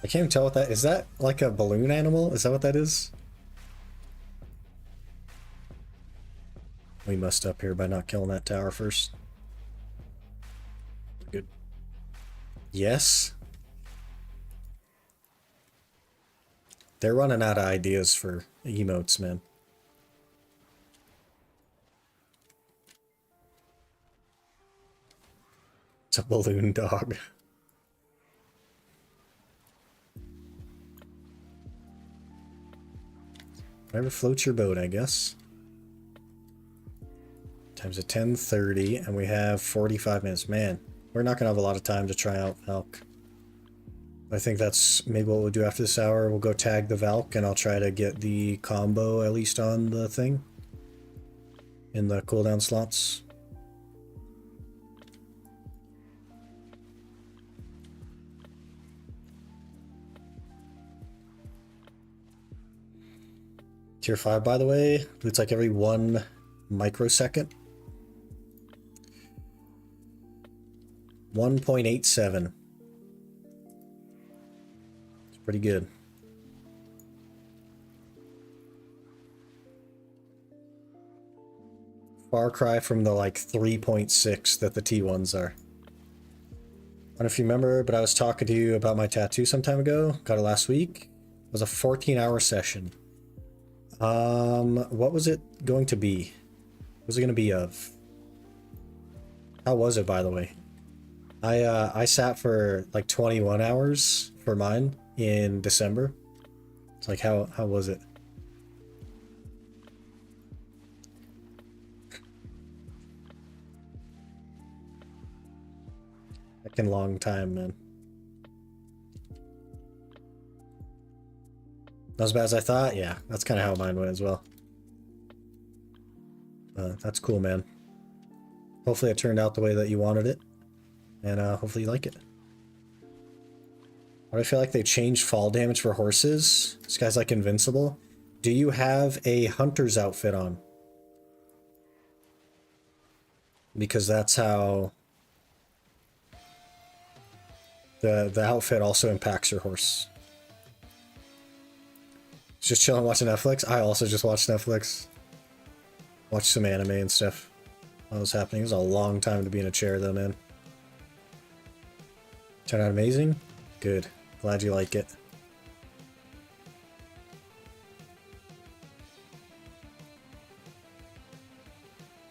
I can't even tell what that is. That like a balloon animal? Is that what that is? We messed up here by not killing that tower first. Good. Yes. They're running out of ideas for emotes, man. It's a balloon dog. Whatever floats your boat, I guess. Time's at 10:30, and we have 45 minutes. Man, we're not gonna have a lot of time to try out Valk. I think that's maybe what we'll do after this hour. We'll go tag the Valk, and I'll try to get the combo at least on the thing. In the cooldown slots. Tier 5, by the way, it's like every 1 microsecond. 1.87. It's pretty good. Far cry from the like 3.6 that the T1s are. I don't know if you remember, but I was talking to you about my tattoo some time ago. Got it last week. It was a 14-hour session. What was it going to be? What was it going to be of? How was it, by the way? I sat for like 21 hours for mine in December. It's like, how was it? fucking long time, man. Not as bad as I thought? Yeah, that's kind of how mine went as well. That's cool, man. Hopefully it turned out the way that you wanted it. And hopefully you like it. Why do I feel like they changed fall damage for horses? This guy's like invincible. Do you have a hunter's outfit on? Because that's how the outfit also impacts your horse. Just chilling watching Netflix. I also just watched Netflix. Watched some anime and stuff. What was happening? It was a long time to be in a chair though, man. Turned out amazing? Good. Glad you like it.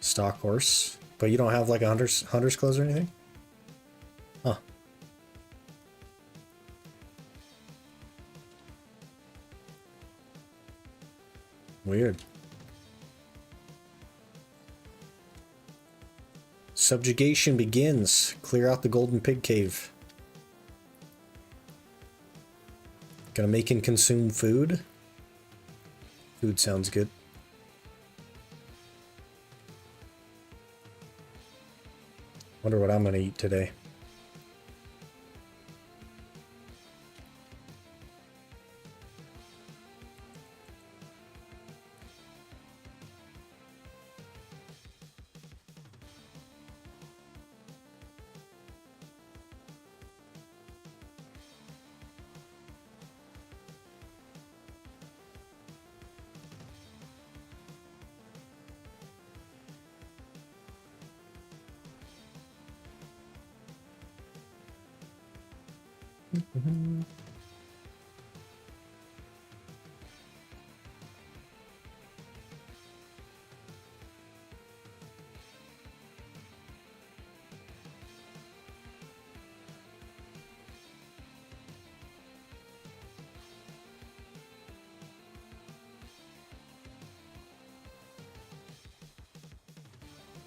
Stock horse. But you don't have like a hunter's clothes or anything? Huh. Weird. Subjugation begins. Clear out the golden pig cave. Gonna make and consume food. Food sounds good. Wonder what I'm gonna eat today.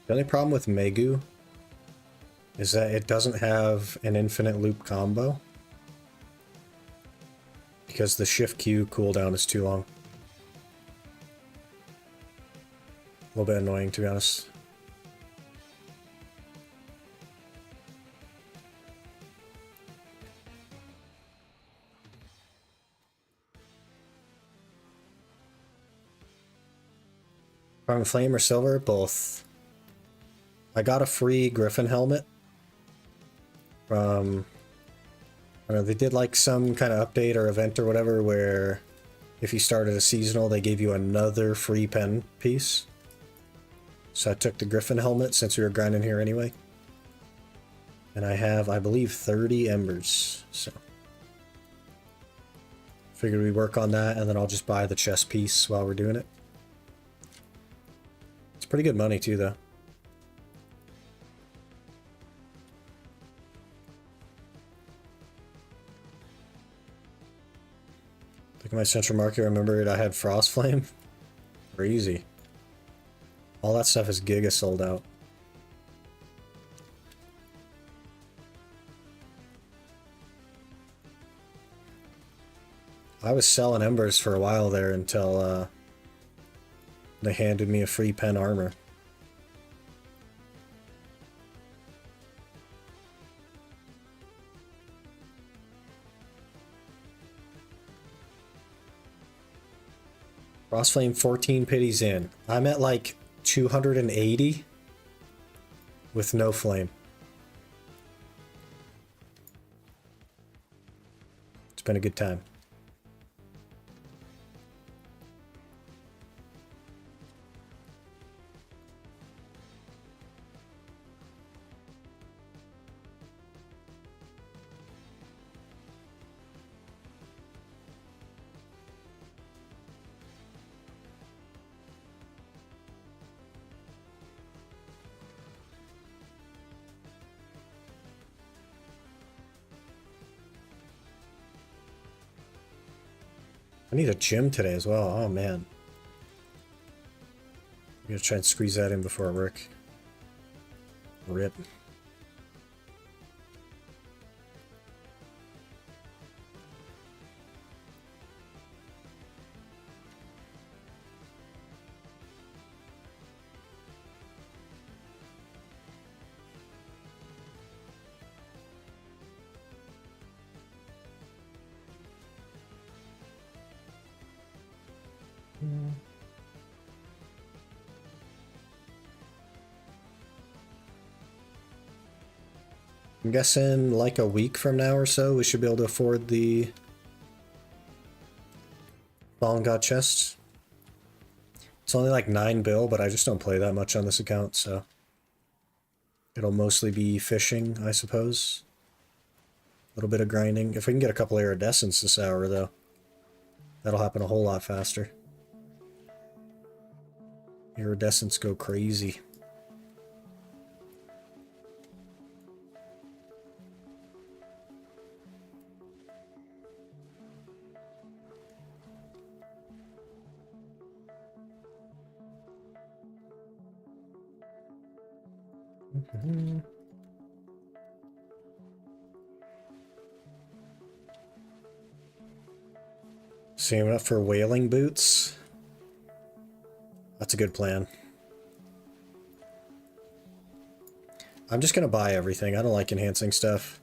The only problem with Megu is that it doesn't have an infinite loop combo because the shift Q cooldown is too long. A little bit annoying, to be honest. From Flame or Silver? Both. I got a free Griffin helmet from, I don't know, they did like some kind of update or event or whatever where if you started a seasonal, they gave you another free pen piece. So I took the Griffin helmet since we were grinding here anyway. And I have, I believe, 30 embers. So figured we'd work on that and then I'll just buy the chest piece while we're doing it. It's pretty good money too, though. Look at my central market, remembered I had Frost Flame. Crazy. All that stuff is giga sold out. I was selling embers for a while there until they handed me a free pen armor. Frostflame 14 pities in. I'm at like 280 with no flame. It's been a good time. I need a gym today as well. Oh man. I'm gonna try and squeeze that in before work. Rip. I'm guessing like a week from now or so, we should be able to afford the Fallen God chest. It's only like 9 bill, but I just don't play that much on this account, so it'll mostly be fishing, I suppose. A little bit of grinding. If we can get a couple iridescents this hour, though, that'll happen a whole lot faster. Iridescents go crazy. Saving up for whaling boots. That's a good plan. I'm just gonna buy everything. I don't like enhancing stuff.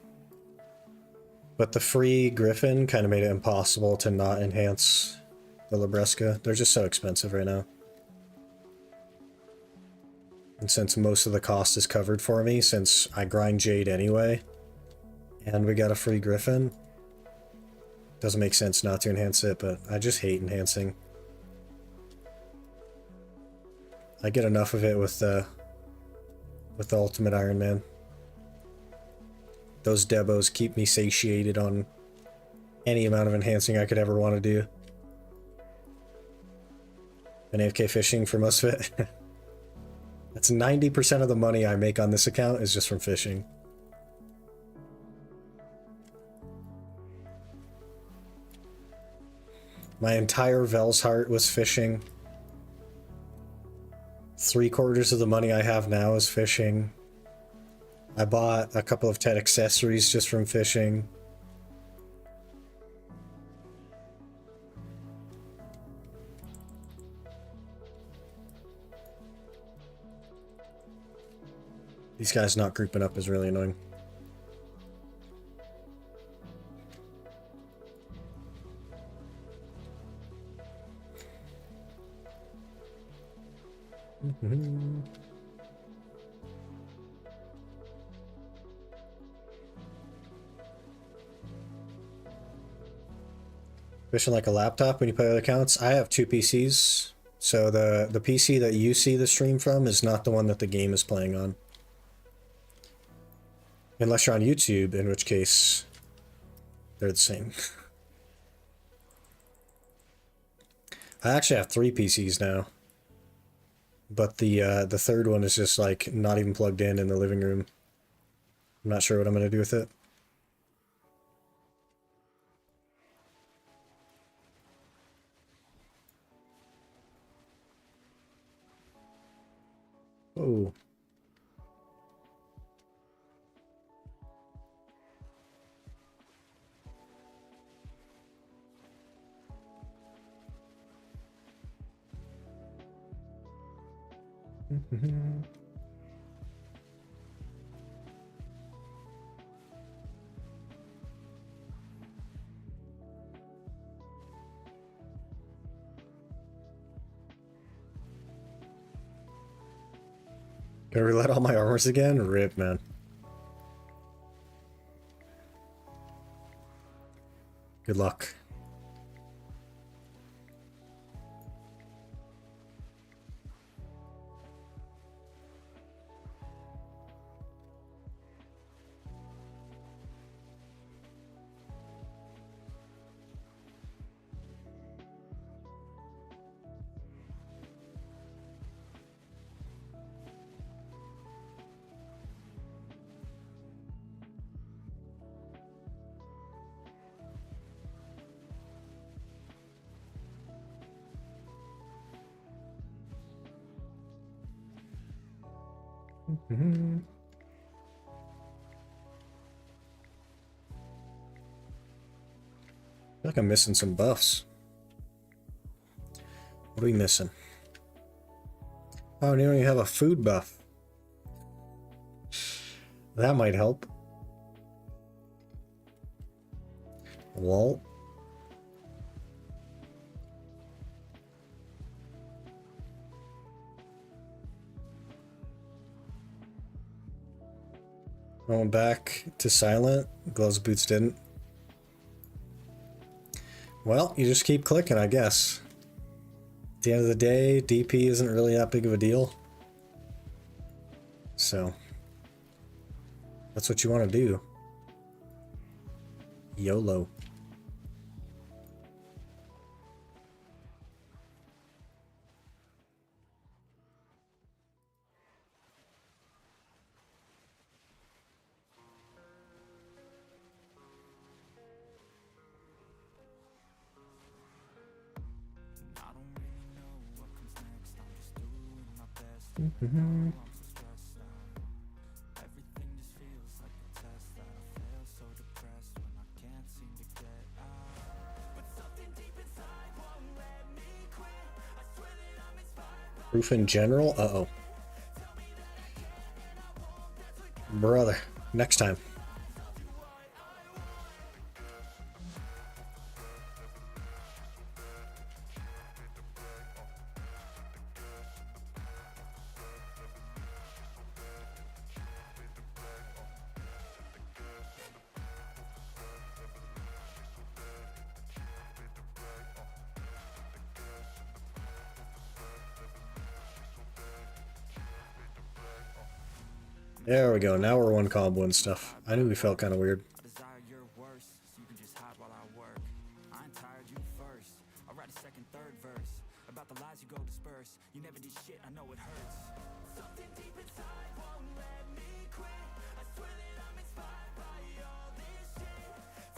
But the free Griffin kind of made it impossible to not enhance the Libresca. They're just so expensive right now. And since most of the cost is covered for me, since I grind Jade anyway, and we got a free Griffin, doesn't make sense not to enhance it, but I just hate enhancing. I get enough of it with the Ultimate Iron Man. Those Debos keep me satiated on any amount of enhancing I could ever want to do. Been AFK fishing for most of it. That's 90% of the money I make on this account is just from fishing. My entire Vel's Heart was fishing. 3/4 of the money I have now is fishing. I bought a couple of Tet accessories just from fishing. These guys not grouping up is really annoying. Fishing like a laptop when you play other accounts. I have 2 PCs, so the PC that you see the stream from is not the one that the game is playing on. Unless you're on YouTube, in which case they're the same. I actually have 3 PCs now, but the third one is just like not even plugged in the living room. I'm not sure what I'm gonna do with it. Oh. Gotta relet all my armors again? Rip, man. Good luck. I feel like I'm missing some buffs. What are we missing? Oh, and you only have a food buff. That might help. Walt. Going back to silent. Gloves boots didn't. Well, you just keep clicking, I guess. At the end of the day, DP isn't really that big of a deal. So, that's what you want to do. YOLO. I don't really know what comes next. I'm just doing my best. I'm so stressed out. Everything just feels like a test that I fail, so depressed when I can't seem to get out. But something deep inside won't let me quit. I swear that I'm inspired by Proof in general? Uh-oh. Brother, next time. There we go. Now we're one combo and stuff. I knew we felt kind of weird. I desire your worst, so you can just hide while I work. I ain't tired, you first. I'll write a second, third verse about the lies you go disperse. You never did shit, I know it hurts. Something deep inside won't let me quit. I swear that I'm inspired by all this shit.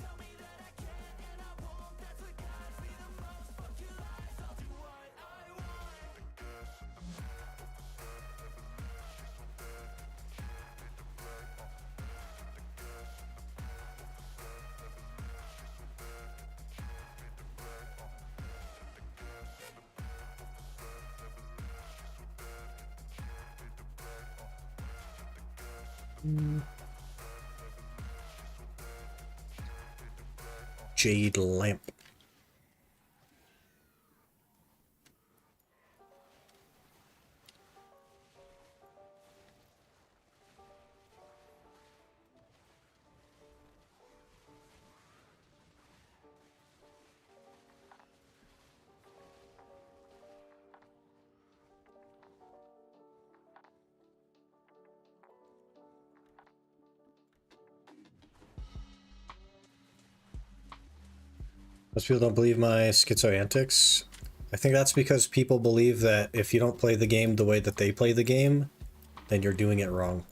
Tell me that I can and I won't. That's what guides me the most. Fuck your lies, I'll do what I want. Jade lamp. Most people don't believe my schizo antics. I think that's because people believe that if you don't play the game the way that they play the game, then you're doing it wrong.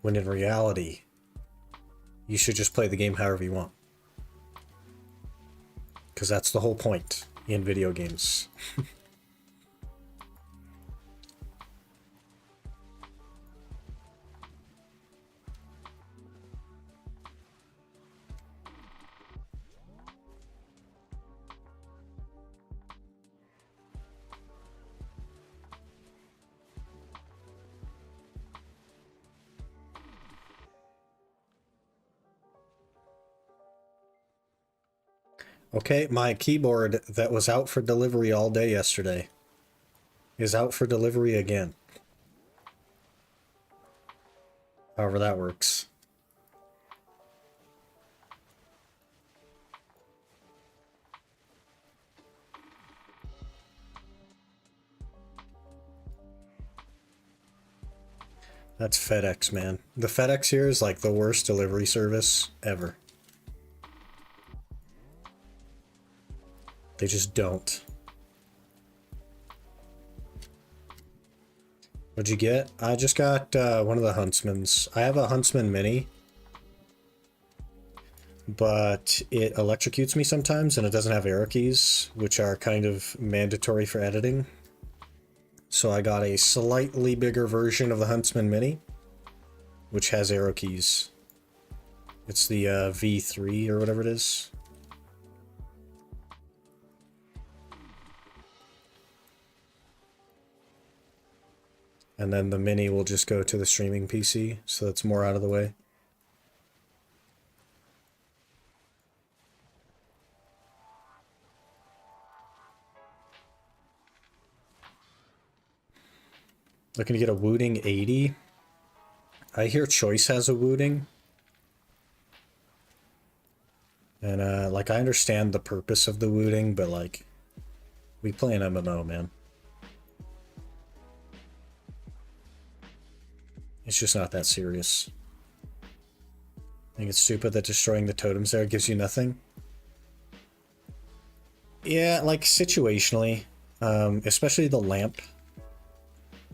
When in reality, you should just play the game however you want. Because that's the whole point in video games. Okay, my keyboard that was out for delivery all day yesterday is out for delivery again. However that works. That's FedEx, man. The FedEx here is like the worst delivery service ever. They just don't. What'd you get? I just got one of the Huntsmans. I have a Huntsman Mini, but it electrocutes me sometimes and it doesn't have arrow keys, which are kind of mandatory for editing. So I got a slightly bigger version of the Huntsman Mini, which has arrow keys. It's the V3 or whatever it is. And then the Mini will just go to the streaming PC, so that's more out of the way. Looking to get a Wooting 80. I hear Choice has a wooting. And, like, I understand the purpose of the wooting, but, like, we play an MMO, man. It's just not that serious. I think it's stupid that destroying the totems there gives you nothing. Yeah, like, situationally. Especially the lamp.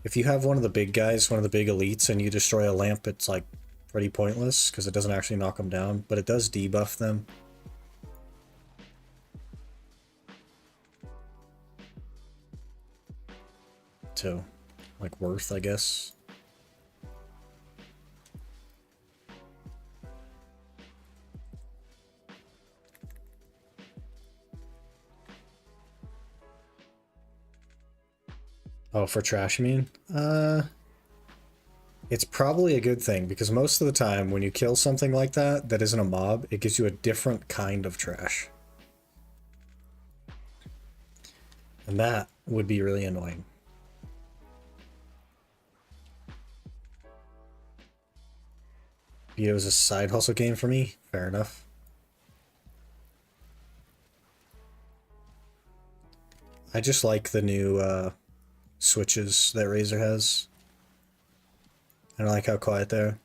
If you have one of the big guys, one of the big elites, and you destroy a lamp, it's, like, pretty pointless, because it doesn't actually knock them down, but it does debuff them. So, like, worth, I guess. Oh, for trash, you mean? It's probably a good thing, because most of the time when you kill something like that, that isn't a mob, it gives you a different kind of trash. And that would be really annoying. It was a side hustle game for me? Fair enough. I just like the new, switches that Razer has. I don't like how quiet they are.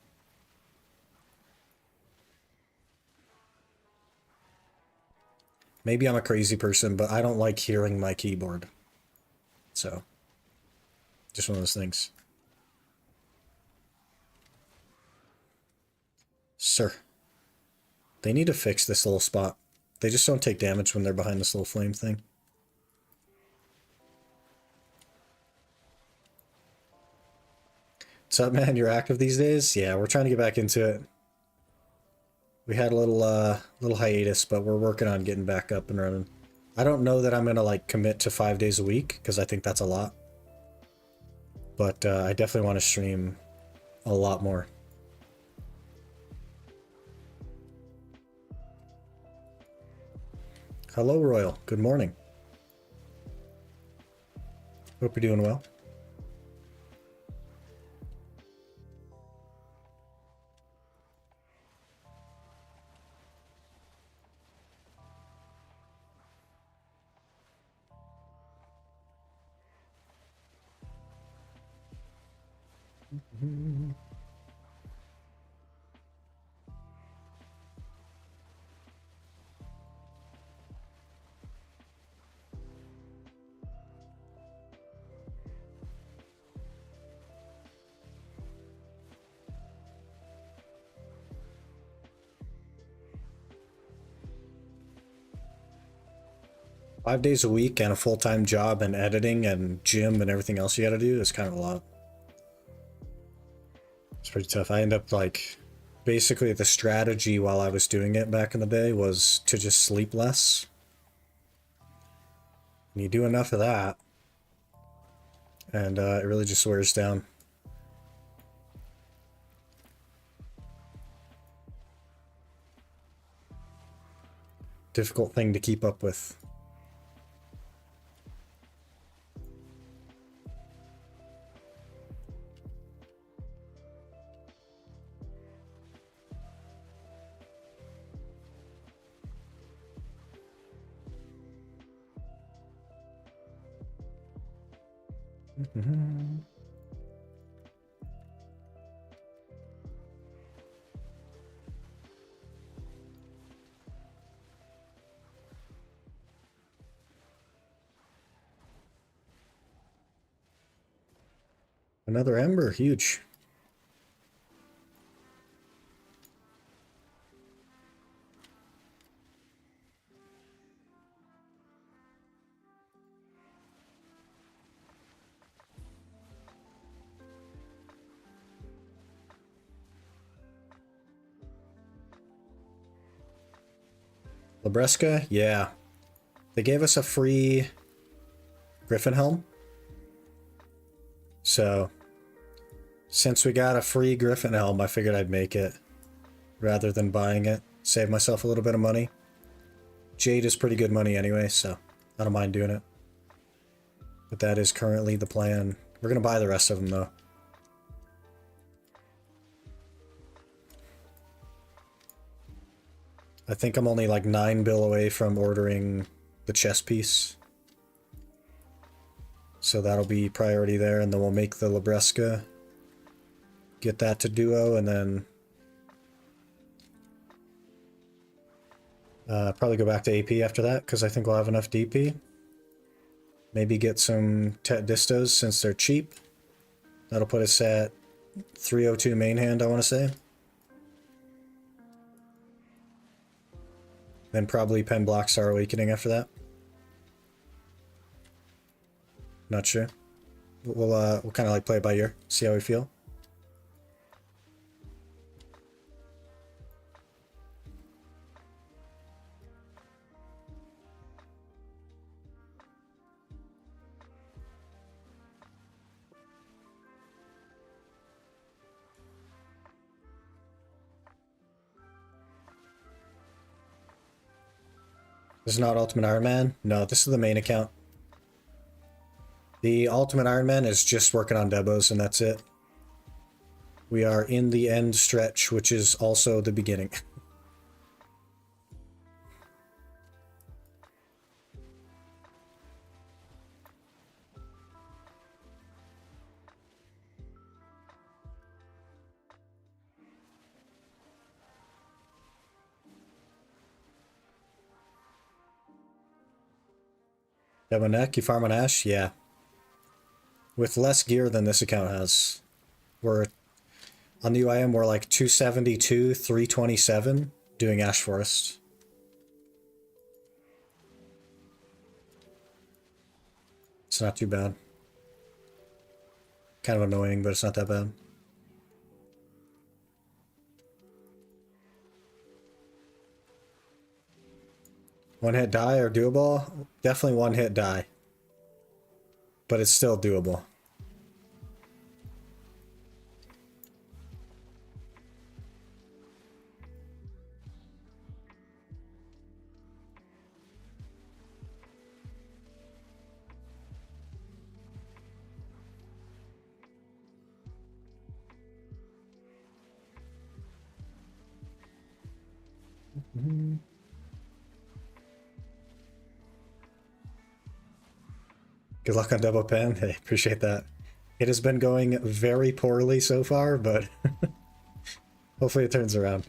Maybe I'm a crazy person, but I don't like hearing my keyboard. So, just one of those things. Sir. They need to fix this little spot. They just don't take damage when they're behind this little flame thing. What's up, man? You're active these days? Yeah, we're trying to get back into it. We had a little hiatus, but we're working on getting back up and running. I don't know that I'm gonna like commit to 5 days a week because I think that's a lot. But I definitely want to stream a lot more. Hello, Royal. Good morning. Hope you're doing well. Five days a week and a full-time job and editing and gym and everything else you gotta do is kind of a lot. It's pretty tough. I end up like, basically the strategy while I was doing it back in the day was to just sleep less. And you do enough of that, and it really just wears down. Difficult thing to keep up with. Another ember, huge. Labresca? Yeah. They gave us a free Griffin helm. So, since we got a free Griffin helm, I figured I'd make it rather than buying it. Save myself a little bit of money. Jade is pretty good money anyway, so I don't mind doing it. But that is currently the plan. We're going to buy the rest of them, though. I think I'm only like 9 bill away from ordering the chess piece. So that'll be priority there, and then we'll make the Libresca. Get that to duo, and then probably go back to AP after that, because I think we'll have enough DP. Maybe get some Tet Distos since they're cheap. That'll put us at 302 main hand, I want to say. Then probably Pen Block Star Awakening after that. Not sure. We'll kind of like play it by ear, see how we feel. This is not Ultimate Iron Man? No, this is the main account. The Ultimate Iron Man is just working on debos, and that's it. We are in the end stretch, which is also the beginning. Demo neck, you farm on Ash? Yeah. With less gear than this account has. We're on the UIM, we're like 272, 327 doing Ash Forest. It's not too bad. Kind of annoying, but it's not that bad. One hit die or doable? Definitely one hit die. But it's still doable. Good luck on double pen. Hey, appreciate that. It has been going very poorly so far, but hopefully it turns around.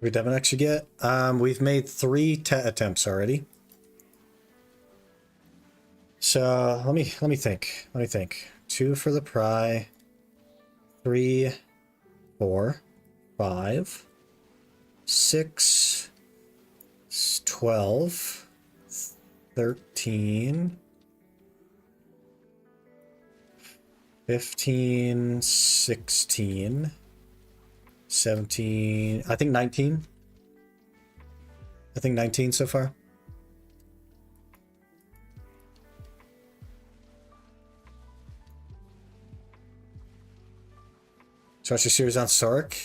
We Devon actually get? We've made 3 Tet attempts already. So let me think. Let me think. 2 for the pry. 3, 4, 5, 6, 12, 13, 15, 16. 17, I think 19. I think 19 so far. So what's your series on Sark?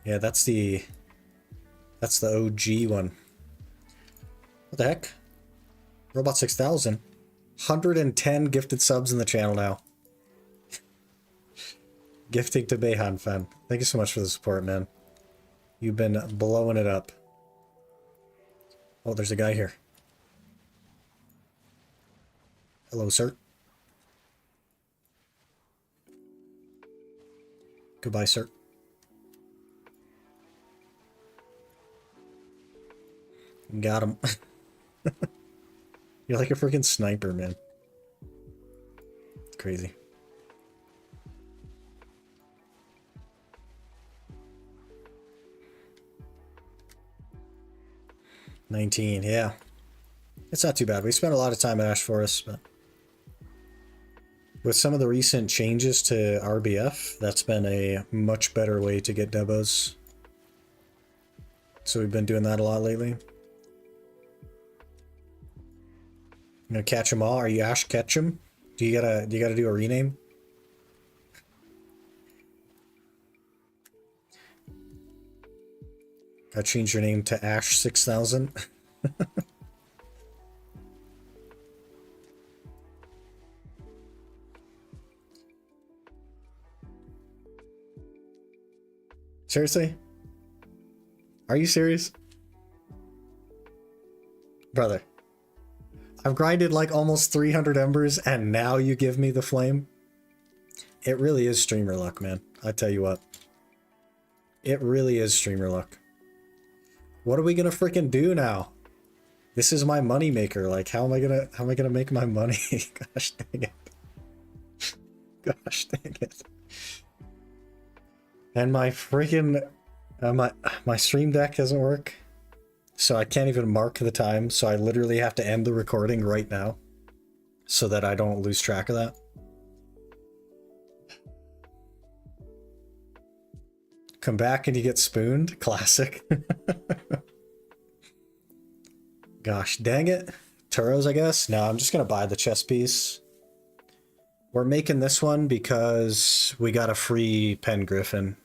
Yeah, that's the OG one. What the heck? Robot 6000. 110 gifted subs in the channel now. Gifting to Bayhan fan. Thank you so much for the support, man. You've been blowing it up. Oh, there's a guy here. Hello, sir. Goodbye, sir. Got him. You're like a freaking sniper, man. It's crazy. $19, yeah. It's not too bad. We spent a lot of time at Ash Forest, but with some of the recent changes to RBF, that's been a much better way to get debos. So we've been doing that a lot lately. You gonna catch them all? Are you Ash Ketchum? Do you gotta do a rename? I changed your name to Ash 6000. Seriously? Are you serious? Brother, I've grinded like almost 300 embers and now you give me the flame? It really is streamer luck, man. I tell you what. It really is streamer luck. What are we gonna freaking do now? This is my money maker. Like, how am I gonna make my money? Gosh dang it. Gosh dang it. And my freaking my stream deck doesn't work. So I can't even mark the time, so I literally have to end the recording right now so that I don't lose track of that. Come back and you get spooned. Classic. Gosh, dang it. Turos, I guess? No, I'm just going to buy the chess piece. We're making this one because we got a free Pen Griffin.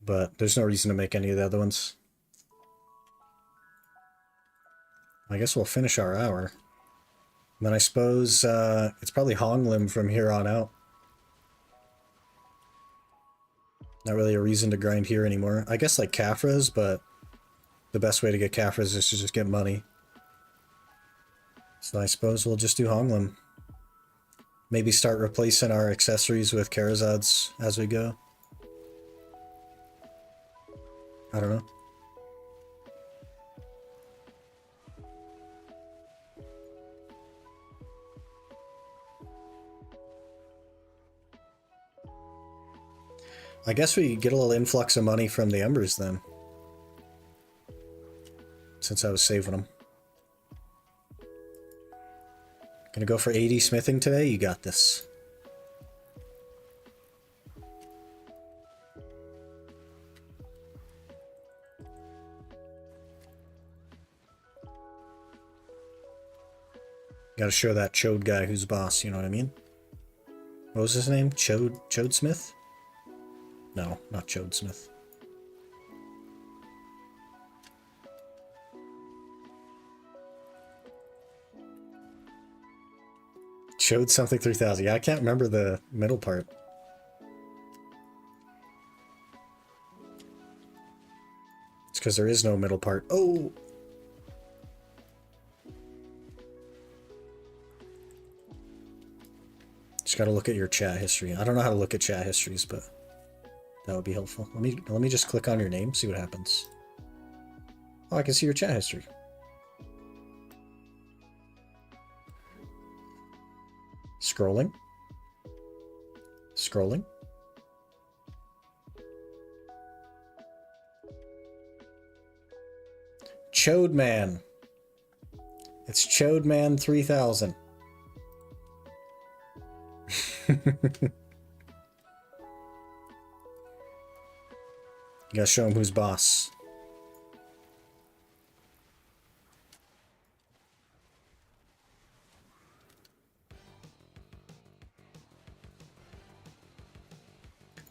But there's no reason to make any of the other ones. I guess we'll finish our hour. And then I suppose it's probably Honglim from here on out. Not really a reason to grind here anymore. I guess like Kafras, but the best way to get Kafras is to just get money. So I suppose we'll just do Honglim. Maybe start replacing our accessories with Karazads as we go. I don't know. I guess we get a little influx of money from the embers then. Since I was saving them. Gonna go for 80 smithing today? You got this. Gotta show that Chode guy who's boss, you know what I mean? What was his name? Chode Smith? No, not Chode Smith. Chode something 3000. Yeah, I can't remember the middle part. It's because there is no middle part. Oh! Just gotta look at your chat history. I don't know how to look at chat histories, but that would be helpful. Let me just click on your name, see what happens. Oh, I can see your chat history. Scrolling. Scrolling. Chode Man. It's Chode Man 3000. You gotta show him who's boss.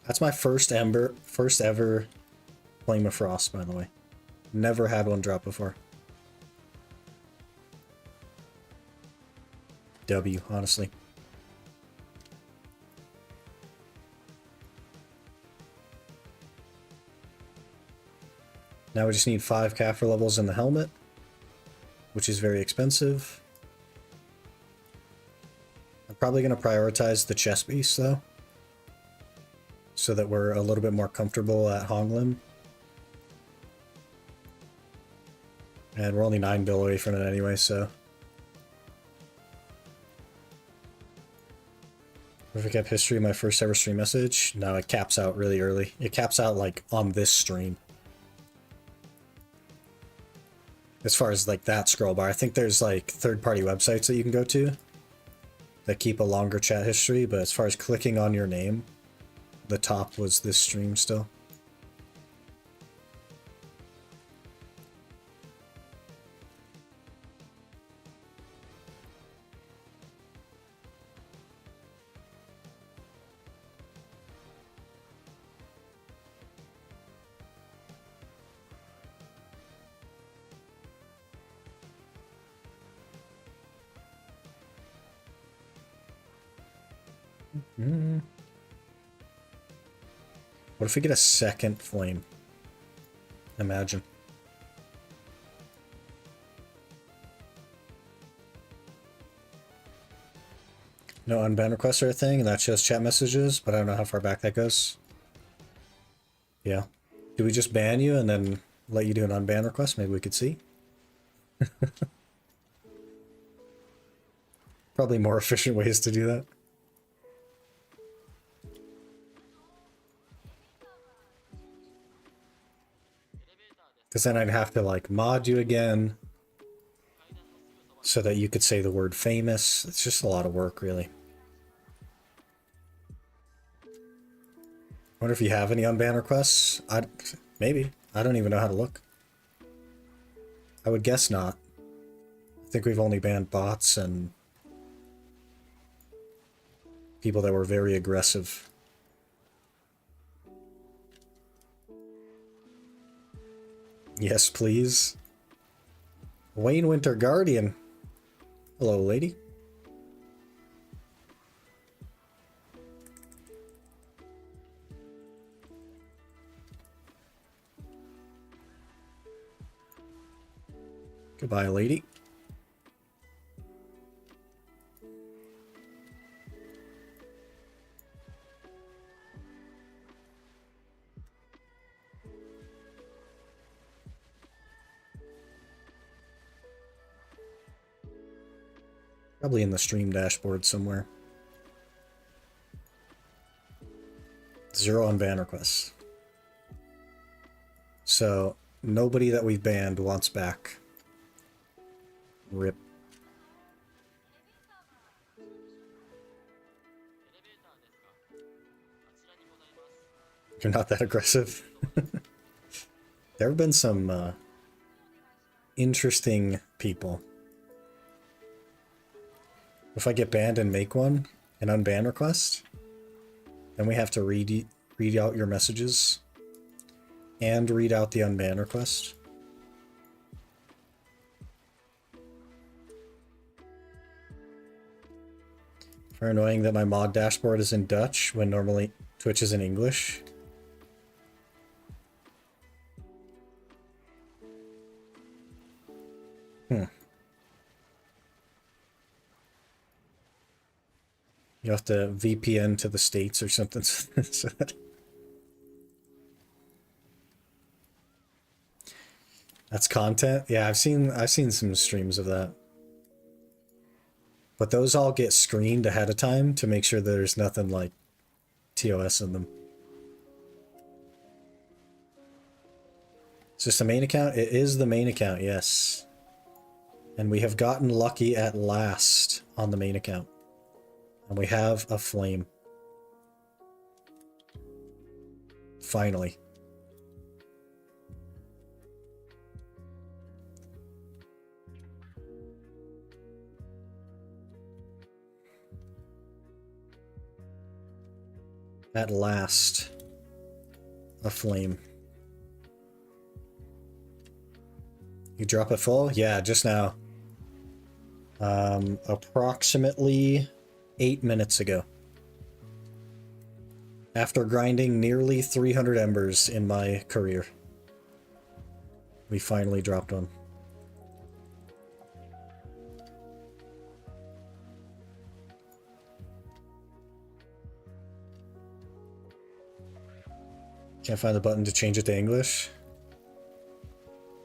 That's my first ever Flame of Frost, by the way. Never had one drop before. W, honestly. Now we just need 5 Kaffir levels in the helmet, which is very expensive. I'm probably going to prioritize the chest piece, though, so that we're a little bit more comfortable at Honglim. And we're only 9 bill away from it anyway, so. Perfect Cap history, my first ever stream message. No, it caps out really early. It caps out like on this stream. As far as like that scroll bar, I think there's like third-party websites that you can go to that keep a longer chat history, but as far as clicking on your name, the top was this stream still. What if we get a second flame? Imagine. No unban requests are a thing, and that's just chat messages, but I don't know how far back that goes. Yeah. Do we just ban you and then let you do an unban request? Maybe we could see. Probably more efficient ways to do that. Because then I'd have to like mod you again so that you could say the word famous. It's just a lot of work, really. Wonder if you have any unban requests? Maybe. I don't even know how to look. I would guess not. I think we've only banned bots and people that were very aggressive. Yes, please. Wayne Winter Guardian. Hello, lady. Goodbye, lady. Probably in the stream dashboard somewhere. 0 unban requests. So, nobody that we've banned wants back. RIP. You're not that aggressive. There have been some interesting people. If I get banned and make one, an unban request, then we have to read out your messages and read out the unban request. For annoying that my mod dashboard is in Dutch when normally Twitch is in English. You have to VPN to the States or something. That's content? Yeah, I've seen some streams of that. But those all get screened ahead of time to make sure there's nothing like TOS in them. Is this the main account? It is the main account, yes. And we have gotten lucky at last on the main account. And we have a flame. Finally. At last. A flame. You drop it full? Yeah, just now. Approximately 8 minutes ago. After grinding nearly 300 embers in my career. We finally dropped one. Can't find the button to change it to English.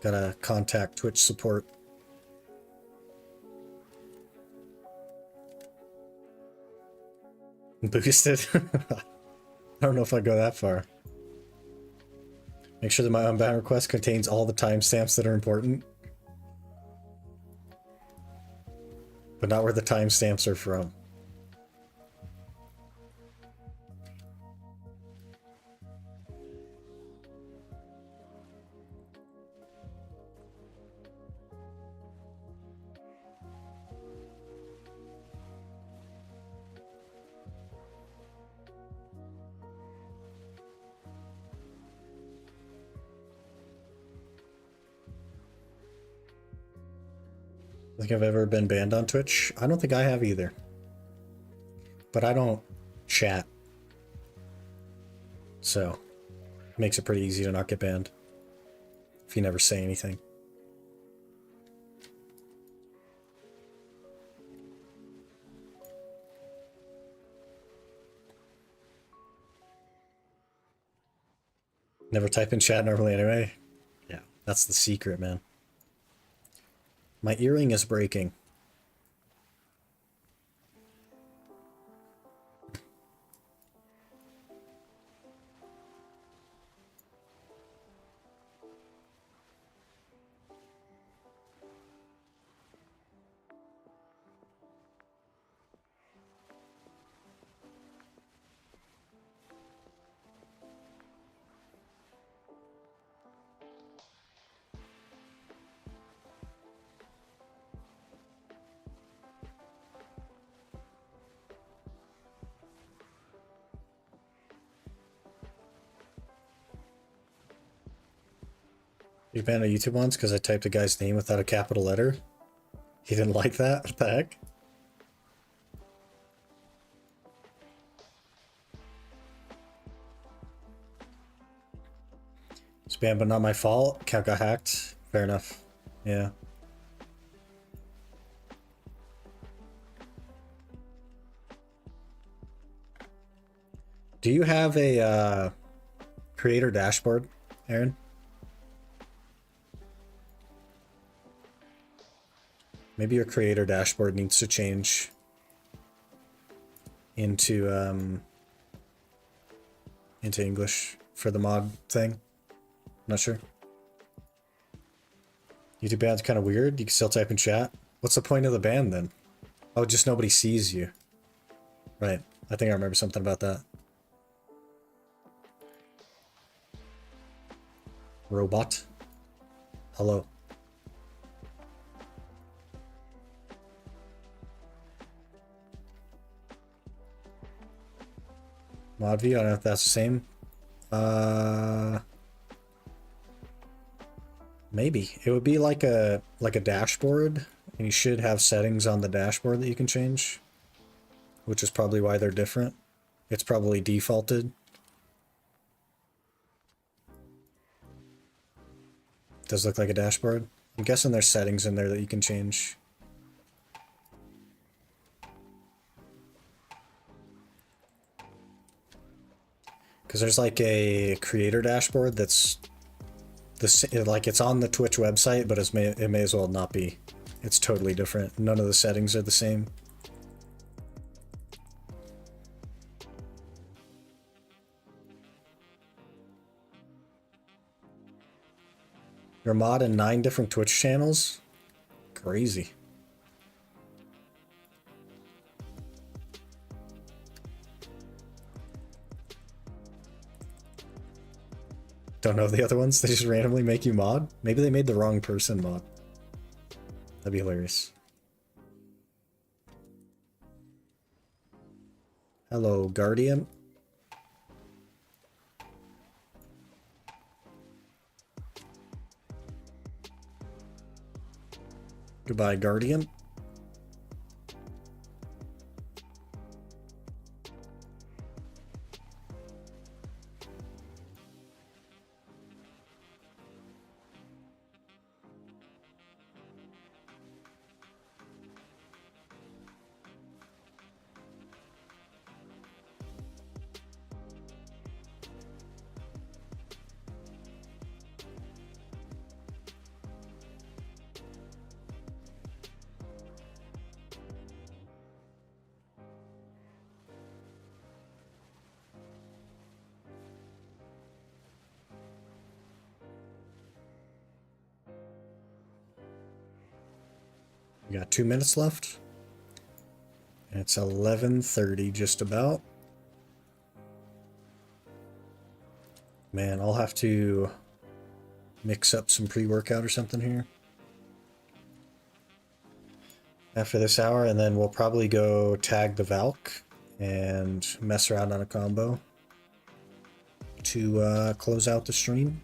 Gotta contact Twitch support. Boosted? I don't know if I go that far. Make sure that my unbound request contains all the timestamps that are important. But not where the timestamps are from. I think I've ever been banned on Twitch. I don't think I have either. But I don't chat. So, makes it pretty easy to not get banned if you never say anything. Never type in chat normally anyway. Yeah, that's the secret, man. My earring is breaking. You banned on YouTube once because I typed a guy's name without a capital letter. He didn't like that? What the heck? Spam, but not my fault. Account got hacked. Fair enough. Yeah. Do you have a creator dashboard, Aaron? Maybe your creator dashboard needs to change into English for the mod thing. Not sure. YouTube ban's kind of weird. You can still type in chat. What's the point of the ban then? Oh, just nobody sees you. Right. I think I remember something about that. Robot. Hello. Mod view, I don't know if that's the same. Maybe. It would be like a dashboard, and you should have settings on the dashboard that you can change, which is probably why they're different. It's probably defaulted. Does look like a dashboard. I'm guessing there's settings in there that you can change. Because there's like a creator dashboard that's like it's on the Twitch website, but it may as well not be. It's totally different. None of the settings are the same. You're mod in 9 different Twitch channels? Crazy. Don't know the other ones? They just randomly make you mod? Maybe they made the wrong person mod. That'd be hilarious. Hello, Guardian. Goodbye, Guardian. We got 2 minutes left. And it's 11:30 just about. Man, I'll have to mix up some pre-workout or something here after this hour, and then we'll probably go tag the Valk and mess around on a combo to close out the stream.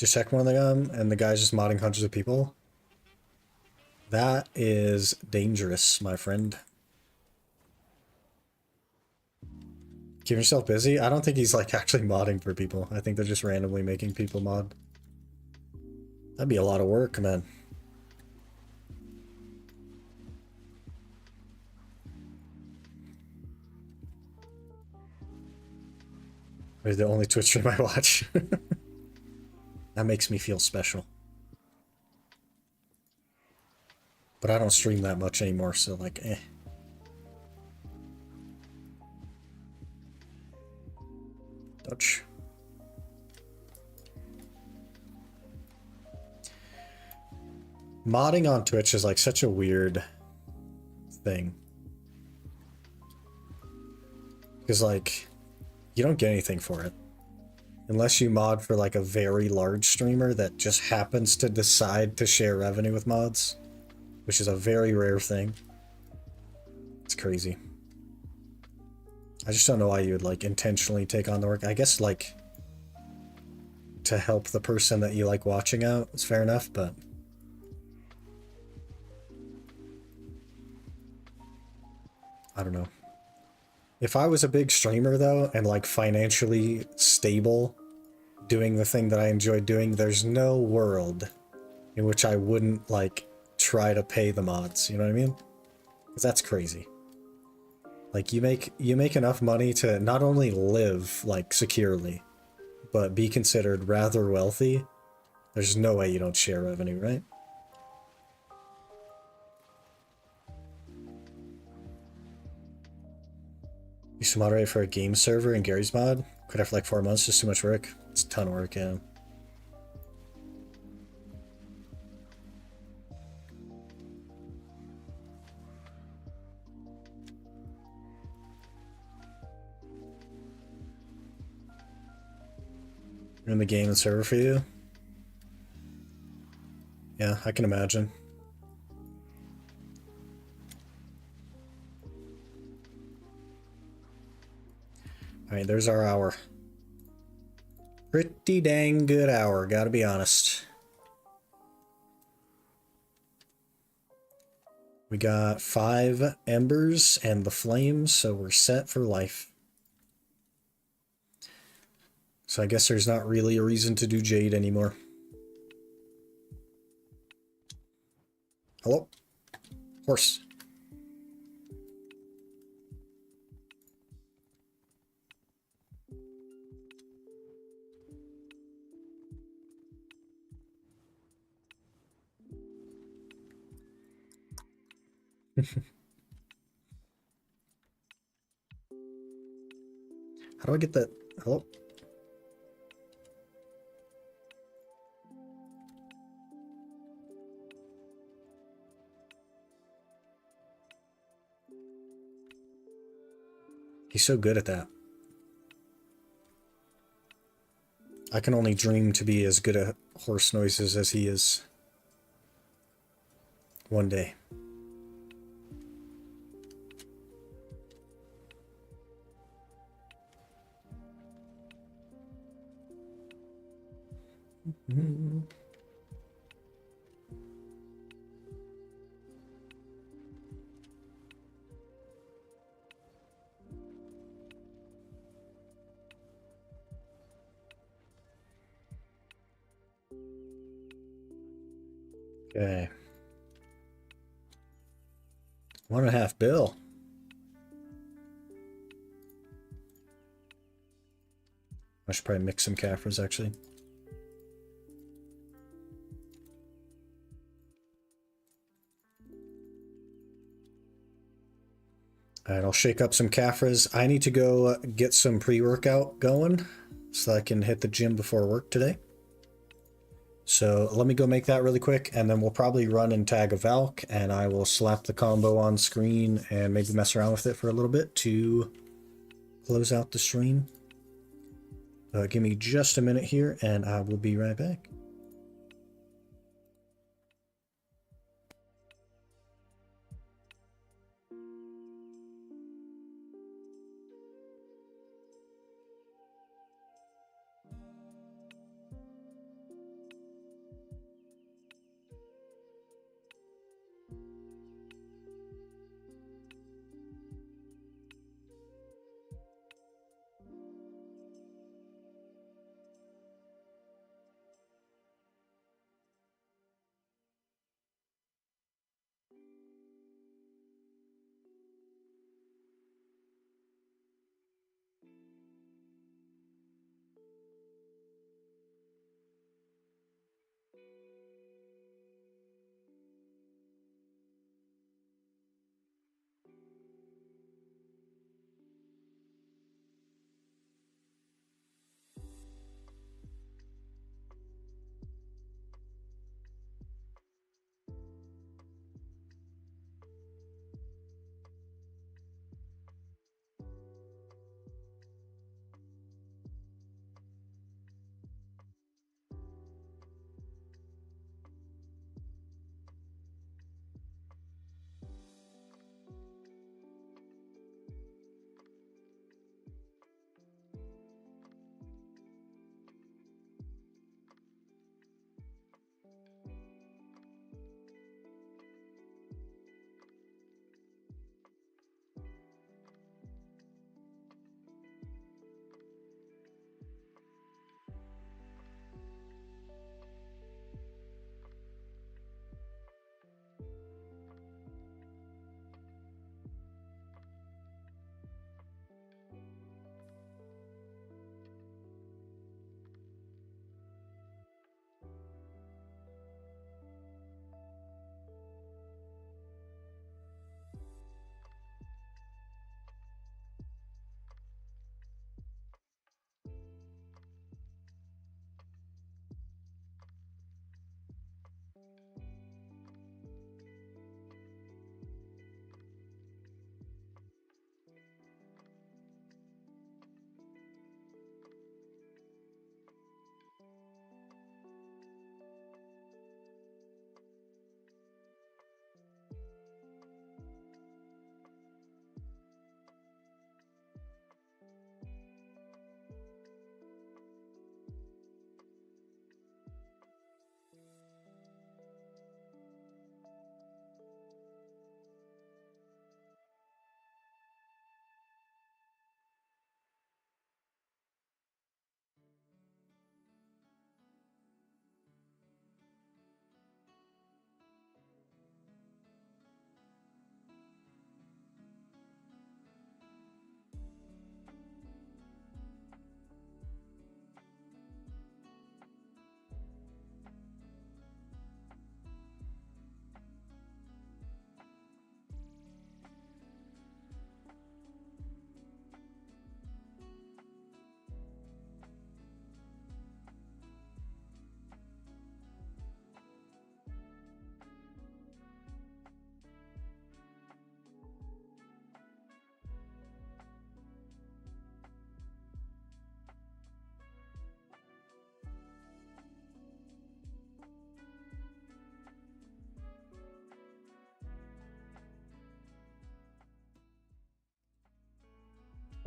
Just check one of them, and the guy's just modding hundreds of people. That is dangerous, my friend. Keep yourself busy? I don't think he's like actually modding for people. I think they're just randomly making people mod. That'd be a lot of work, man. You're the only Twitch stream I watch. That makes me feel special. But I don't stream that much anymore, so like, eh. Dutch. Modding on Twitch is like such a weird thing. Because like, you don't get anything for it. Unless you mod for like a very large streamer that just happens to decide to share revenue with mods. Which is a very rare thing. It's crazy. I just don't know why you would like intentionally take on the work. I guess like to help the person that you like watching out is fair enough, but I don't know. If I was a big streamer though and like financially stable doing the thing that I enjoy doing, there's no world in which I wouldn't like try to pay the mods, you know what I mean? Because that's crazy. Like you make enough money to not only live like securely, but be considered rather wealthy. There's no way you don't share revenue, right? Used to moderate for a game server in Gary's mod. Quit after like 4 months, just too much work. It's a ton of work, yeah. In the game and server for you? Yeah, I can imagine. Alright, there's our hour. Pretty dang good hour, gotta be honest. We got 5 embers and the flames, so we're set for life. So I guess there's not really a reason to do Jade anymore. Hello? Horse. How do I get that? Hello? He's so good at that. I can only dream to be as good at horse noises as he is. One day. Okay. 1.5 bill. I should probably mix some Caffres actually. Alright, I'll shake up some Caffres. I need to go get some pre-workout going so I can hit the gym before work today. So let me go make that really quick, and then we'll probably run and tag a Valk, and I will slap the combo on screen and maybe mess around with it for a little bit to close out the stream. Give me just a minute here, and I will be right back.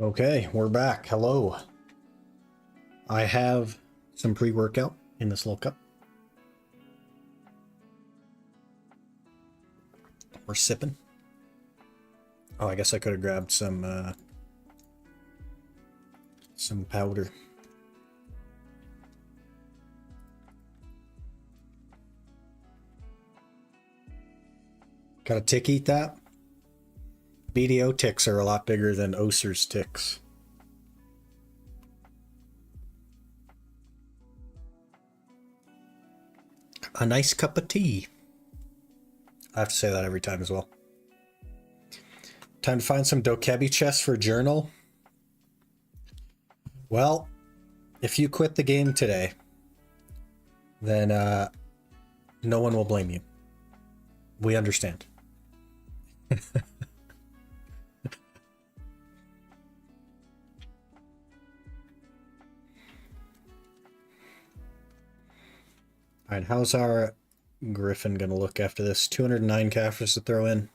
Okay, we're back. Hello. I have some pre-workout in this little cup. We're sipping. Oh, I guess I could have grabbed some powder. Got a tick eat that? BDO ticks are a lot bigger than Oser's ticks. A nice cup of tea. I have to say that every time as well. Time to find some Dokebi chests for journal. Well, if you quit the game today, then no one will blame you. We understand. Alright, how's our Griffin gonna look after this? 209 Caphras to throw in.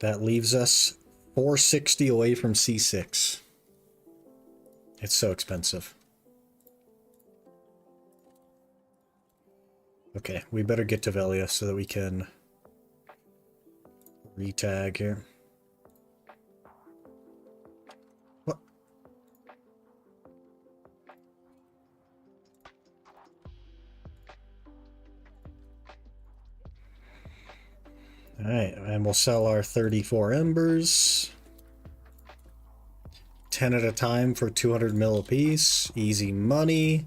That leaves us 460 away from C6. It's so expensive. Okay, we better get to Velia so that we can retag here. What? Alright, and we'll sell our 34 embers. 10 at a time for 200 mil apiece. Easy money.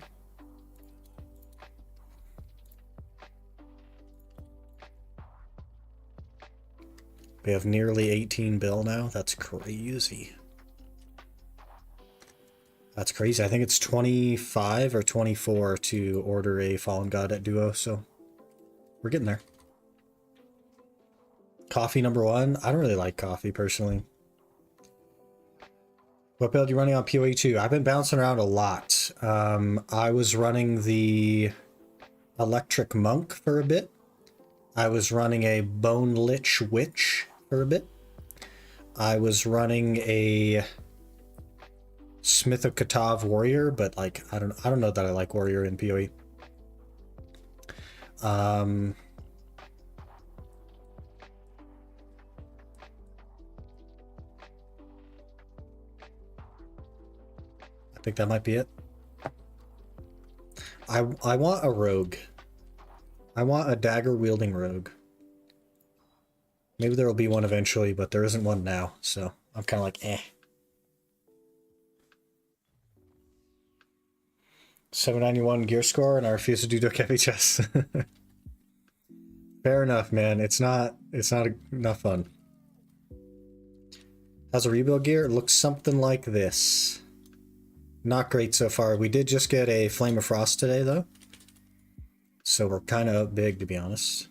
We have nearly 18 bill now. That's crazy. That's crazy. I think it's 25 or 24 to order a Fallen God at Duo, so we're getting there. Coffee number 1. I don't really like coffee personally. What build are you running on PoE 2? I've been bouncing around a lot. I was running the Electric Monk for a bit. I was running a Bone Lich Witch for a bit. I was running a Smith of Katav Warrior, but like I don't know that I like Warrior in PoE. I think that might be it. I want a rogue. I want a dagger wielding rogue. Maybe there will be one eventually, but there isn't one now, so I'm kind of like, eh. 791 gear score, and I refuse to do Dokebi chess. Fair enough, man. It's not enough fun. How's a rebuild gear? It looks something like this. Not great so far. We did just get a Flame of Frost today, though. So we're kind of big, to be honest.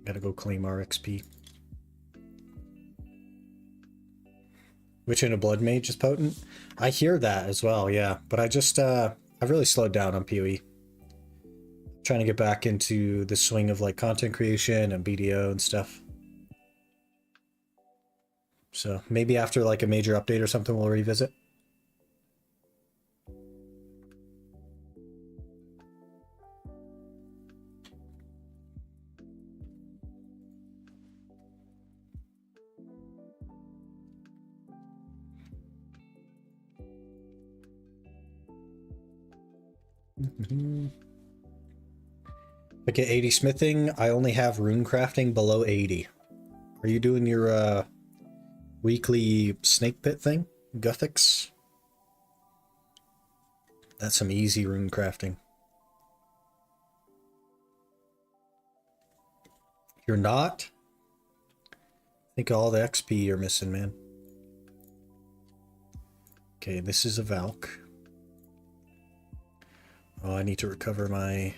Gotta go claim our XP. Witch in a Blood Mage is potent? I hear that as well, yeah. But I just, I've really slowed down on PoE. Trying to get back into the swing of like content creation and BDO and stuff. So maybe after like a major update or something, we'll revisit. If I get 80 smithing, I only have rune crafting below 80. Are you doing your weekly snake pit thing? Guthix? That's some easy rune crafting. You're not? I think all the XP you're missing, man. Okay, this is a Valk. Oh, I need to recover my...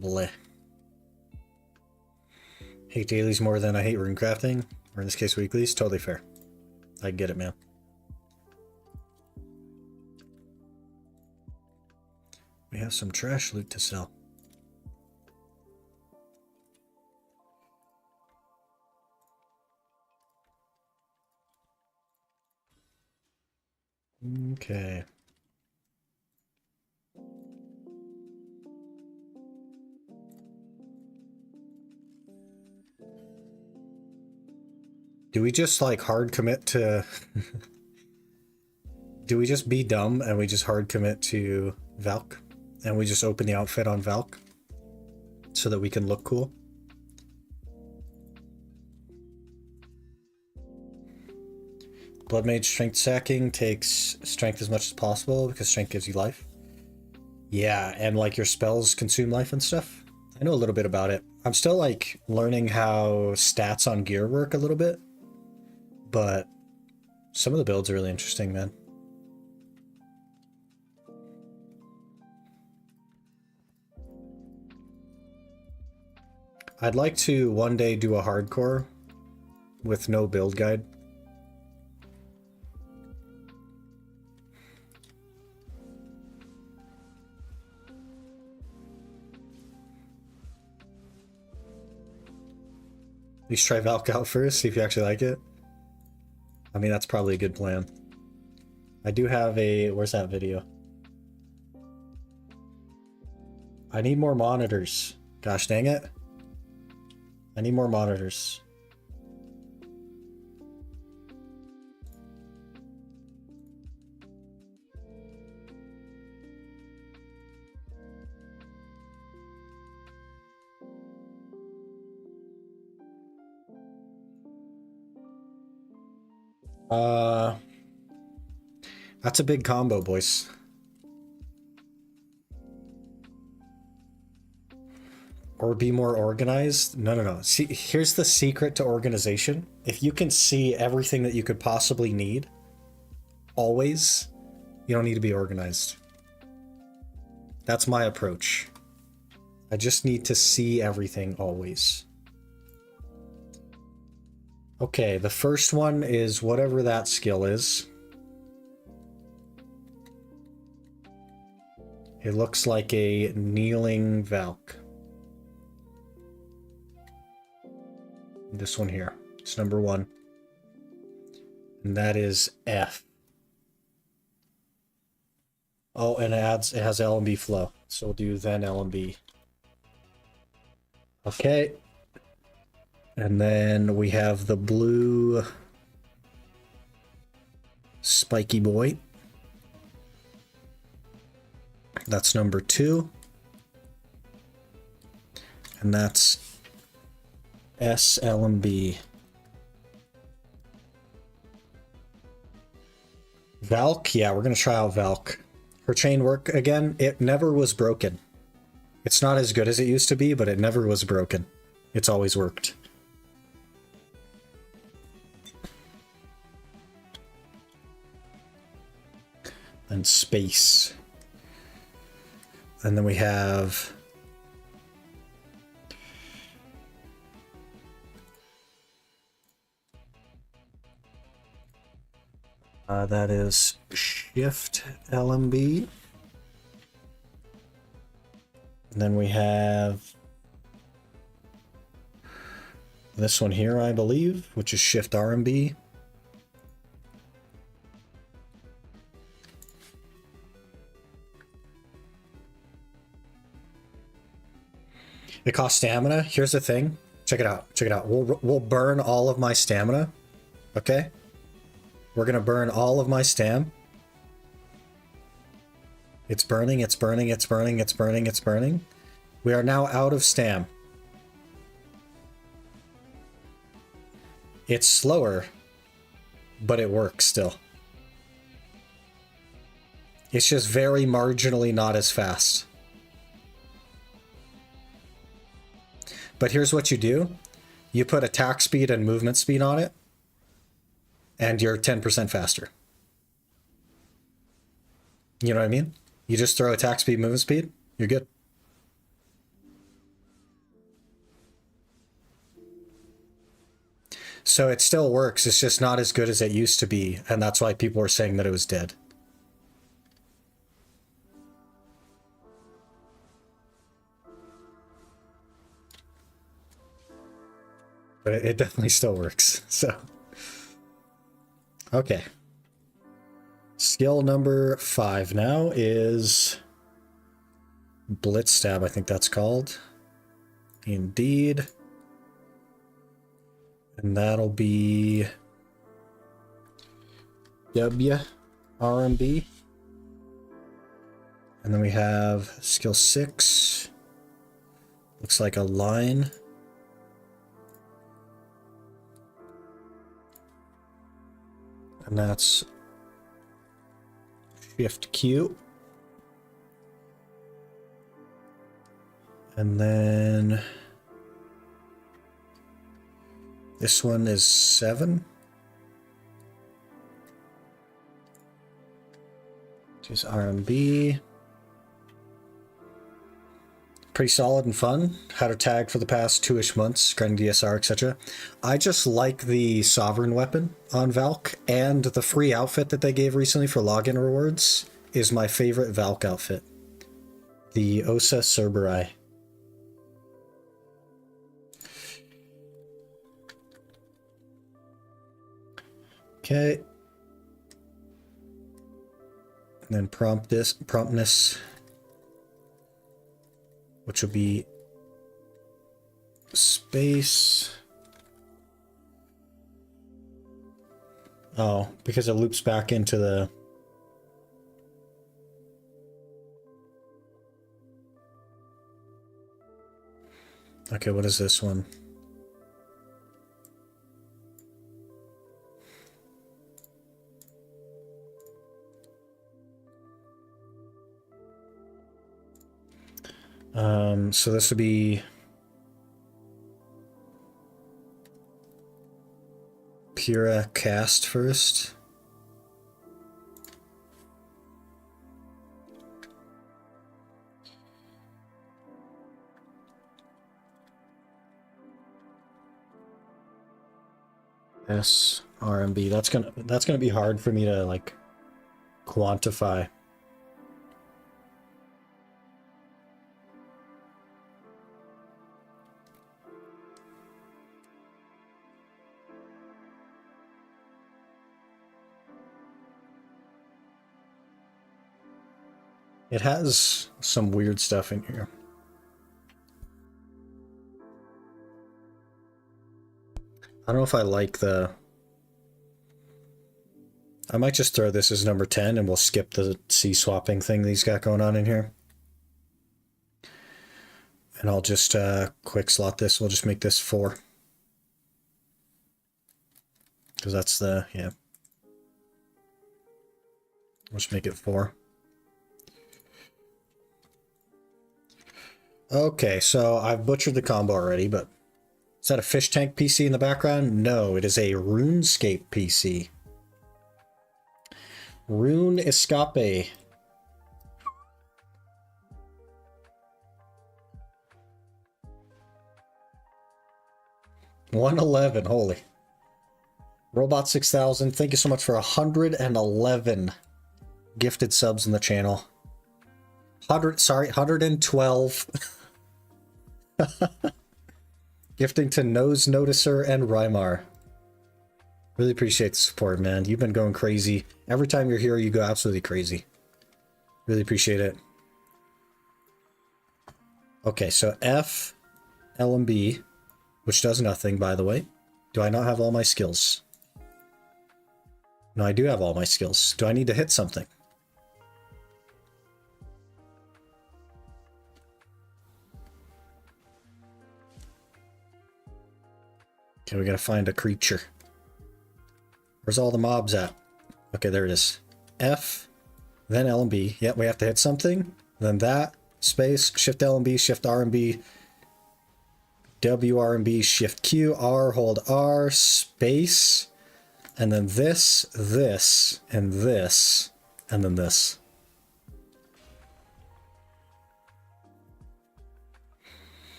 Bleh. Hate dailies more than I hate rune crafting, or in this case weeklies. Totally fair. I get it, man. We have some trash loot to sell. Okay. Do we just like hard commit to... Do we just be dumb and we just hard commit to Valk? And we just open the outfit on Valk? So that we can look cool? Blood Mage strength sacking takes strength as much as possible because strength gives you life. Yeah, and like your spells consume life and stuff. I know a little bit about it. I'm still like learning how stats on gear work a little bit. But some of the builds are really interesting, man. I'd like to one day do a hardcore with no build guide. At least try Valk out first, see if you actually like it. I mean, that's probably a good plan. I do have a... Where's that video? I need more monitors. Gosh dang it. I need more monitors. That's a big combo, boys. Or be more organized? No. See, here's the secret to organization. If you can see everything that you could possibly need, always, you don't need to be organized. That's my approach. I just need to see everything always. Okay, the first one is whatever that skill is. It looks like a kneeling Valk. This one here. It's number 1. And that is F. Oh, and it has L and B flow. So we'll do then L and B. Okay. And then we have the blue spiky boy. That's number 2. And that's S, L, and B. Valk? Yeah, we're going to try out Valk. Her chain work again, it never was broken. It's not as good as it used to be, but it never was broken. It's always worked. And space. And then we have... that is Shift LMB. And then we have this one here, I believe, which is Shift RMB. It costs stamina. Here's the thing. Check it out. Check it out. We'll burn all of my stamina. Okay? We're gonna burn all of my stam. It's burning, it's burning, it's burning, it's burning, it's burning. We are now out of stam. It's slower, but it works still. It's just very marginally not as fast. But here's what you do. You put attack speed and movement speed on it, and you're 10% faster. You know what I mean? You just throw attack speed, movement speed, you're good. So it still works, it's just not as good as it used to be, and that's why people were saying that it was dead. But it definitely still works. So, okay. Skill number 5 now is Blitz Stab, I think that's called. Indeed. And that'll be W, RMB. And then we have skill 6. Looks like a line. And that's Shift Q. And then this one is 7. Just RMB. Pretty solid and fun. Had her tagged for the past 2-ish months, grinding DSR, etc. I just like the Sovereign weapon on Valk, and the free outfit that they gave recently for login rewards is my favorite Valk outfit. The Osa Cerberus. Okay. And then promptness, which will be space. Oh, because it loops back into the... Okay, what is this one? So this would be Pura cast first. S RMB. That's gonna be hard for me to like quantify. It has some weird stuff in here. I don't know if I like the... I might just throw this as number 10 and we'll skip the C-swapping thing that he's got going on in here. And I'll just quick slot this. We'll just make this 4. Because that's the... yeah. We'll just make it 4. Okay, so I've butchered the combo already, but is that a fish tank PC in the background? No, it is a RuneScape PC. Rune Escape. $111, holy. Robot 6000, thank you so much for 111 gifted subs in the channel. 112. Gifting to Nose Noticer and Rymar. Really appreciate the support, man. You've been going crazy. Every time you're here, you go absolutely crazy. Really appreciate it. Okay, so F, L, and B, which does nothing, by the way. Do I not have all my skills? No, I do have all my skills. Do I need to hit something? Okay, we gotta find a creature. Where's all the mobs at? Okay, there it is. F, then L and B. Yep, we have to hit something. Then that, space, shift L and B, shift R and B, W, R and B, shift Q, R, hold R, space, and then this, and this, and then this.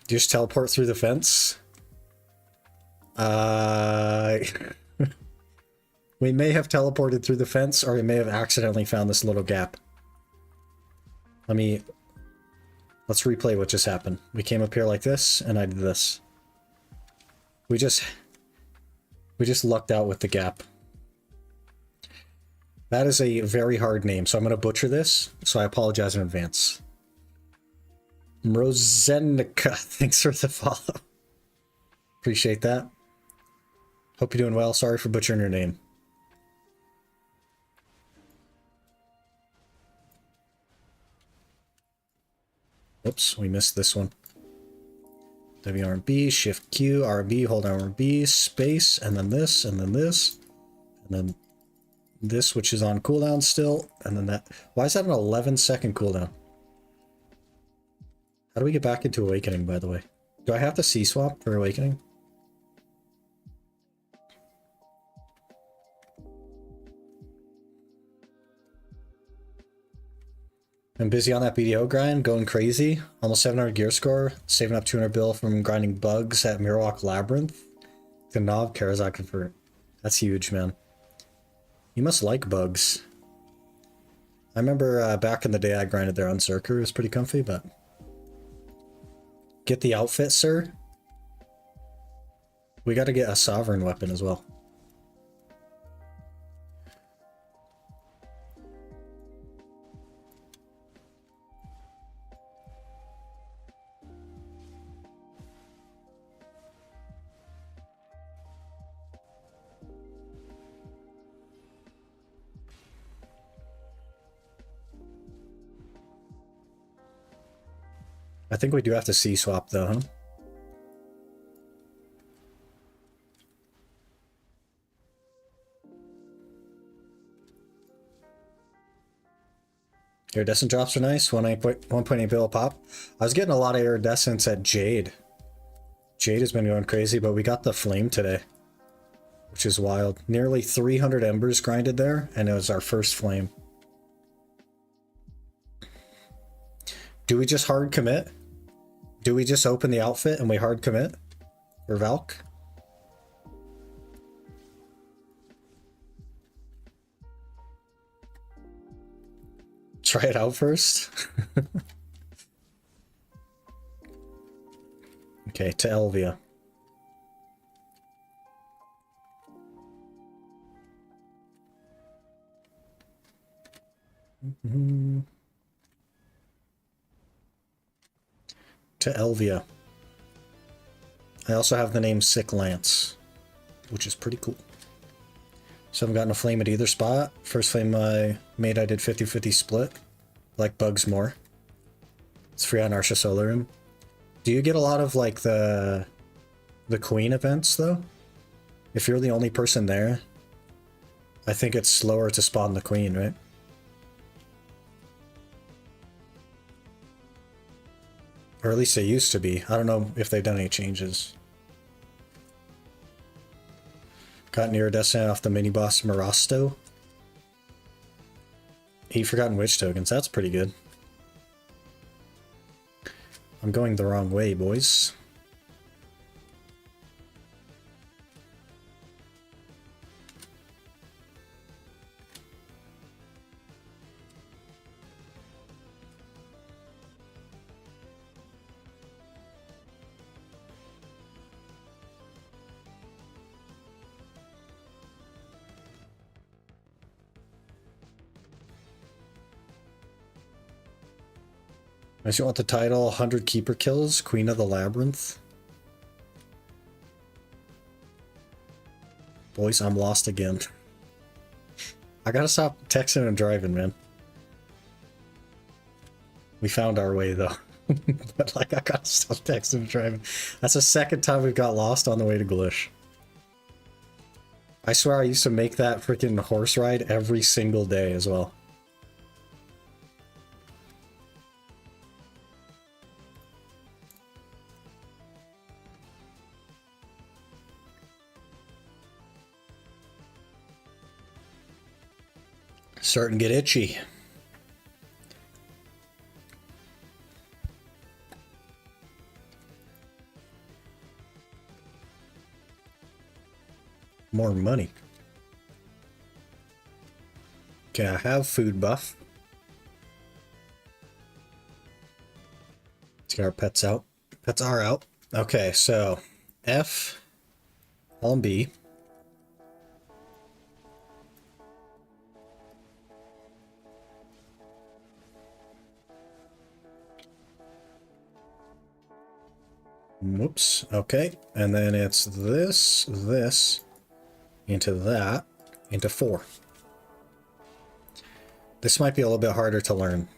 Do you just teleport through the fence? We may have teleported through the fence, or we may have accidentally found this little gap. Let's replay what just happened. We came up here like this, and I did this. We just lucked out with the gap. That is a very hard name, so I'm going to butcher this, so I apologize in advance. Mrozenica, thanks for the follow. Appreciate that. Hope you're doing well. Sorry for butchering your name. Oops, we missed this one. WRB, Shift Q, RB, hold RB, space, and then this, and then this, and then this, which is on cooldown still, and then that. Why is that an 11-second cooldown? How do we get back into Awakening, by the way? Do I have to C-swap for Awakening? I'm busy on that BDO grind, going crazy. Almost 700 gear score, saving up 200 bill from grinding bugs at Mirrorwalk Labyrinth. The Nov Karazak convert. That's huge, man. You must like bugs. I remember back in the day I grinded there on Zerker. It was pretty comfy, but... Get the outfit, sir. We gotta get a Sovereign weapon as well. I think we do have to C-swap though, huh? Iridescent drops are nice. 1.8 bill a pop. I was getting a lot of iridescents at Jade. Jade has been going crazy, but we got the flame today, which is wild. Nearly 300 embers grinded there, and it was our first flame. Do we just hard commit? Do we just open the outfit and we hard commit? For Valk? Try it out first. Okay, to Elvia. To Elvia. I also have the name Sick Lance, which is pretty cool. So I haven't gotten a flame at either spot. First flame I made, I did 50-50 split. Like bugs more. It's free on Arsha Solar Room. Do you get a lot of like the Queen events though? If you're the only person there, I think it's slower to spawn the Queen, right? Or at least they used to be. I don't know if they've done any changes. Got iridescent off the mini boss Marasto. 8 Forgotten Witch tokens. That's pretty good. I'm going the wrong way, boys. I just want the title 100 Keeper Kills, Queen of the Labyrinth. Boys, I'm lost again. I gotta stop texting and driving, man. We found our way though. But like, I gotta stop texting and driving. That's the second time we've got lost on the way to Glish. I swear I used to make that freaking horse ride every single day as well. Starting to get itchy. More money. Okay, I have food buff. Let's get our pets out. Pets are out. Okay, so F LMB. Whoops. Okay. And then it's this, into that, into 4. This might be a little bit harder to learn.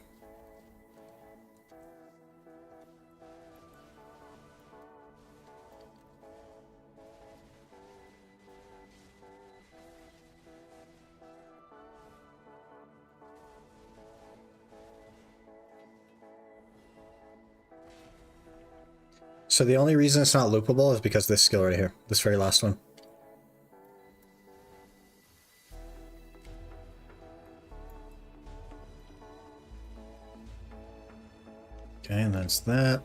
So the only reason it's not loopable is because this skill right here, this very last one. Okay, and that's that.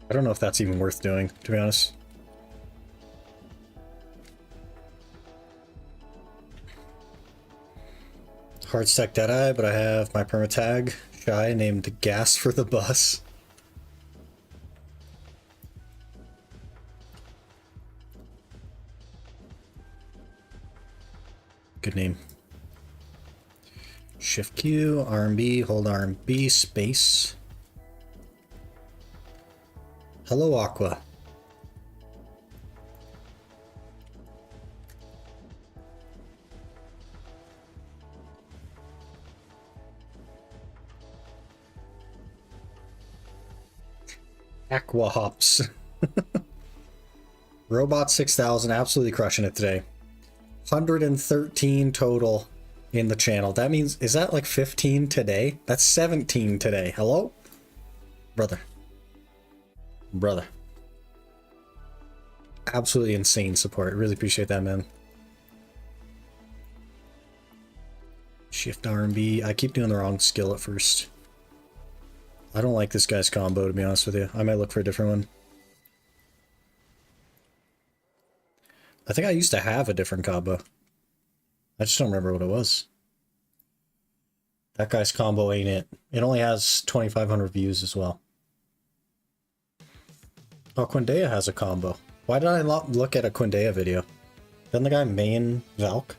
I don't know if that's even worth doing, to be honest. Hard stack Deadeye, but I have my perma tag shy named Gas for the Bus. Good name. Shift Q, RMB, hold RMB, space. Hello, Aqua. Aqua Hops. Robot 6000, absolutely crushing it today. 113 total in the channel. That means, is that like 15 today? That's 17 today. Hello? Brother. Brother. Absolutely insane support. Really appreciate that, man. Shift R&B. I keep doing the wrong skill at first. I don't like this guy's combo, to be honest with you. I might look for a different one. I think I used to have a different combo. I just don't remember what it was. That guy's combo ain't it. It only has 2,500 views as well. Oh, Quindea has a combo. Why did I not look at a Quindea video? Doesn't the guy main Valk?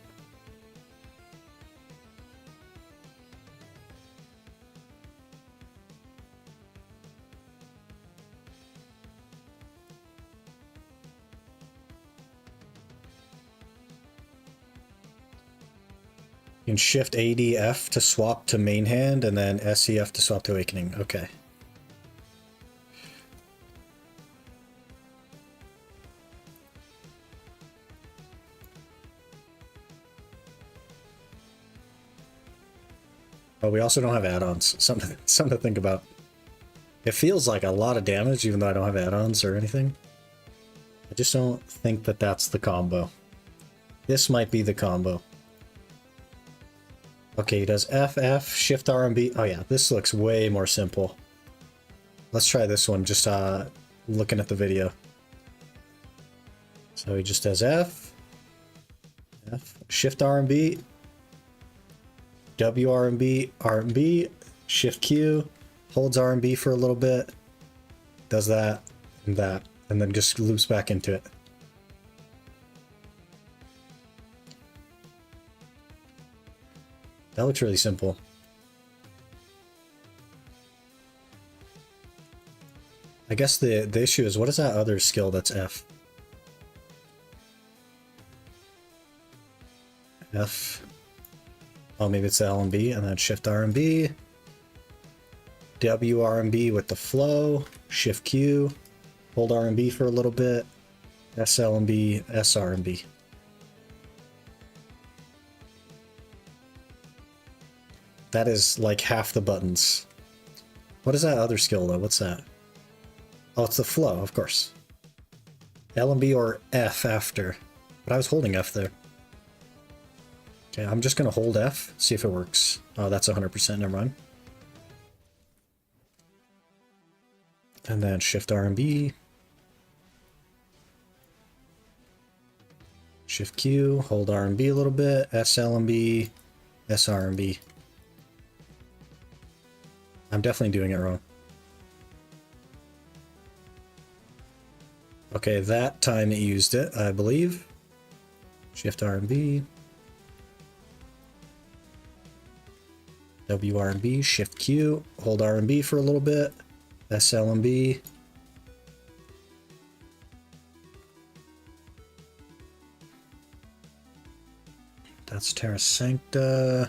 You can shift ADF to swap to main hand, and then SEF to swap to awakening. Okay. But we also don't have add-ons. Something to think about. It feels like a lot of damage, even though I don't have add-ons or anything. I just don't think that that's the combo. This might be the combo. Okay, he does FF, Shift RMB. Oh yeah, this looks way more simple. Let's try this one, just looking at the video. So he just does F, Shift RMB, W RMB, RMB, Shift Q, holds RMB for a little bit, does that, and then just loops back into it. That looks really simple. I guess the issue is, what is that other skill that's F? F. Oh, maybe it's the LMB, and then Shift RMB. W RMB with the flow. Shift Q. Hold RMB for a little bit. S LMB, S RMB. That is like half the buttons. What is that other skill though? What's that? Oh, it's the flow, of course. LMB or F after. But I was holding F there. Okay, I'm just gonna hold F, see if it works. Oh, that's 100%, never mind. And then Shift RMB. Shift Q, hold R and B a little bit, SL and B, SR and B. I'm definitely doing it wrong. Okay, that time it used it, I believe. Shift R and B. W R and B, Shift Q, hold R and B for a little bit, SL and B. That's Terra Sancta.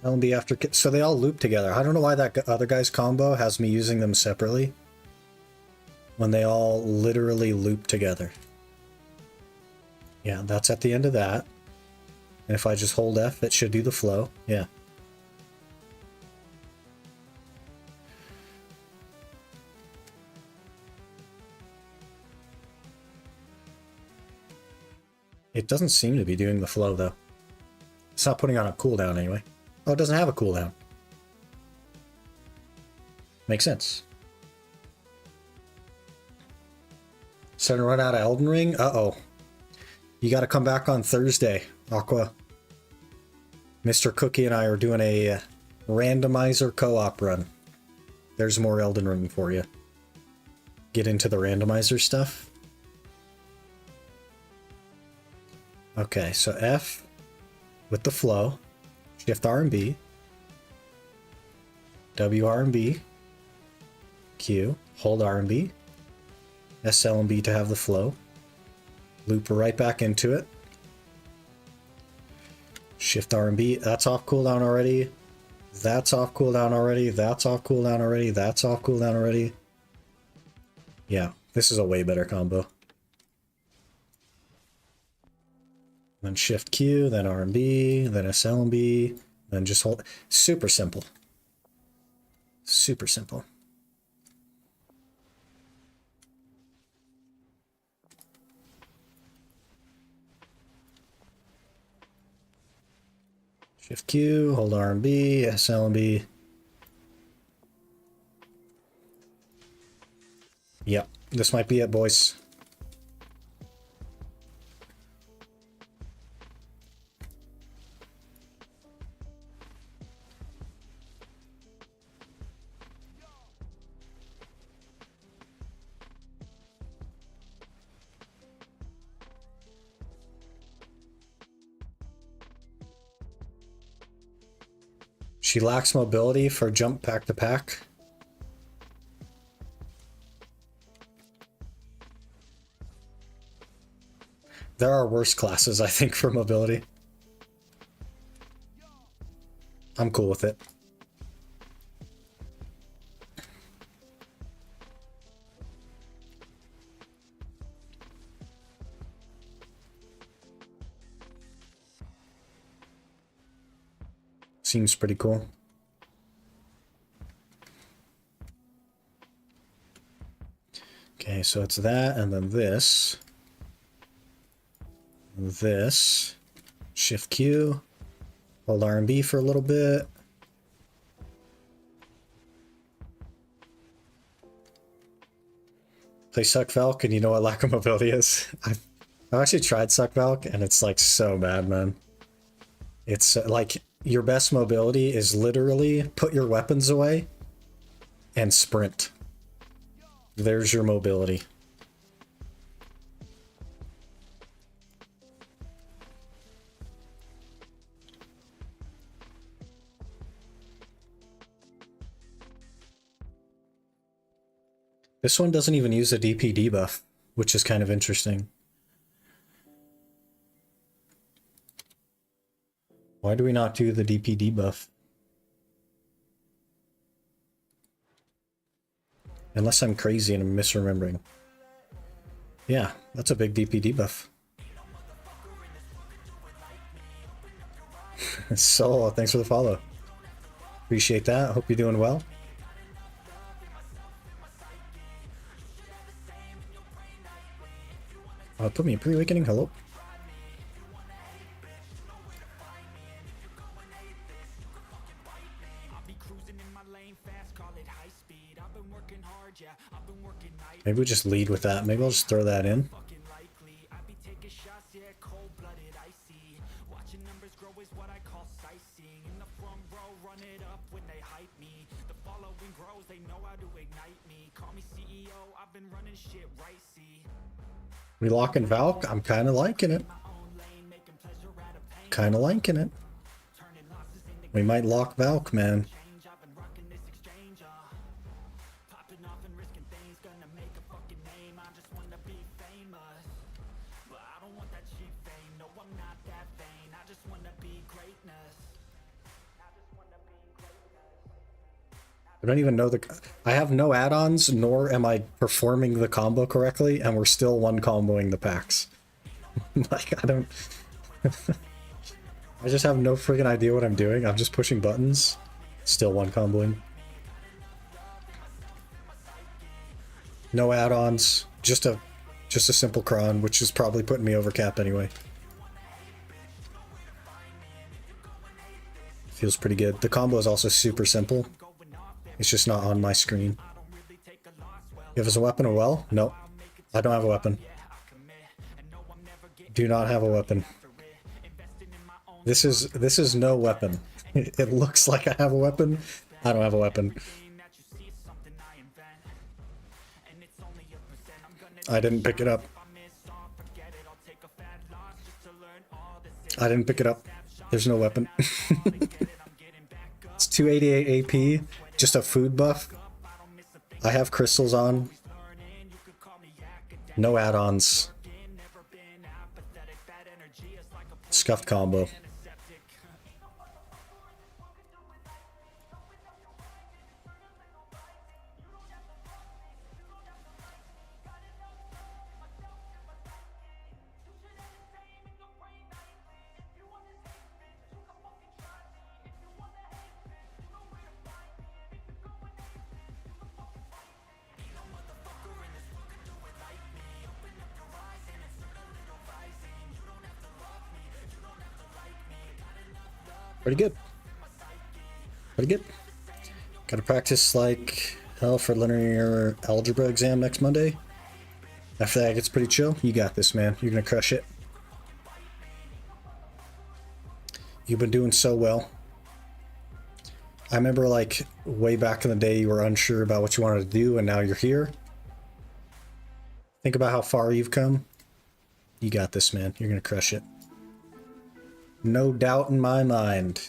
LB after... So they all loop together. I don't know why that other guy's combo has me using them separately when they all literally loop together. Yeah, that's at the end of that. And if I just hold F, it should do the flow. Yeah. It doesn't seem to be doing the flow, though. It's not putting on a cooldown anyway. Oh, it doesn't have a cooldown. Makes sense. Starting to run out of Elden Ring? Uh-oh. You gotta come back on Thursday, Aqua. Mr. Cookie and I are doing a randomizer co-op run. There's more Elden Ring for you. Get into the randomizer stuff. Okay, so F with the flow. Shift R and B. W R and B. Q. Hold R and B. SL and B to have the flow. Loop right back into it. Shift R and B. That's off cooldown already. That's off cooldown already. That's off cooldown already. That's off cooldown already. Yeah, this is a way better combo. Then Shift Q, then R and B, then SL and B, then just hold. Super simple. Super simple. Shift Q, hold R and B, SL and B. Yep, this might be it, boys. She lacks mobility for jump pack to pack. There are worse classes, I think, for mobility. I'm cool with it. Seems pretty cool. Okay, so it's that, and then this. This. Shift Q. Hold R and B for a little bit. Play Suck Valk, and you know what lack of mobility is? I've actually tried Suck Valk, and it's like so bad, man. It's like your best mobility is literally put your weapons away and sprint. There's your mobility. This one doesn't even use a DP debuff, which is kind of interesting. Why do we not do the DP debuff? Unless I'm crazy and I'm misremembering. Yeah, that's a big DP debuff. So, thanks for the follow. Appreciate that. Hope you're doing well. Put me in pre-awakening. Hello. Maybe we just lead with that. Maybe I'll just throw that in. is what I call sightseeing. In the front row, run it up when they hype me. The following grows, they know how to ignite me. Call me CEO, I've been running shit right, see. We locking Valk? I'm kind of liking it. Kind of liking it. We might lock Valk, man. I don't even know I have no add-ons, nor am I performing the combo correctly, and we're still one comboing the packs. Like, I don't... I just have no friggin' idea what I'm doing. I'm just pushing buttons. Still one comboing. No add-ons. Just a simple cron, which is probably putting me over cap anyway. Feels pretty good. The combo is also super simple. It's just not on my screen. You have a weapon or well? No. I don't have a weapon. Do not have a weapon. This is no weapon. It looks like I have a weapon. I don't have a weapon. I didn't pick it up. I didn't pick it up. There's no weapon. It's 288 AP. Just a food buff. I have crystals on. No add-ons. Scuffed combo. Pretty good. Pretty good. Gotta practice like hell for linear algebra exam next Monday. After that, it gets pretty chill. You got this, man. You're gonna crush it. You've been doing so well. I remember, like, way back in the day, you were unsure about what you wanted to do, and now you're here. Think about how far you've come. You got this, man. You're gonna crush it. No doubt in my mind.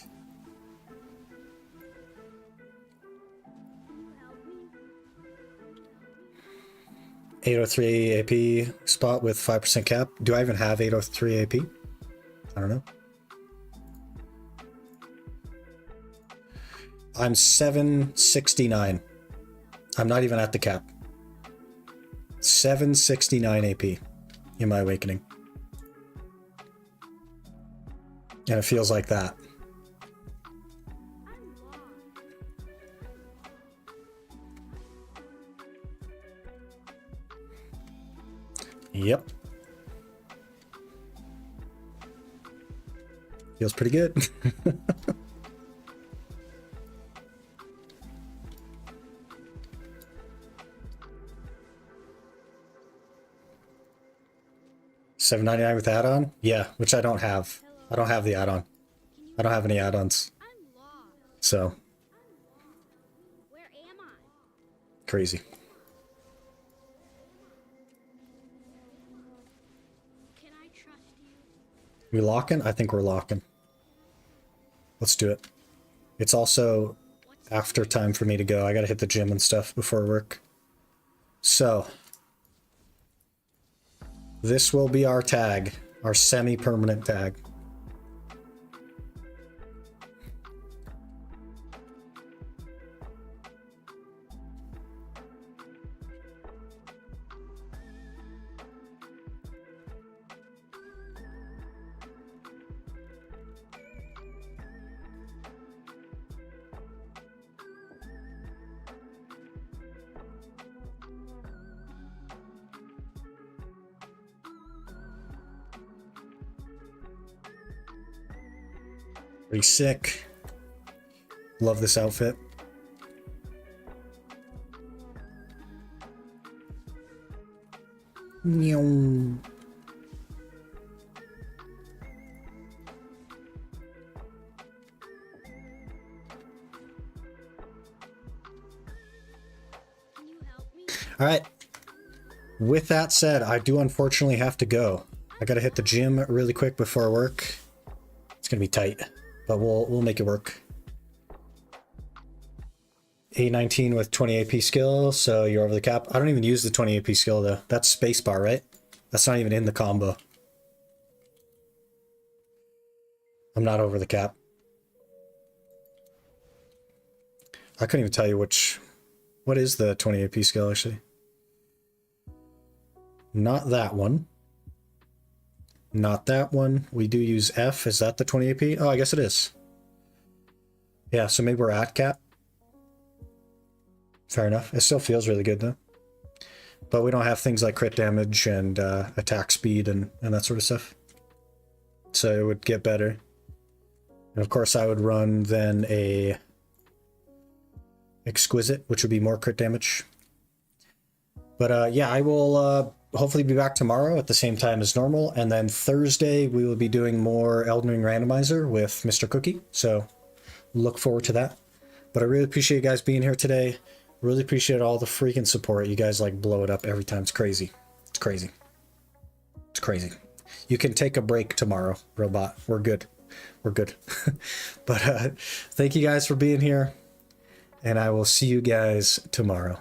$803 AP spot with 5% cap. Do I even have 803 AP? I don't know. I'm 769. I'm not even at the cap. 769 AP in my awakening. And it feels like that. Yep. Feels pretty good. $7.99 with add-on? Yeah, which I don't have. I don't have the add-on. I don't have any add-ons. So. Where am I? Crazy. Can I trust you? We locking? I think we're locking. Let's do it. It's also after time for me to go. I gotta hit the gym and stuff before work. So. This will be our tag. Our semi-permanent tag. Pretty sick. Love this outfit. All right. With that said, I do unfortunately have to go. I gotta hit the gym really quick before work. It's gonna be tight, but we'll make it work. A19 with 20 AP skill, so you're over the cap. I don't even use the 20 AP skill though. That's spacebar, right? That's not even in the combo. I'm not over the cap. I couldn't even tell you what is the 20 AP skill actually. Not that one. Not that one. We do use F. Is that the 20 AP? Oh, I guess it is. Yeah, so maybe we're at cap. Fair enough. It still feels really good though. But we don't have things like crit damage and attack speed and that sort of stuff. So it would get better. And of course I would run then a Exquisite, which would be more crit damage. But yeah, I will hopefully be back tomorrow at the same time as normal. And then Thursday we will be doing more Elden Ring Randomizer with Mr. Cookie. So look forward to that. But I really appreciate you guys being here today. Really appreciate all the freaking support. You guys like blow it up every time. It's crazy. It's crazy. It's crazy. You can take a break tomorrow, Robot. We're good. We're good. But thank you guys for being here. And I will see you guys tomorrow.